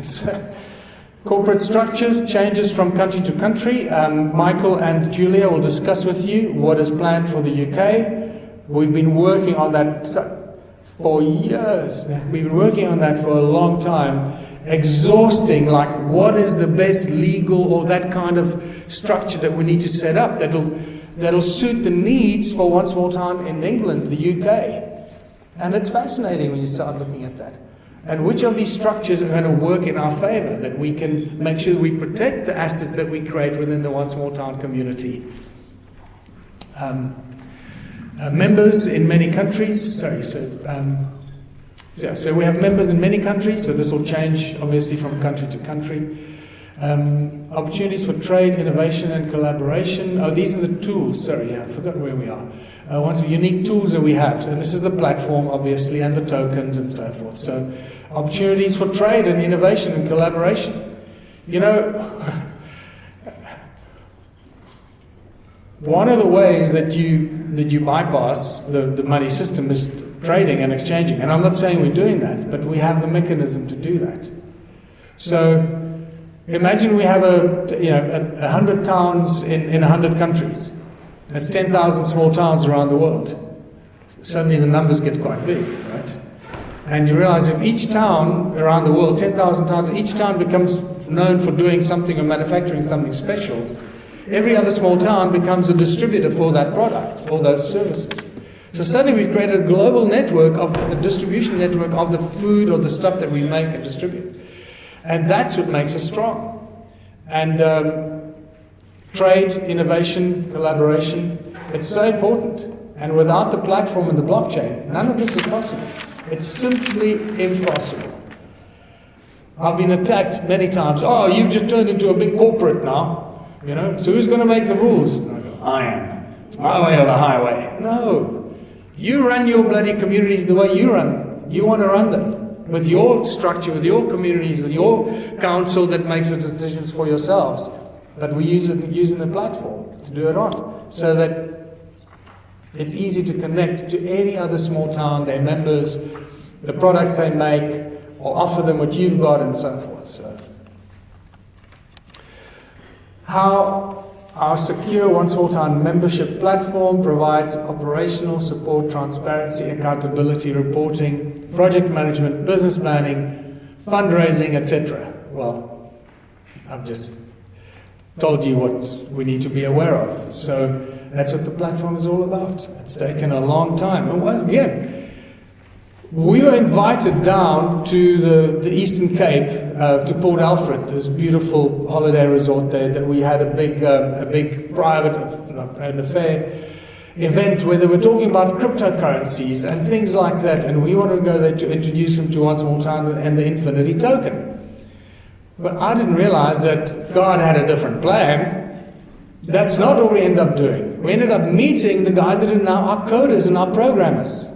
So, corporate structures, changes from country to country. Michael and Giulia will discuss with you what is planned for the UK. We've been working on that for years. We've been working on that for a long time. Exhausting, like what is the best legal or that kind of structure that we need to set up that'll suit the needs for One Small Town in England, the UK. And it's fascinating when you start looking at that. And which of these structures are going to work in our favor, that we can make sure that we protect the assets that we create within the One Small Town community. Members in many countries, so we have members in many countries, so this will change obviously from country to country. Opportunities for trade, innovation and collaboration. These are the tools, I forgot where we are. Unique tools that we have. So this is the platform obviously and the tokens and so forth. So opportunities for trade and innovation and collaboration. One of the ways that you bypass the money system is trading and exchanging. And I'm not saying we're doing that, but we have the mechanism to do that. So imagine we have 100 towns in 100 countries. That's 10,000 small towns around the world. Suddenly the numbers get quite big, right? And you realize if each town around the world, 10,000 towns, each town becomes known for doing something or manufacturing something special, every other small town becomes a distributor for that product or those services. So suddenly we've created a global network, a distribution network of the food or the stuff that we make and distribute. And that's what makes us strong. And trade, innovation, collaboration, it's so important. And without the platform and the blockchain, none of this is possible. It's simply impossible. I've been attacked many times. Oh, you've just turned into a big corporate now. So who's going to make the rules? And I go, I am. It's my way or the highway. No. You run your bloody communities the way you run. You want to run them with your structure, with your communities, with your council that makes the decisions for yourselves. but we're using the platform to do it on, so that it's easy to connect to any other small town, their members, the products they make, or offer them what you've got, and so forth. So, how our secure One Small Town membership platform provides operational support, transparency, accountability, reporting, project management, business planning, fundraising, etc. Well, I've just told you what we need to be aware of. So that's what the platform is all about. It's taken a long time. And well, again, we were invited down to the Eastern Cape, to Port Alfred, this beautiful holiday resort there, that we had a big private, an affair event where they were talking about cryptocurrencies and things like that, and we wanted to go there to introduce them to One Small Town and the Infinity Token. But I didn't realize that God had a different plan. That's not what we ended up doing. We ended up meeting the guys that are now our coders and our programmers.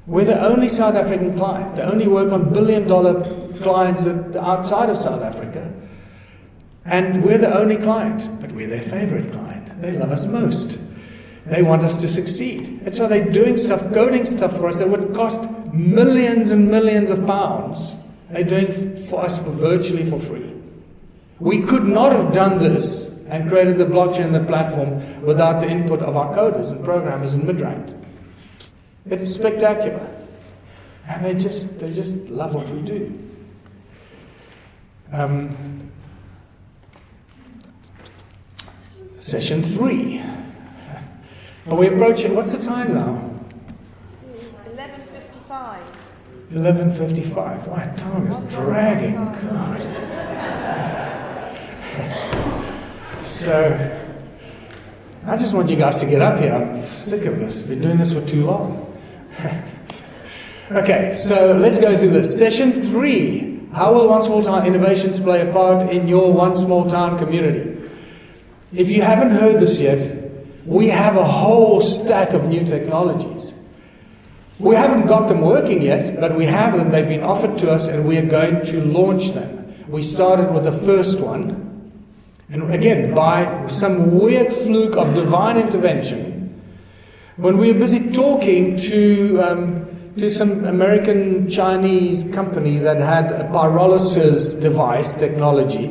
We're the only South African client. They only work on billion-dollar clients outside of South Africa. And we're the only client, but we're their favorite client. They love us most. They want us to succeed. And so they're doing stuff, coding stuff for us that would cost millions and millions of pounds. They're doing for us virtually for free. We could not have done this and created the blockchain and the platform without the input of our coders and programmers in Midrand. It's spectacular. And they just love what we do. Session 3. Are we approaching, what's the time now? It's 11:55. 11:55. My tongue is dragging. God. So, I just want you guys to get up here. I'm sick of this. I've been doing this for too long. Okay, so let's go through this. Session 3. How will One Small Town innovations play a part in your One Small Town community? If you haven't heard this yet, we have a whole stack of new technologies. We haven't got them working yet, but we have them. They've been offered to us, and we are going to launch them. We started with the first one, and again, by some weird fluke of divine intervention, when we were busy talking to some American Chinese company that had a pyrolysis device technology,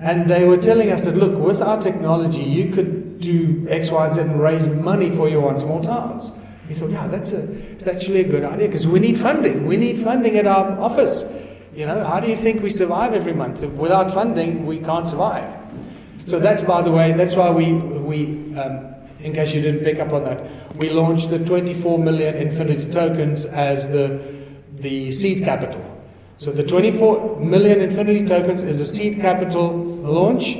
and they were telling us that, look, with our technology, you could do X, Y, Z and raise money for your One Small Towns. We thought, yeah, it's actually a good idea, because we need funding. We need funding at our office. You know, how do you think we survive every month? If without funding, we can't survive. So that's, by the way, that's why we in case you didn't pick up on that, we launched the 24 million Infinity tokens as the seed capital. So the 24 million Infinity tokens is a seed capital launch,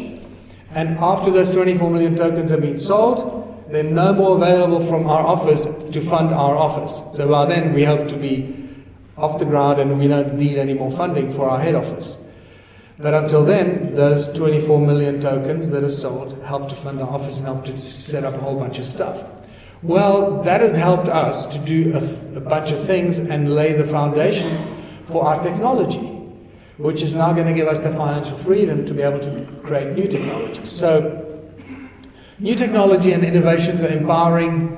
and after those 24 million tokens have been sold, they're no more available from our office to fund our office. So by then we hope to be off the ground and we don't need any more funding for our head office. But until then, those 24 million tokens that are sold help to fund our office and help to set up a whole bunch of stuff. Well, that has helped us to do a bunch of things and lay the foundation for our technology, which is now going to give us the financial freedom to be able to create new technology. So, new technology and innovations are empowering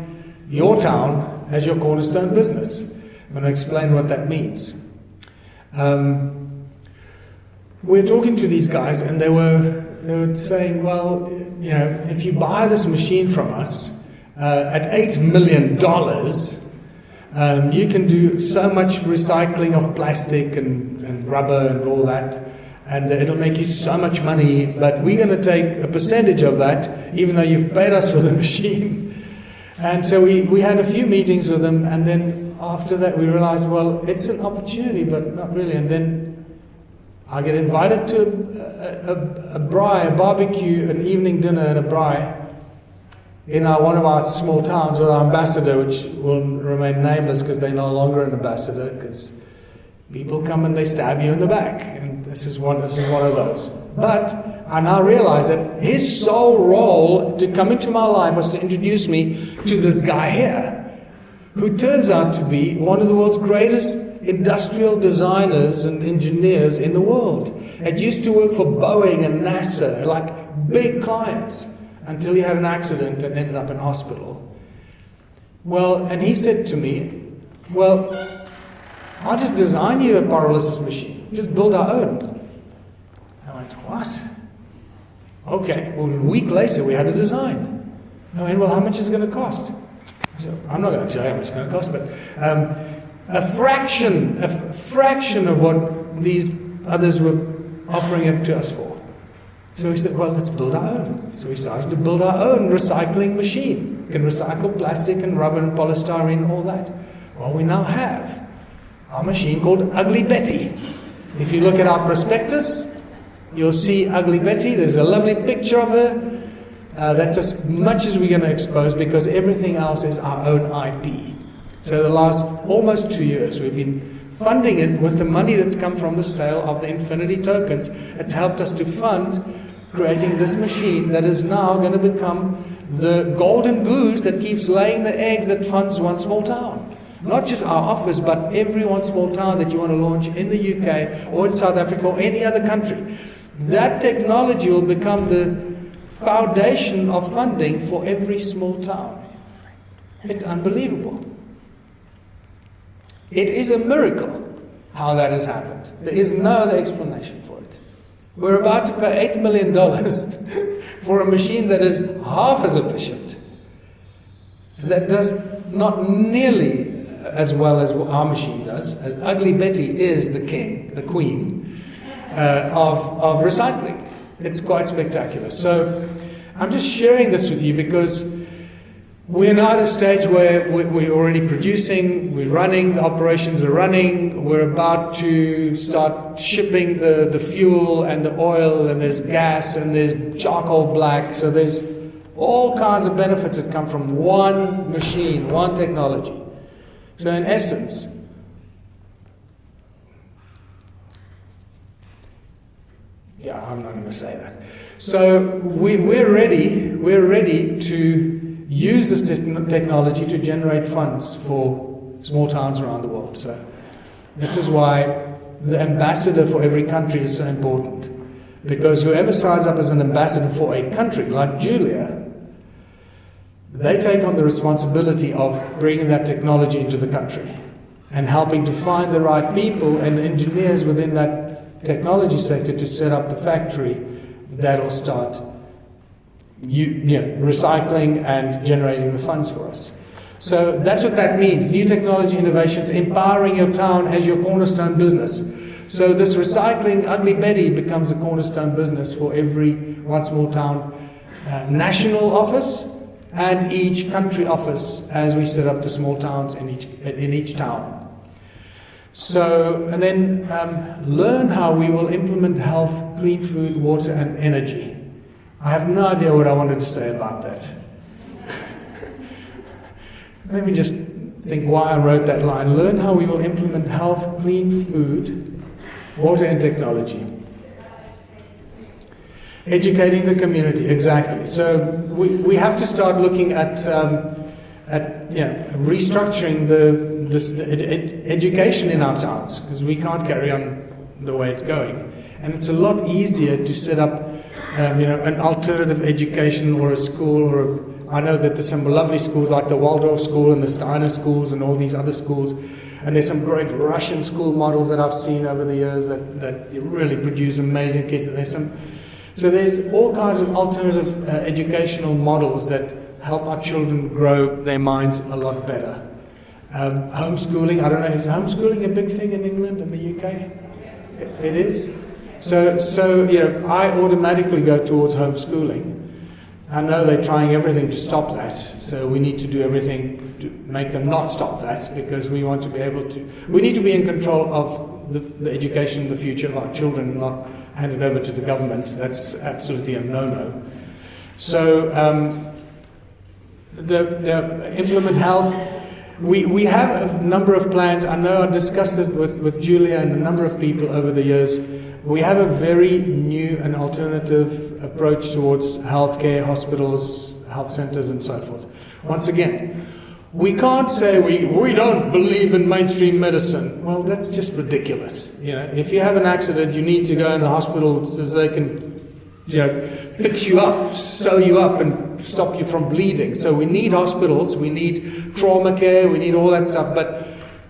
your town as your cornerstone business. I'm going to explain what that means. We're talking to these guys, and they were saying, well, you know, if you buy this machine from us at $8 million, you can do so much recycling of plastic and rubber and all that, and it'll make you so much money, but we're going to take a percentage of that, even though you've paid us for the machine. And so we had a few meetings with them, and then after that we realized, well, it's an opportunity, but not really. And then I get invited to a barbecue, an evening dinner at a braai in one of our small towns with our ambassador, which will remain nameless because they're no longer an ambassador, because people come and they stab you in the back, and this is one of those. But I now realize that his sole role to come into my life was to introduce me to this guy here, who turns out to be one of the world's greatest industrial designers and engineers in the world. It used to work for Boeing and NASA, like big clients, until he had an accident and ended up in hospital. Well, and he said to me, well, I'll just design you a pyrolysis machine. Just build our own. I went, what? Okay. Well, a week later, we had a design. I went, well, how much is it going to cost? I said, I'm not going to tell you how much it's going to cost, but a fraction of what these others were offering it to us for. So we said, well, let's build our own. So we started to build our own recycling machine. We can recycle plastic and rubber and polystyrene and all that. Well, we now have our machine called Ugly Betty. If you look at our prospectus, you'll see Ugly Betty. There's a lovely picture of her. That's as much as we're going to expose, because everything else is our own IP. So the last almost 2 years, we've been funding it with the money that's come from the sale of the Infinity tokens. It's helped us to fund creating this machine that is now going to become the golden goose that keeps laying the eggs that funds One Small Town. Not just our office, but every One Small Town that you want to launch in the UK or in South Africa or any other country. That technology will become the foundation of funding for every small town. It's unbelievable. It is a miracle how that has happened. There is no other explanation for it. We're about to pay $8 million for a machine that is half as efficient, that does not nearly as well as what our machine does. Ugly Betty is the king, the queen of recycling. It's quite spectacular. So I'm just sharing this with you because we're now at a stage where we're already producing, we're running, the operations are running, we're about to start shipping the fuel and the oil, and there's gas and there's charcoal black. So there's all kinds of benefits that come from one machine, one technology. So in essence, yeah, I'm not going to say that. So we're ready to use this technology to generate funds for small towns around the world. So this is why the ambassador for every country is so important. Because whoever signs up as an ambassador for a country, like Giulia, they take on the responsibility of bringing that technology into the country and helping to find the right people and engineers within that technology sector to set up the factory that'll start recycling and generating the funds for us. So that's what that means. New technology innovations, empowering your town as your cornerstone business. So this recycling Ugly Betty becomes a cornerstone business for every One Small Town national office and each country office as we set up the small towns in each town. So, and then learn how we will implement health, clean food, water and energy. I have no idea what I wanted to say about that. Let me just think why I wrote that line. Learn how we will implement health, clean food, water and technology. Educating the community, exactly. So we have to start looking at restructuring the education in our towns, because we can't carry on the way it's going. And it's a lot easier to set up an alternative education or a school, I know that there's some lovely schools like the Waldorf School and the Steiner schools and all these other schools, and there's some great Russian school models that I've seen over the years that really produce amazing kids. So there's all kinds of alternative educational models that help our children grow their minds a lot better. Homeschooling, I don't know, is homeschooling a big thing in England and the UK? It is? So I automatically go towards homeschooling. I know they're trying everything to stop that, so we need to do everything to make them not stop that, because we want to be able to, we need to be in control of the education of the future of our children, not hand it over to the government. That's absolutely a no-no. So the implement health. We have a number of plans. I know I discussed this with Giulia and a number of people over the years. We have a very new and alternative approach towards healthcare, hospitals, health centers, and so forth. Once again, we can't say we don't believe in mainstream medicine. Well, that's just ridiculous. If you have an accident, you need to go in the hospital so they can fix you up, sew you up, and stop you from bleeding. So we need hospitals, we need trauma care, we need all that stuff. But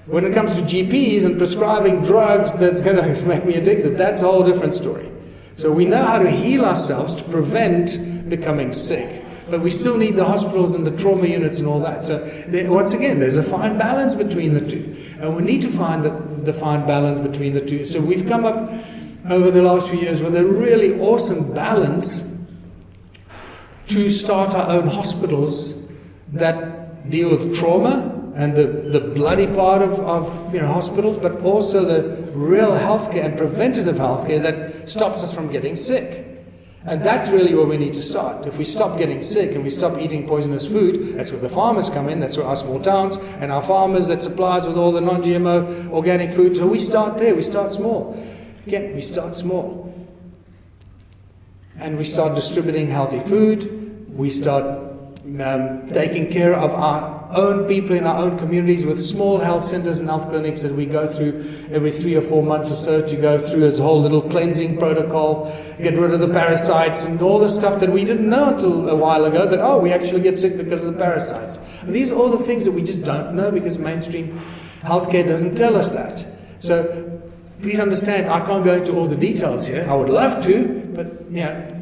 when it comes to GPs and prescribing drugs that's going to make me addicted, that's a whole different story. So we know how to heal ourselves to prevent becoming sick. But we still need the hospitals and the trauma units and all that. So once again, there's a fine balance between the two. And we need to find the fine balance between the two. So we've come up over the last few years with a really awesome balance to start our own hospitals that deal with trauma and the bloody part of hospitals, but also the real healthcare and preventative healthcare that stops us from getting sick. And that's really where we need to start. If we stop getting sick and we stop eating poisonous food, that's where the farmers come in, that's where our small towns and our farmers that supply us with all the non-GMO organic food. So we start there, we start small. Again, we start small. And we start distributing healthy food, we start taking care of our own people in our own communities with small health centers and health clinics that we go through every 3 or 4 months or so to go through as a whole little cleansing protocol, get rid of the parasites and all the stuff that we didn't know until a while ago that, we actually get sick because of the parasites. And these are all the things that we just don't know because mainstream healthcare doesn't tell us that. So please understand, I can't go into all the details here. I would love to, but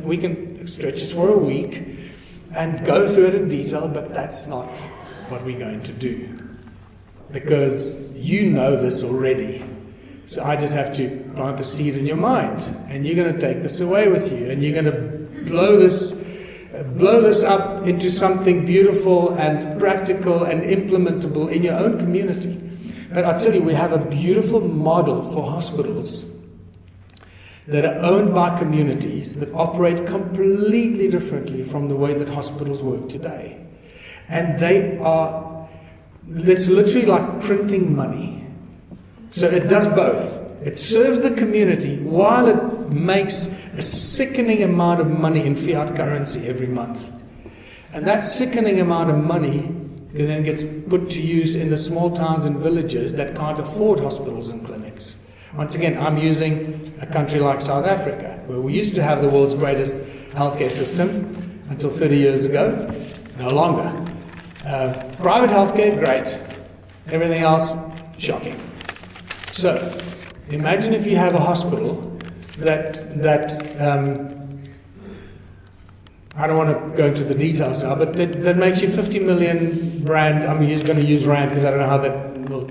we can stretch this for a week and go through it in detail, but that's not what we're going to do. Because you know this already. So I just have to plant the seed in your mind, and you're going to take this away with you, and you're going to blow this up into something beautiful and practical and implementable in your own community. But I tell you, we have a beautiful model for hospitals that are owned by communities that operate completely differently from the way that hospitals work today. And it's literally like printing money. So it does both. It serves the community while it makes a sickening amount of money in fiat currency every month. And that sickening amount of money then gets put to use in the small towns and villages that can't afford hospitals and clinics. Once again, I'm using a country like South Africa, where we used to have the world's greatest healthcare system until 30 years ago, no longer. Private healthcare, great. Everything else, shocking. So, imagine if you have a hospital that I don't want to go into the details now, but that makes you 50 million rand. I'm going to use rand because I don't know how that will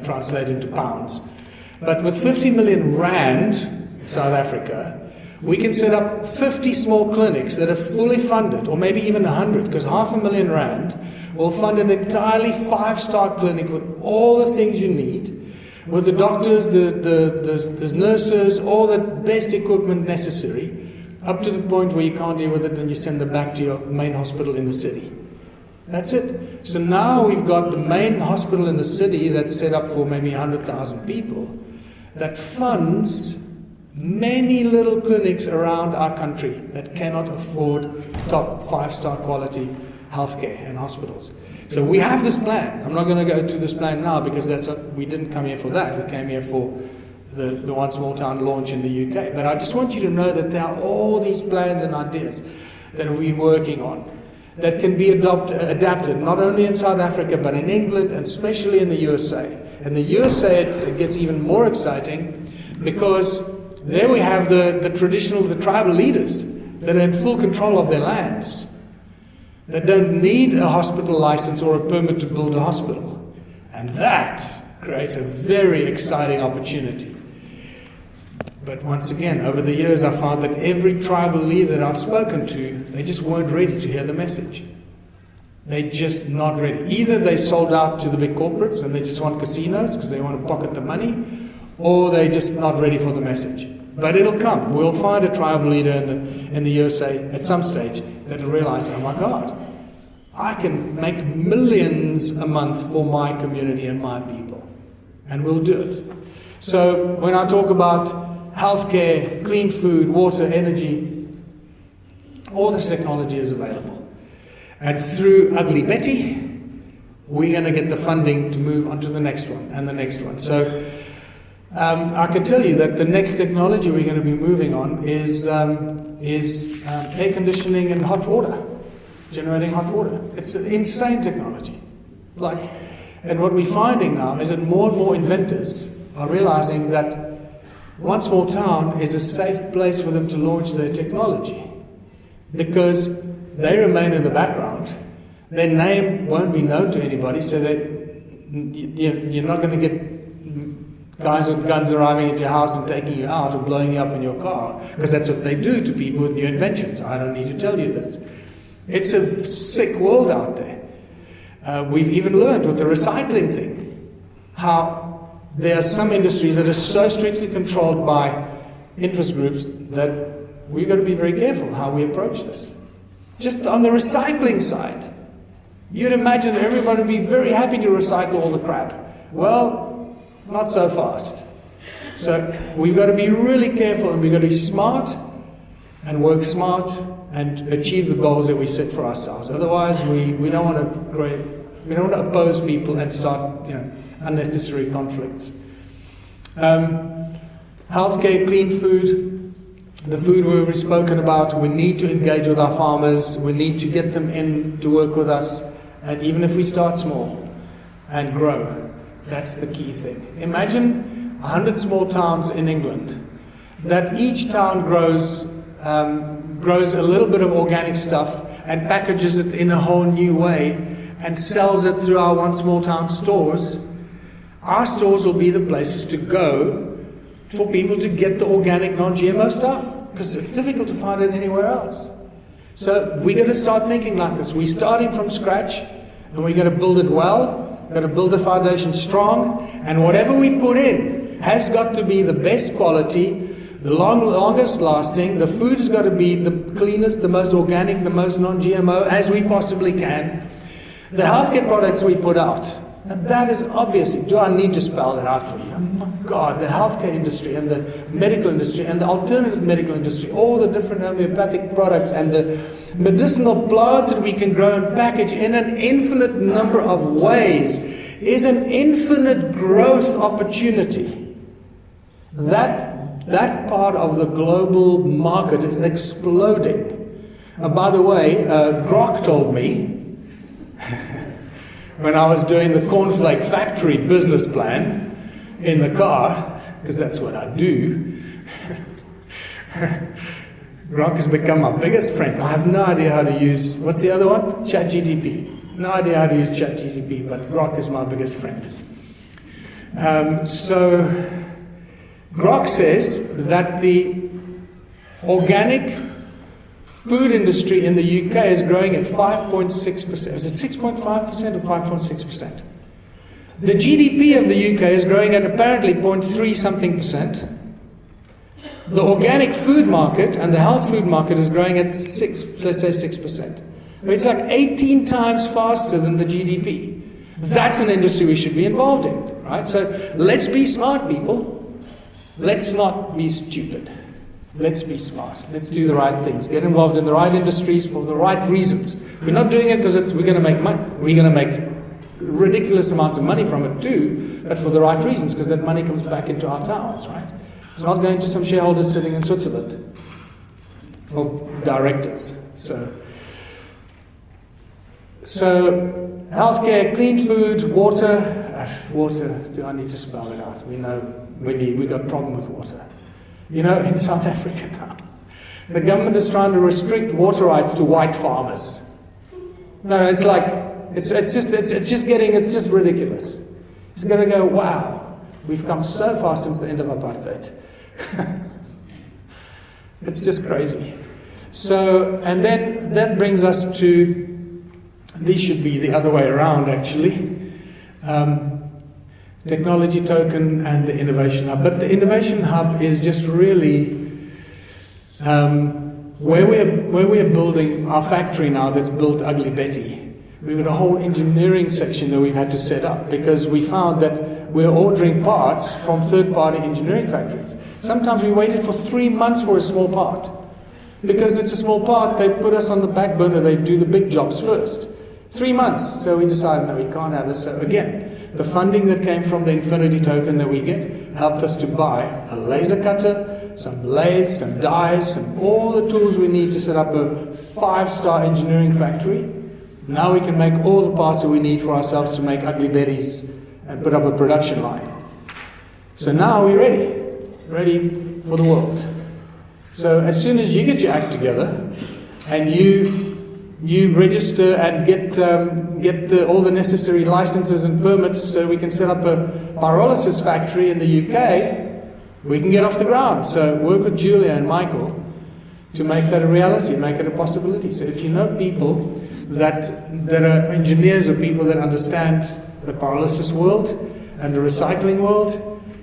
translate into pounds. But with 50 million rand in South Africa, we can set up 50 small clinics that are fully funded, or maybe even 100, because 500,000 rand will fund an entirely 5-star clinic with all the things you need, with the doctors, the nurses, all the best equipment necessary, up to the point where you can't deal with it and you send them back to your main hospital in the city. That's it. So now we've got the main hospital in the city that's set up for maybe 100,000 people that funds many little clinics around our country that cannot afford top 5-star quality healthcare and hospitals. So we have this plan. I'm not going to go to this plan now because we didn't come here for that. We came here for the One Small Town launch in the UK. But I just want you to know that there are all these plans and ideas that we're working on that can be adapted not only in South Africa but in England and especially in the USA. And the USA, it gets even more exciting because there we have the tribal leaders that are in full control of their lands, that don't need a hospital license or a permit to build a hospital. And that creates a very exciting opportunity. But once again, over the years I found that every tribal leader that I've spoken to, they just weren't ready to hear the message. They're just not ready. Either they sold out to the big corporates and they just want casinos because they want to pocket the money, or they're just not ready for the message. But it'll come. We'll find a tribal leader in the USA at some stage that will realize, oh my God, I can make millions a month for my community and my people. And we'll do it. So when I talk about healthcare, clean food, water, energy, all this technology is available. And through Ugly Betty, we're going to get the funding to move on to the next one and the next one. So I can tell you that the next technology we're going to be moving on is air conditioning and hot water, generating hot water. It's an insane technology. And what we're finding now is that more and more inventors are realizing that one small town is a safe place for them to launch their technology, because they remain in the background. Their name won't be known to anybody, so that you're not going to get guys with guns arriving at your house and taking you out or blowing you up in your car, because that's what they do to people with new inventions. I don't need to tell you this. It's a sick world out there. We've even learned with the recycling thing how there are some industries that are so strictly controlled by interest groups that we've got to be very careful how we approach this. Just on the recycling side, you'd imagine that everybody would be very happy to recycle all the crap. Well, not so fast. So we've got to be really careful, and we've got to be smart and work smart and achieve the goals that we set for ourselves. Otherwise, we don't want to oppose people and start unnecessary conflicts. Healthcare, clean food, the food we've spoken about. We need to engage with our farmers. We need to get them in to work with us, and even if we start small and grow. That's the key thing. Imagine 100 small towns in England, that each town grows a little bit of organic stuff and packages it in a whole new way and sells it through our one small town stores. Our stores will be the places to go for people to get the organic non-GMO stuff, because it's difficult to find it anywhere else. So we got to start thinking like this. We're starting from scratch, and we got to build it well. Got to build the foundation strong, and whatever we put in has got to be the best quality, the longest lasting. The food has got to be the cleanest, the most organic, the most non-GMO as we possibly can. The healthcare products we put out, and that is obviously, do I need to spell that out for you? Oh my God, the healthcare industry and the medical industry and the alternative medical industry, all the different homeopathic products and the medicinal plants that we can grow and package in an infinite number of ways is an infinite growth opportunity. That part of the global market is exploding. By the way, Grok told me when I was doing the cornflake factory business plan in the car, because that's what I do, Grok has become my biggest friend. I have no idea how to use, what's the other one? ChatGTP. No idea how to use ChatGTP, but Grok is my biggest friend. So Grok says that the organic food industry in the UK is growing at 5.6%. Is it 6.5% or 5.6%? The GDP of the UK is growing at apparently 0.3 something percent. The organic food market and the health food market is growing at 6%. It's like 18 times faster than the GDP. That's an industry we should be involved in, right? So let's be smart, people. Let's not be stupid. Let's be smart. Let's do the right things. Get involved in the right industries for the right reasons. We're not doing it because we're going to make money. We're going to make ridiculous amounts of money from it too, but for the right reasons, because that money comes back into our towns, right? It's not going to some shareholders sitting in Switzerland or directors. So healthcare, clean food, water. Water, do I need to spell it out? We know we got a problem with water. You know, in South Africa now, the government is trying to restrict water rights to white farmers. No, it's like, it's just ridiculous. It's going to go, wow, we've come so far since the end of apartheid. It's just crazy. So, and then that brings us to, these should be the other way around actually. Technology token and the innovation hub. But the innovation hub is just really where we are building our factory now that's built Ugly Betty. We've got a whole engineering section that we've had to set up because we found that we're ordering parts from third-party engineering factories. Sometimes we waited for 3 months for a small part. Because it's a small part, they put us on the back burner, they do the big jobs first. 3 months. So we decided, no, we can't have this. So again, the funding that came from the Infinity token that we get, helped us to buy a laser cutter, some lathes, some dies, and all the tools we need to set up a 5-star engineering factory. Now we can make all the parts that we need for ourselves to make ugly betties and put up a production line. So now we're ready for the world. So as soon as you get your act together and you register and get all the necessary licenses and permits so we can set up a pyrolysis factory in the UK, we can get off the ground. So work with Giulia and Michael to make that a reality, make it a possibility. So if you know people that are engineers or people that understand the pyrolysis world and the recycling world,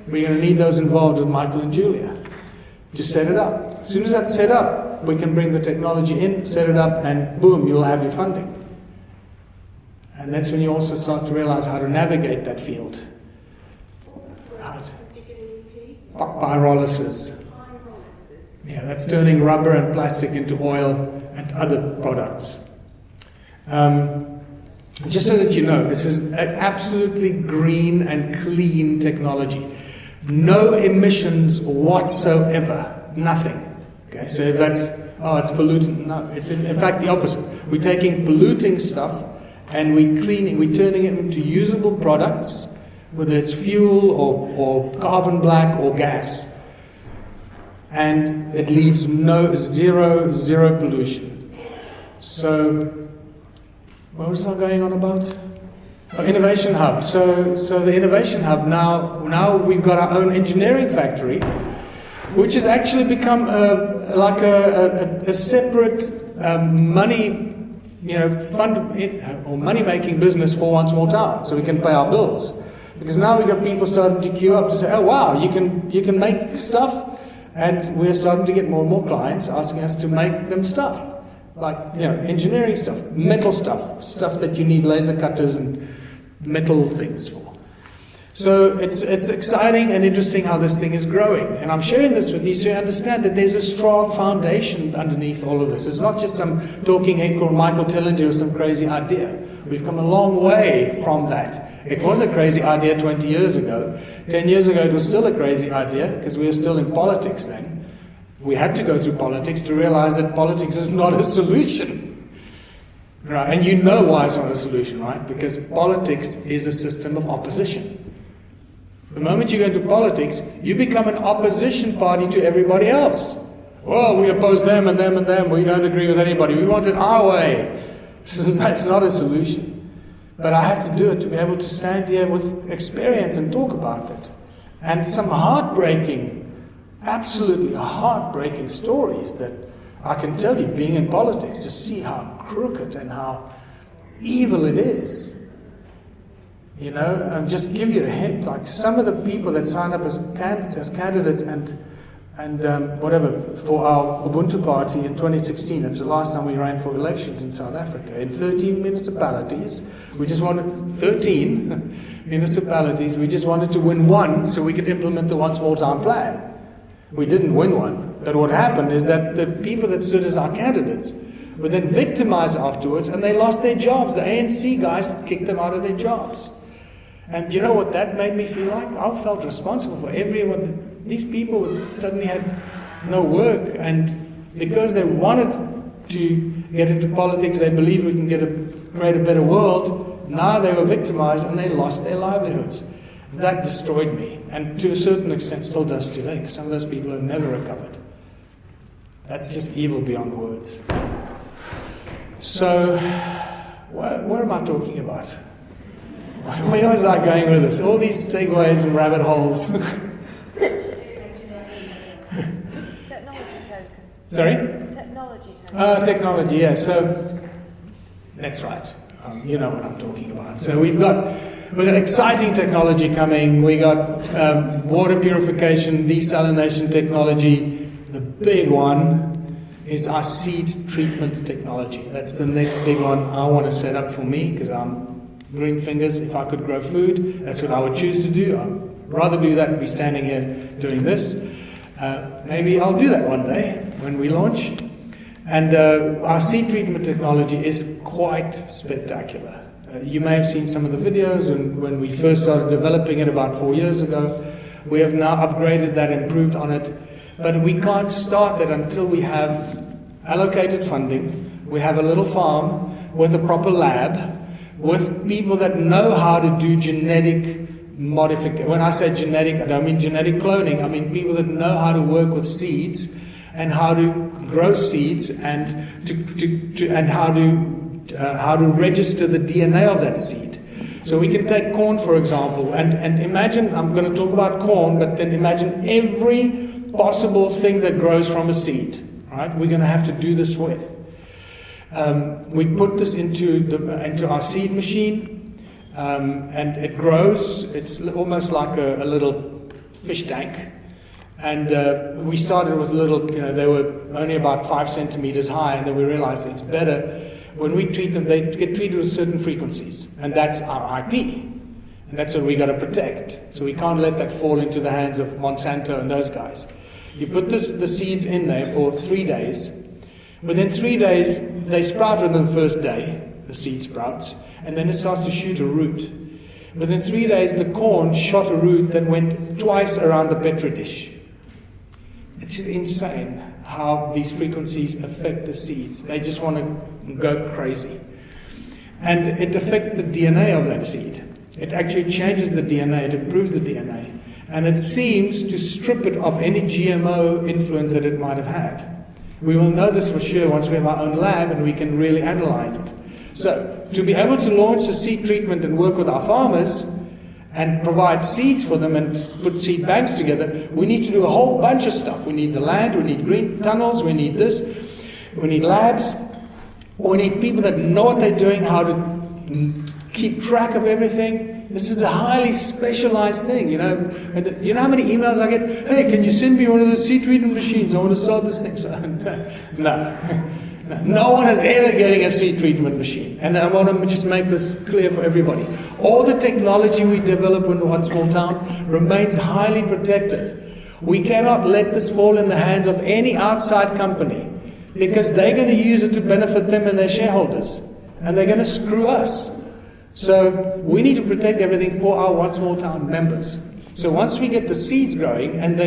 we're going to need those involved with Michael and Giulia to set it up. As soon as that's set up, we can bring the technology in, set it up, and boom, you'll have your funding. And that's when you also start to realize how to navigate that field. Right. Pyrolysis. Yeah, that's turning rubber and plastic into oil and other products. Just so that you know, this is an absolutely green and clean technology. No emissions whatsoever. Nothing. Okay, so if that's, it's pollutant. No, it's in fact the opposite. We're taking polluting stuff and we're turning it into usable products, whether it's fuel or carbon black or gas. And it leaves zero pollution. So, what was I going on about? Innovation Hub. So the Innovation Hub, now we've got our own engineering factory, which has actually become like a separate money, fund or money-making business for One Small Town, so we can pay our bills. Because now we've got people starting to queue up to say, oh wow, you can make stuff, and we're starting to get more and more clients asking us to make them stuff. Like, engineering stuff, metal stuff that you need laser cutters and metal things for. So it's exciting and interesting how this thing is growing. And I'm sharing this with you so you understand that there's a strong foundation underneath all of this. It's not just some talking head called Michael Tellinger or some crazy idea. We've come a long way from that. It was a crazy idea 20 years ago. 10 years ago it was still a crazy idea because we were still in politics then. We had to go through politics to realize that politics is not a solution. Right? And you know why it's not a solution, right? Because politics is a system of opposition. The moment you go into politics, you become an opposition party to everybody else. Well, we oppose them and them and them. We don't agree with anybody. We want it our way. So that's not a solution. But I had to do it to be able to stand here with experience and talk about it. And some absolutely heartbreaking stories that I can tell you, being in politics, to see how crooked and how evil it is. Just give you a hint, like some of the people that signed up as candidates and whatever for our Ubuntu party in 2016, that's the last time we ran for elections in South Africa, in 13 municipalities, we just wanted 13 municipalities, we just wanted to win one so we could implement the One Small Town plan. We didn't win one, but what happened is that the people that stood as our candidates were then victimized afterwards and they lost their jobs. The ANC guys kicked them out of their jobs. And you know what that made me feel like? I felt responsible for everyone. These people suddenly had no work, and because they wanted to get into politics, they believed we can create a better world, now they were victimized and they lost their livelihoods. That destroyed me, and to a certain extent still does today, because some of those people have never recovered. That's just evil beyond words. So, what am I talking about? Where was I going with this? All these segues and rabbit holes. Technology token. Sorry? Technology token. Technology, yeah. So, that's right. You know what I'm talking about. So we've got exciting technology coming. We got water purification, desalination technology. The big one is our seed treatment technology. That's the next big one I want to set up for me, because I'm green fingers. If I could grow food, that's what I would choose to do. I'd rather do that than be standing here doing this. Maybe I'll do that one day when we launch. And our seed treatment technology is quite spectacular. You may have seen some of the videos when we first started developing it about 4 years ago. We have now upgraded that, improved on it. But we can't start that until we have allocated funding, we have a little farm with a proper lab, with people that know how to do genetic modification. When I say genetic, I don't mean genetic cloning. I mean people that know how to work with seeds and how to grow seeds and how to register the DNA of that seed. So we can take corn, for example, and imagine, I'm going to talk about corn, but then imagine every possible thing that grows from a seed. Right? We're going to have to do this with. We put this into our seed machine, and it grows. It's almost like a little fish tank. And we started with little, they were only about 5 centimeters high, and then we realized it's better when we treat them, they get treated with certain frequencies, and that's our IP. And that's what we got to protect. So we can't let that fall into the hands of Monsanto and those guys. You put the seeds in there for 3 days. Within 3 days, they sprout within the first day, the seed sprouts, and then it starts to shoot a root. Within 3 days, the corn shot a root that went twice around the Petri dish. It's insane how these frequencies affect the seeds. They just want to go crazy. And it affects the DNA of that seed. It actually changes the DNA, it improves the DNA. And it seems to strip it of any GMO influence that it might have had. We will know this for sure once we have our own lab and we can really analyze it. So, to be able to launch a seed treatment and work with our farmers and provide seeds for them and put seed banks together, we need to do a whole bunch of stuff. We need the land, we need green tunnels, we need this, we need labs, we need people that know what they're doing, how to keep track of everything. This is a highly specialized thing, And you know how many emails I get? Hey, can you send me one of those seed treatment machines? I want to sell this thing. So, no one is ever getting a seed treatment machine. And I want to just make this clear for everybody. All the technology we develop in one small town remains highly protected. We cannot let this fall in the hands of any outside company, because they're going to use it to benefit them and their shareholders. And they're going to screw us. So we need to protect everything for our one small town members. So once we get the seeds growing and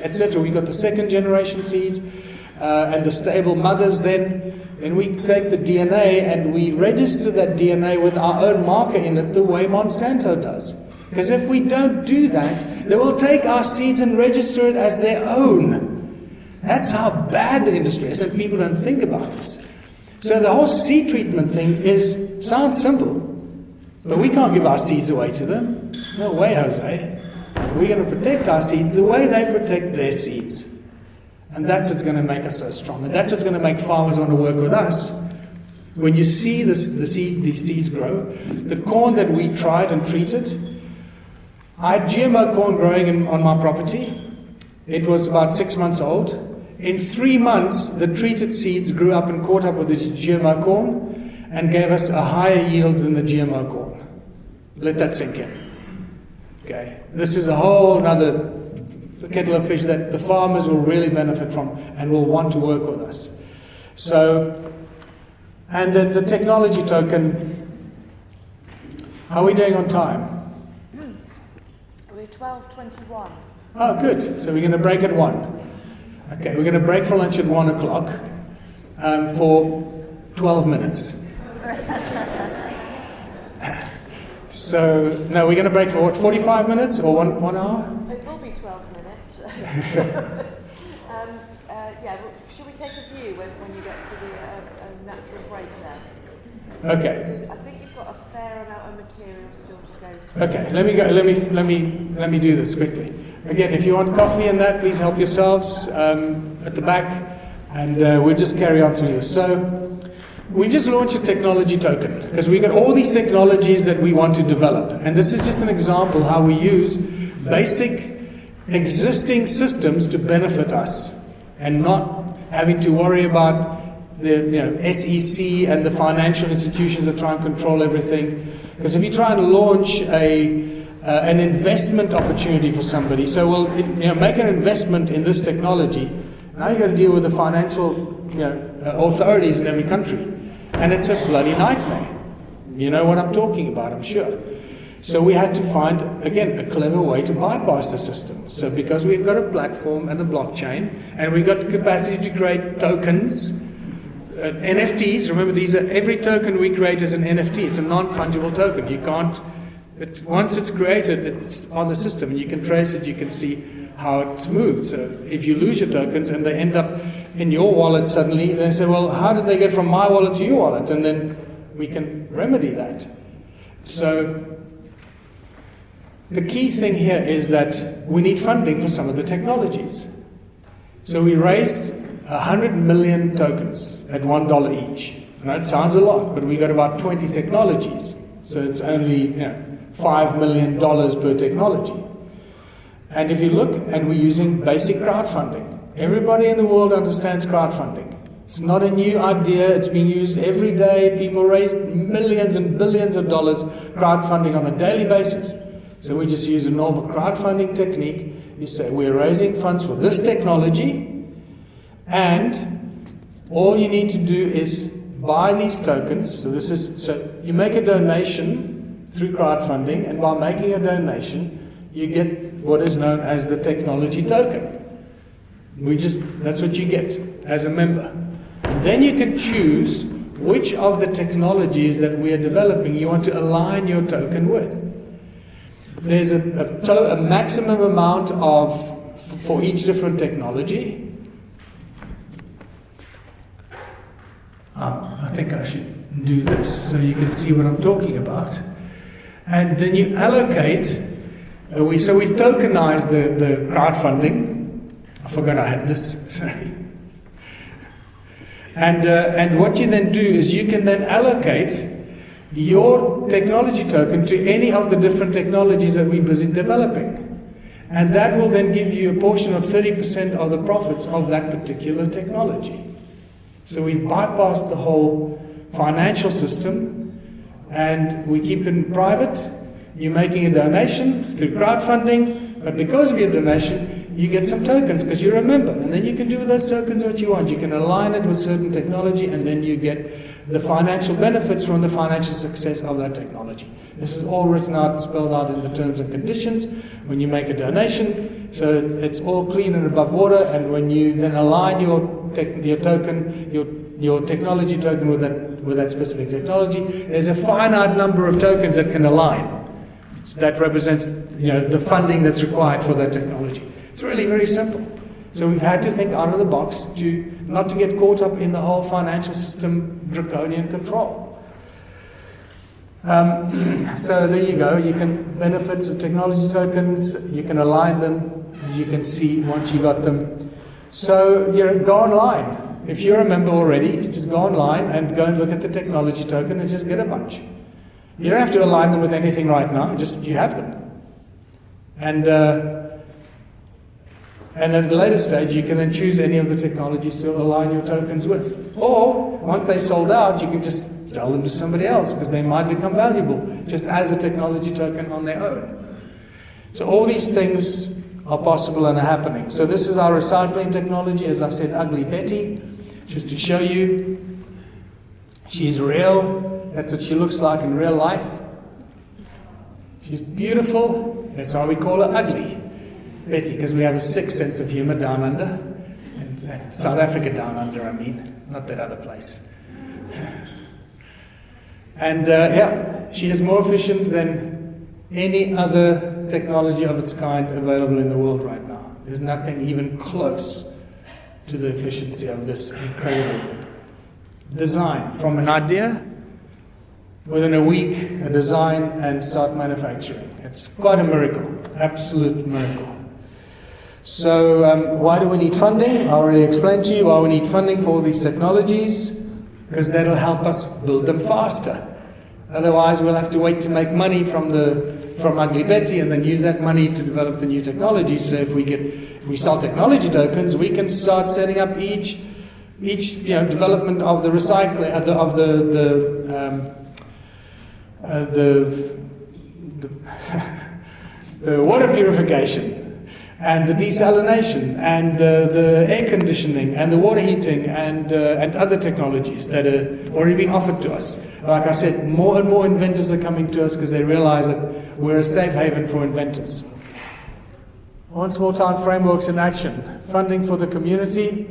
etc., we got the second generation seeds and the stable mothers, then we take the DNA and we register that DNA with our own marker in it, the way Monsanto does. Because if we don't do that, they will take our seeds and register it as their own. That's how bad the industry is, and people don't think about this. So the whole seed treatment thing sounds simple. But we can't give our seeds away to them. No way, Jose. We're going to protect our seeds the way they protect their seeds. And that's what's going to make us so strong. And that's what's going to make farmers want to work with us. When you see these seeds grow, the corn that we tried and treated, I had GMO corn growing on my property. It was about 6 months old. In 3 months, the treated seeds grew up and caught up with the GMO corn and gave us a higher yield than the GMO corn. Let that sink in. Okay, this is a whole other kettle of fish that the farmers will really benefit from and will want to work with us. So, and the technology token, how are we doing on time? We're 12:21. Oh, good. So we're going to break at 1. Okay, we're going to break for lunch at 1 o'clock for 12 minutes. So, no, we're going to break for what, 45 minutes or 1 hour? It will be 12 minutes. Should we take a view when you get to the natural break there? Okay. I think you've got a fair amount of material still to go. Okay, let me do this quickly. Again, if you want coffee and that, please help yourselves at the back, and we'll just carry on through this. So, we just launched a technology token because we got all these technologies that we want to develop, and this is just an example how we use basic existing systems to benefit us, and not having to worry about the SEC and the financial institutions that try and control everything. Because if you try and launch an investment opportunity for somebody, so we'll make an investment in this technology. Now you've got to deal with the financial authorities in every country. And it's a bloody nightmare. You know what I'm talking about, I'm sure. So we had to find, again, a clever way to bypass the system. So because we've got a platform and a blockchain, and we've got the capacity to create tokens, NFTs, remember every token we create is an NFT, it's a non-fungible token. You can't, once it's created, it's on the system, and you can trace it, you can see how it's moved. So if you lose your tokens and they end up in your wallet suddenly, they say, well, how did they get from my wallet to your wallet? And then we can remedy that. So the key thing here is that we need funding for some of the technologies. So we raised 100 million tokens at $1 each. Now, it sounds a lot, but we got about 20 technologies. So it's only $5 million per technology. And if you look, and we're using basic crowdfunding. Everybody in the world understands crowdfunding. It's not a new idea. It's being used every day. People raise millions and billions of dollars crowdfunding on a daily basis. So we just use a normal crowdfunding technique. You say, we're raising funds for this technology, and all you need to do is buy these tokens. So you make a donation through crowdfunding, and by making a donation, you get what is known as the technology token. That's what you get as a member. Then you can choose which of the technologies that we are developing you want to align your token with. There's a maximum amount for each different technology. I think I should do this so you can see what I'm talking about. And then you allocate. So we've tokenized the crowdfunding. I forgot I had this. Sorry. And what you then do is you can then allocate your technology token to any of the different technologies that we're busy developing. And that will then give you a portion of 30% of the profits of that particular technology. So we've bypassed the whole financial system, and we keep it private. You're making a donation through crowdfunding, but because of your donation, you get some tokens because you're a member, and then you can do with those tokens what you want. You can align it with certain technology, and then you get the financial benefits from the financial success of that technology. This is all written out and spelled out in the terms and conditions when you make a donation. So it's all clean and above water, and when you then align your token, your technology token with that specific technology, there's a finite number of tokens that can align. So that represents the funding that's required for that technology. It's really very simple. So we've had to think out of the box not to get caught up in the whole financial system draconian control. So there you go. You can benefits of technology tokens. You can align them, as you can see once you got them. So go online. If you're a member already, just go online and go and look at the technology token and just get a bunch. You don't have to align them with anything right now. You have them. And at a later stage, you can then choose any of the technologies to align your tokens with. Or, once they're sold out, you can just sell them to somebody else because they might become valuable just as a technology token on their own. So all these things are possible and are happening. So this is our recycling technology. As I said, Ugly Betty, just to show you. She's real. That's what she looks like in real life. She's beautiful. That's why we call her Ugly Betty, because we have a sick sense of humor down under. And South Africa down under, I mean. Not that other place. And she is more efficient than any other technology of its kind available in the world right now. There's nothing even close to the efficiency of this incredible design. From an idea, within a week, a design, and start manufacturing. It's quite a miracle, absolute miracle. So why do we need funding? I already explained to you why we need funding for all these technologies, because that'll help us build them faster. Otherwise, we'll have to wait to make money from Ugly Betty and then use that money to develop the new technology. So if we sell technology tokens, we can start setting up each development of the recycling the water purification, and the desalination, and the air conditioning, and the water heating, and other technologies that are already being offered to us. Like I said, more and more inventors are coming to us because they realize that we're a safe haven for inventors. One Small Town Frameworks in Action. Funding for the community.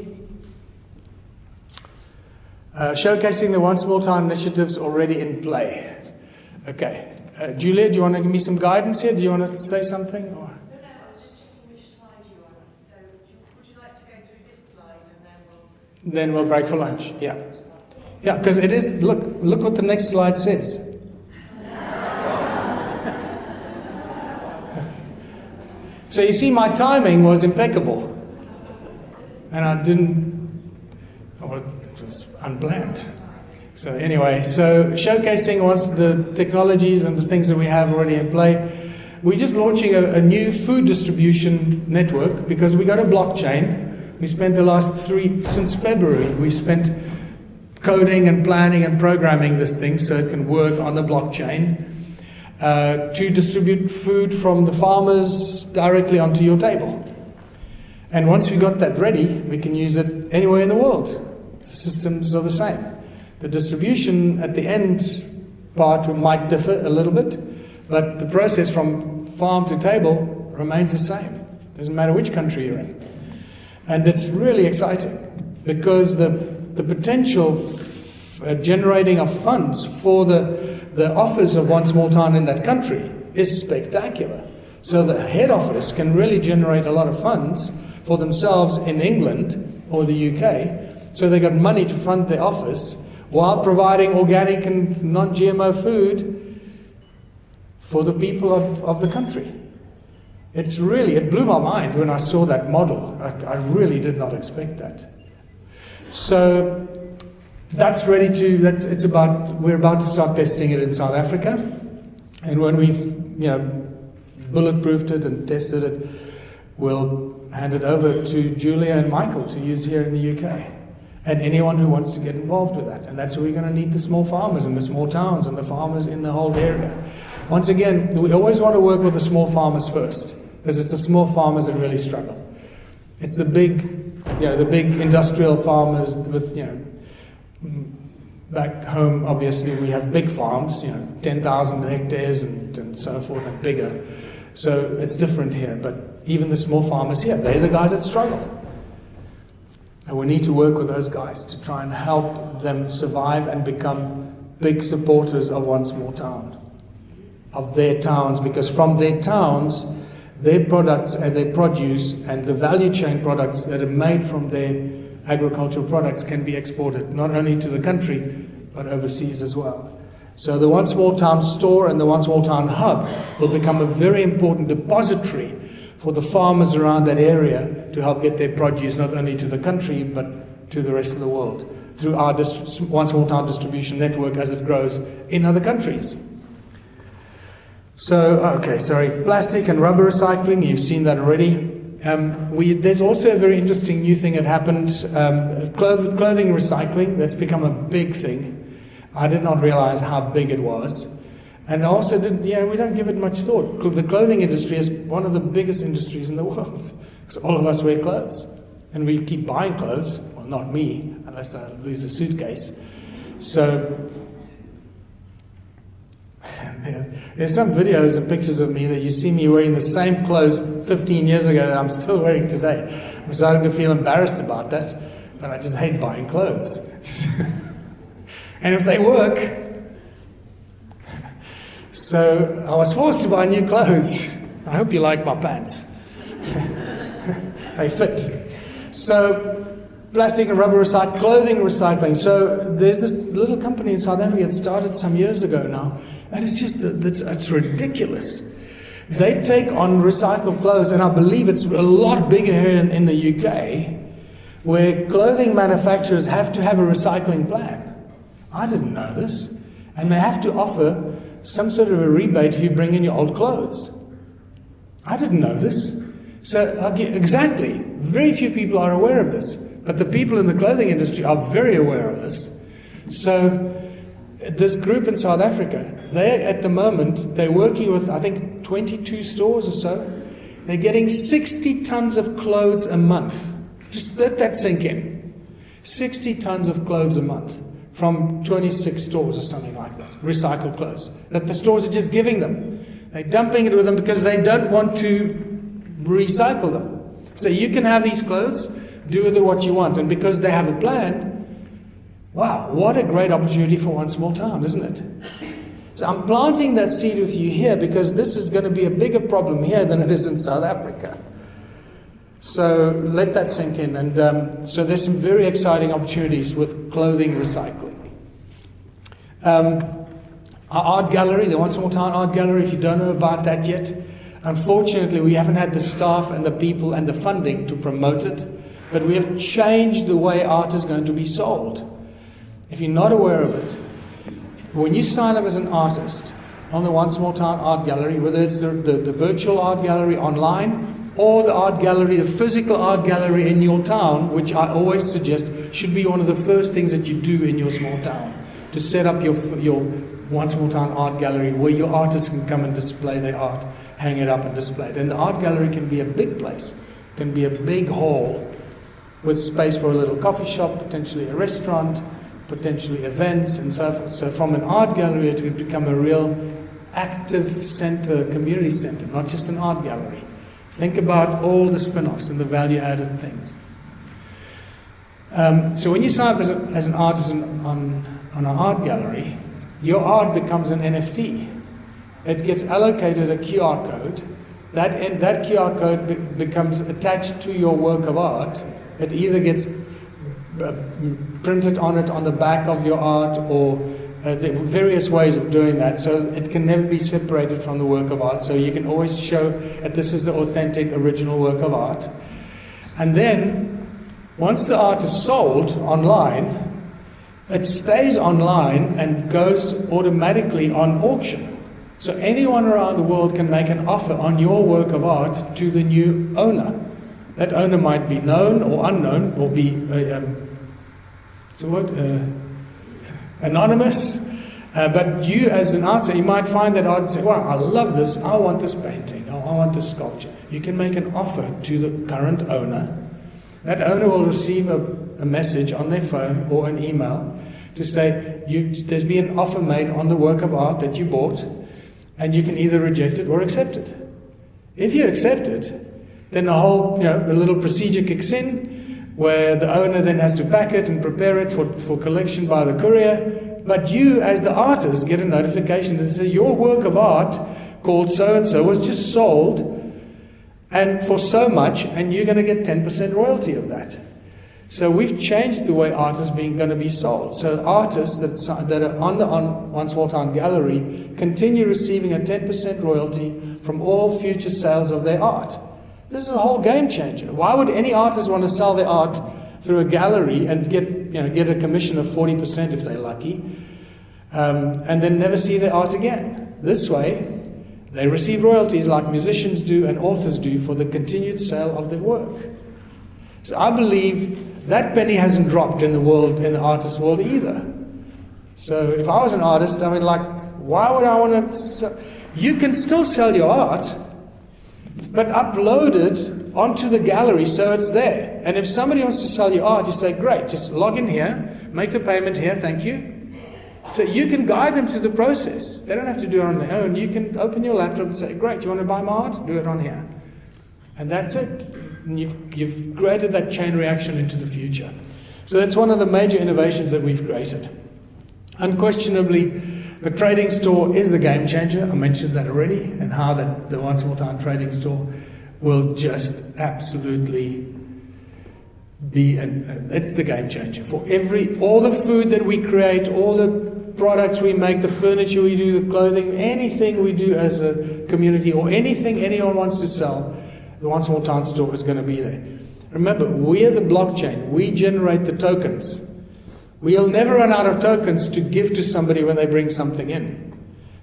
Showcasing the One Small Town initiatives already in play. Okay. Giulia, do you want to give me some guidance here? Do you want to say something? Or? No, I was just checking which slide you're on. So would you like to go through this slide and then Then we'll break for lunch. Yeah. Yeah, because it is, look what the next slide says. So you see, my timing was impeccable. And it was unplanned. So anyway, so showcasing the technologies and the things that we have already in play. We're just launching a new food distribution network because we got a blockchain. We spent since February, we spent coding and planning and programming this thing so it can work on the blockchain to distribute food from the farmers directly onto your table. And once we got that ready, we can use it anywhere in the world. The systems are the same. The distribution at the end part might differ a little bit, but the process from farm to table remains the same. Doesn't matter which country you're in. And it's really exciting because the potential generating of funds for the office of One Small Town in that country is spectacular. So the head office can really generate a lot of funds for themselves in England or the UK. So they got money to fund their office while providing organic and non-GMO food for the people of the country. It blew my mind when I saw that model. I really did not expect that. So that's ready to, we're about to start testing it in South Africa. And when we've, bulletproofed it and tested it, we'll hand it over to Giulia and Michael to use here in the UK. And anyone who wants to get involved with that. And that's where we're going to need the small farmers and the small towns and the farmers in the whole area. Once again, we always want to work with the small farmers first, because it's the small farmers that really struggle. It's the big industrial farmers with, back home, obviously, we have big farms, 10,000 hectares and so forth and bigger. So it's different here. But even the small farmers here, they're the guys that struggle. And we need to work with those guys to try and help them survive and become big supporters of One Small Town, of their towns, because from their towns, their products and their produce and the value chain products that are made from their agricultural products can be exported, not only to the country, but overseas as well. So the One Small Town store and the One Small Town hub will become a very important depository for the farmers around that area to help get their produce not only to the country but to the rest of the world through our One Small Town distribution network as it grows in other countries. So, plastic and rubber recycling, you've seen that already. There's also a very interesting new thing that happened, clothing recycling. That's become a big thing. I did not realize how big it was. And also, we don't give it much thought. The clothing industry is one of the biggest industries in the world. Because all of us wear clothes. And we keep buying clothes. Well, not me, unless I lose a suitcase. So, there's some videos and pictures of me that you see me wearing the same clothes 15 years ago that I'm still wearing today. I'm starting to feel embarrassed about that. But I just hate buying clothes. And if they work... So I was forced to buy new clothes. I hope you like my pants. They fit. So plastic and rubber recycling, clothing recycling. So there's this little company in South Africa that started some years ago now. And it's ridiculous. They take on recycled clothes, and I believe it's a lot bigger here in the UK, where clothing manufacturers have to have a recycling plan. I didn't know this. And they have to offer some sort of a rebate if you bring in your old clothes. I didn't know this. So, exactly, very few people are aware of this. But the people in the clothing industry are very aware of this. So, this group in South Africa, at the moment, they're working with, I think, 22 stores or so they're getting 60 tons of clothes a month. Just let that sink in. 60 tons of clothes a month from 26 stores or something like that. Recycled clothes that the stores are just giving them. They're dumping it with them because they don't want to recycle them. So you can have these clothes, do with it what you want. And because they have a plan, wow, what a great opportunity for one small town, isn't it? So I'm planting that seed with you here because this is going to be a bigger problem here than it is in South Africa. So let that sink in. And so there's some very exciting opportunities with clothing recycling. Our art gallery, the One Small Town Art Gallery, if you don't know about that yet, unfortunately we haven't had the staff and the people and the funding to promote it, but we have changed the way art is going to be sold. If you're not aware of it, when you sign up as an artist on the One Small Town Art Gallery, whether it's the virtual art gallery online or the art gallery, the physical art gallery in your town, which I always suggest should be one of the first things that you do in your small town, to set up your One Small Town Art Gallery where your artists can come and display their art, hang it up and display it. And the art gallery can be a big place, it can be a big hall with space for a little coffee shop, potentially a restaurant, potentially events and so forth. So from an art gallery it could become a real active center, community center, not just an art gallery. Think about all the spin-offs and the value-added things. So when you sign up as an artist on an art gallery, your art becomes an NFT. It gets allocated a QR code. That QR code becomes attached to your work of art. It either gets printed on it on the back of your art, or there are various ways of doing that, so it can never be separated from the work of art. So you can always show that this is the authentic original work of art. And then once the art is sold online, it stays online and goes automatically on auction. So anyone around the world can make an offer on your work of art to the new owner. That owner might be known or unknown, or be anonymous. But you, as an artist, you might find that art and say, "Wow, I love this. I want this painting. I want this sculpture." You can make an offer to the current owner. That owner will receive a message on their phone or an email to say, "There's been an offer made on the work of art that you bought, and you can either reject it or accept it." If you accept it, then a whole, a little procedure kicks in, where the owner then has to pack it and prepare it for collection by the courier. But you, as the artist, get a notification that says your work of art, called so-and-so, was just sold, and for so much, and you're going to get 10% royalty of that. So we've changed the way art is going to be sold. So artists that are on the One Small Town Gallery continue receiving a 10% royalty from all future sales of their art. This is a whole game changer. Why would any artist want to sell their art through a gallery and get a commission of 40% if they're lucky, and then never see their art again? This way, they receive royalties like musicians do and authors do for the continued sale of their work. So I believe that penny hasn't dropped in the artist world either. So if I was an artist, I mean, why would I want to? You can still sell your art, but upload it onto the gallery so it's there. And if somebody wants to sell your art, you say, "Great, just log in here, make the payment here, thank you." So you can guide them through the process. They don't have to do it on their own. You can open your laptop and say, "Great, you want to buy my art? Do it on here." And that's it. And you've created that chain reaction into the future. So that's one of the major innovations that we've created. Unquestionably, the trading store is the game changer. I mentioned that already, and how the One Small Town trading store will just absolutely be, it's the game changer for all the food that we create, all the products we make, the furniture we do, the clothing, anything we do as a community, or anything anyone wants to sell, the One Small Town store is going to be there. Remember, we are the blockchain. We generate the tokens. We'll never run out of tokens to give to somebody when they bring something in.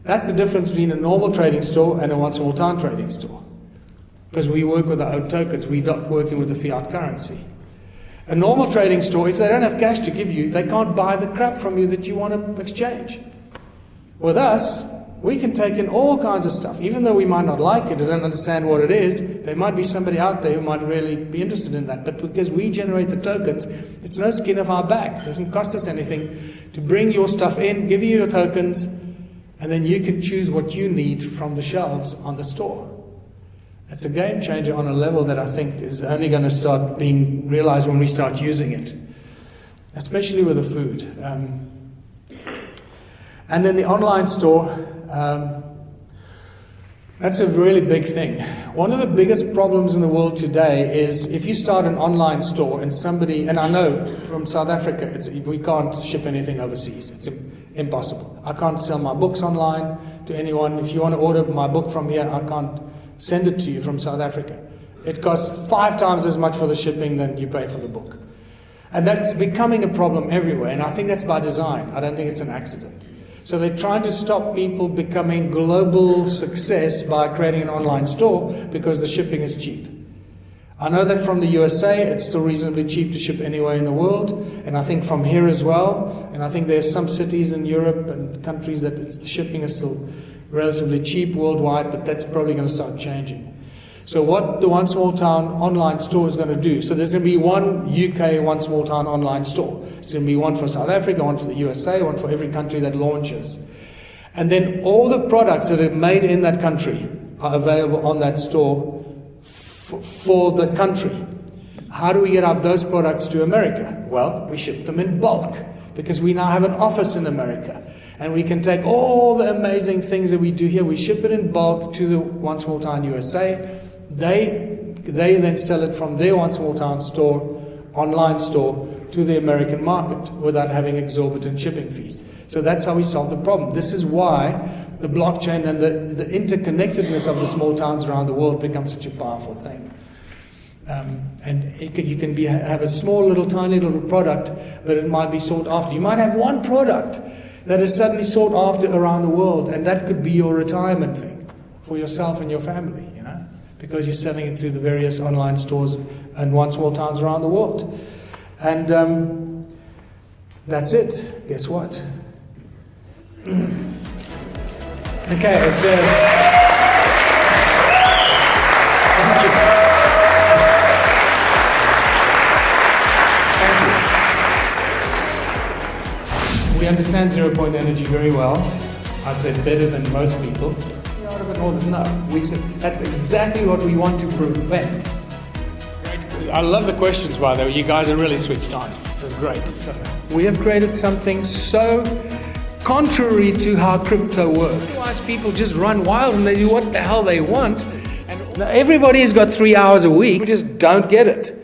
That's the difference between a normal trading store and a One Small Town trading store. Because we work with our own tokens. We're not working with the fiat currency. A normal trading store, if they don't have cash to give you, they can't buy the crap from you that you want to exchange. With us, We can take in all kinds of stuff. Even though we might not like it or don't understand what it is, there might be somebody out there who might really be interested in that. But because we generate the tokens, it's no skin of our back. It doesn't cost us anything to bring your stuff in, give you your tokens, and then you can choose what you need from the shelves on the store. It's a game changer on a level that I think is only going to start being realized when we start using it, especially with the food. And then the online store, that's a really big thing. One of the biggest problems in the world today is if you start an online store and somebody, and I know from South Africa, we can't ship anything overseas. It's impossible. I can't sell my books online to anyone. If you want to order my book from here, I can't send it to you from South Africa. It costs 5 times as much for the shipping than you pay for the book. And that's becoming a problem everywhere, and I think that's by design. I don't think it's an accident. So they're trying to stop people becoming global success by creating an online store because the shipping is cheap. I know that from the USA, it's still reasonably cheap to ship anywhere in the world, and I think from here as well. And I think there's some cities in Europe and countries that the shipping is still relatively cheap worldwide, but that's probably going to start changing. So what the One Small Town online store is going to do, so there's going to be one UK One Small Town online store. It's going to be one for South Africa, one for the USA, one for every country that launches. And then all the products that are made in that country are available on that store for the country. How do we get out those products to America? Well, we ship them in bulk because we now have an office in America. And we can take all the amazing things that we do here, we ship it in bulk to the One Small Town USA. They then sell it from their One Small Town store, online store, to the American market without having exorbitant shipping fees. So that's how we solve the problem. This is why the blockchain and the interconnectedness of the small towns around the world becomes such a powerful thing. You can have a small little tiny little product, but it might be sought after. You might have one product that is suddenly sought after around the world, and that could be your retirement thing for yourself and your family, because you're selling it through the various online stores and One Small Towns around the world. And that's it. Guess what? Okay, so thank you. We understand 0-point energy very well. I'd say better than most people. Out of it all, no. We said that's exactly what we want to prevent. I love the questions, by the way. You guys are really switched on. This is great. So we have created something so contrary to how crypto works. Otherwise, people just run wild and they do what the hell they want. And everybody's got 3 hours a week. We just don't get it.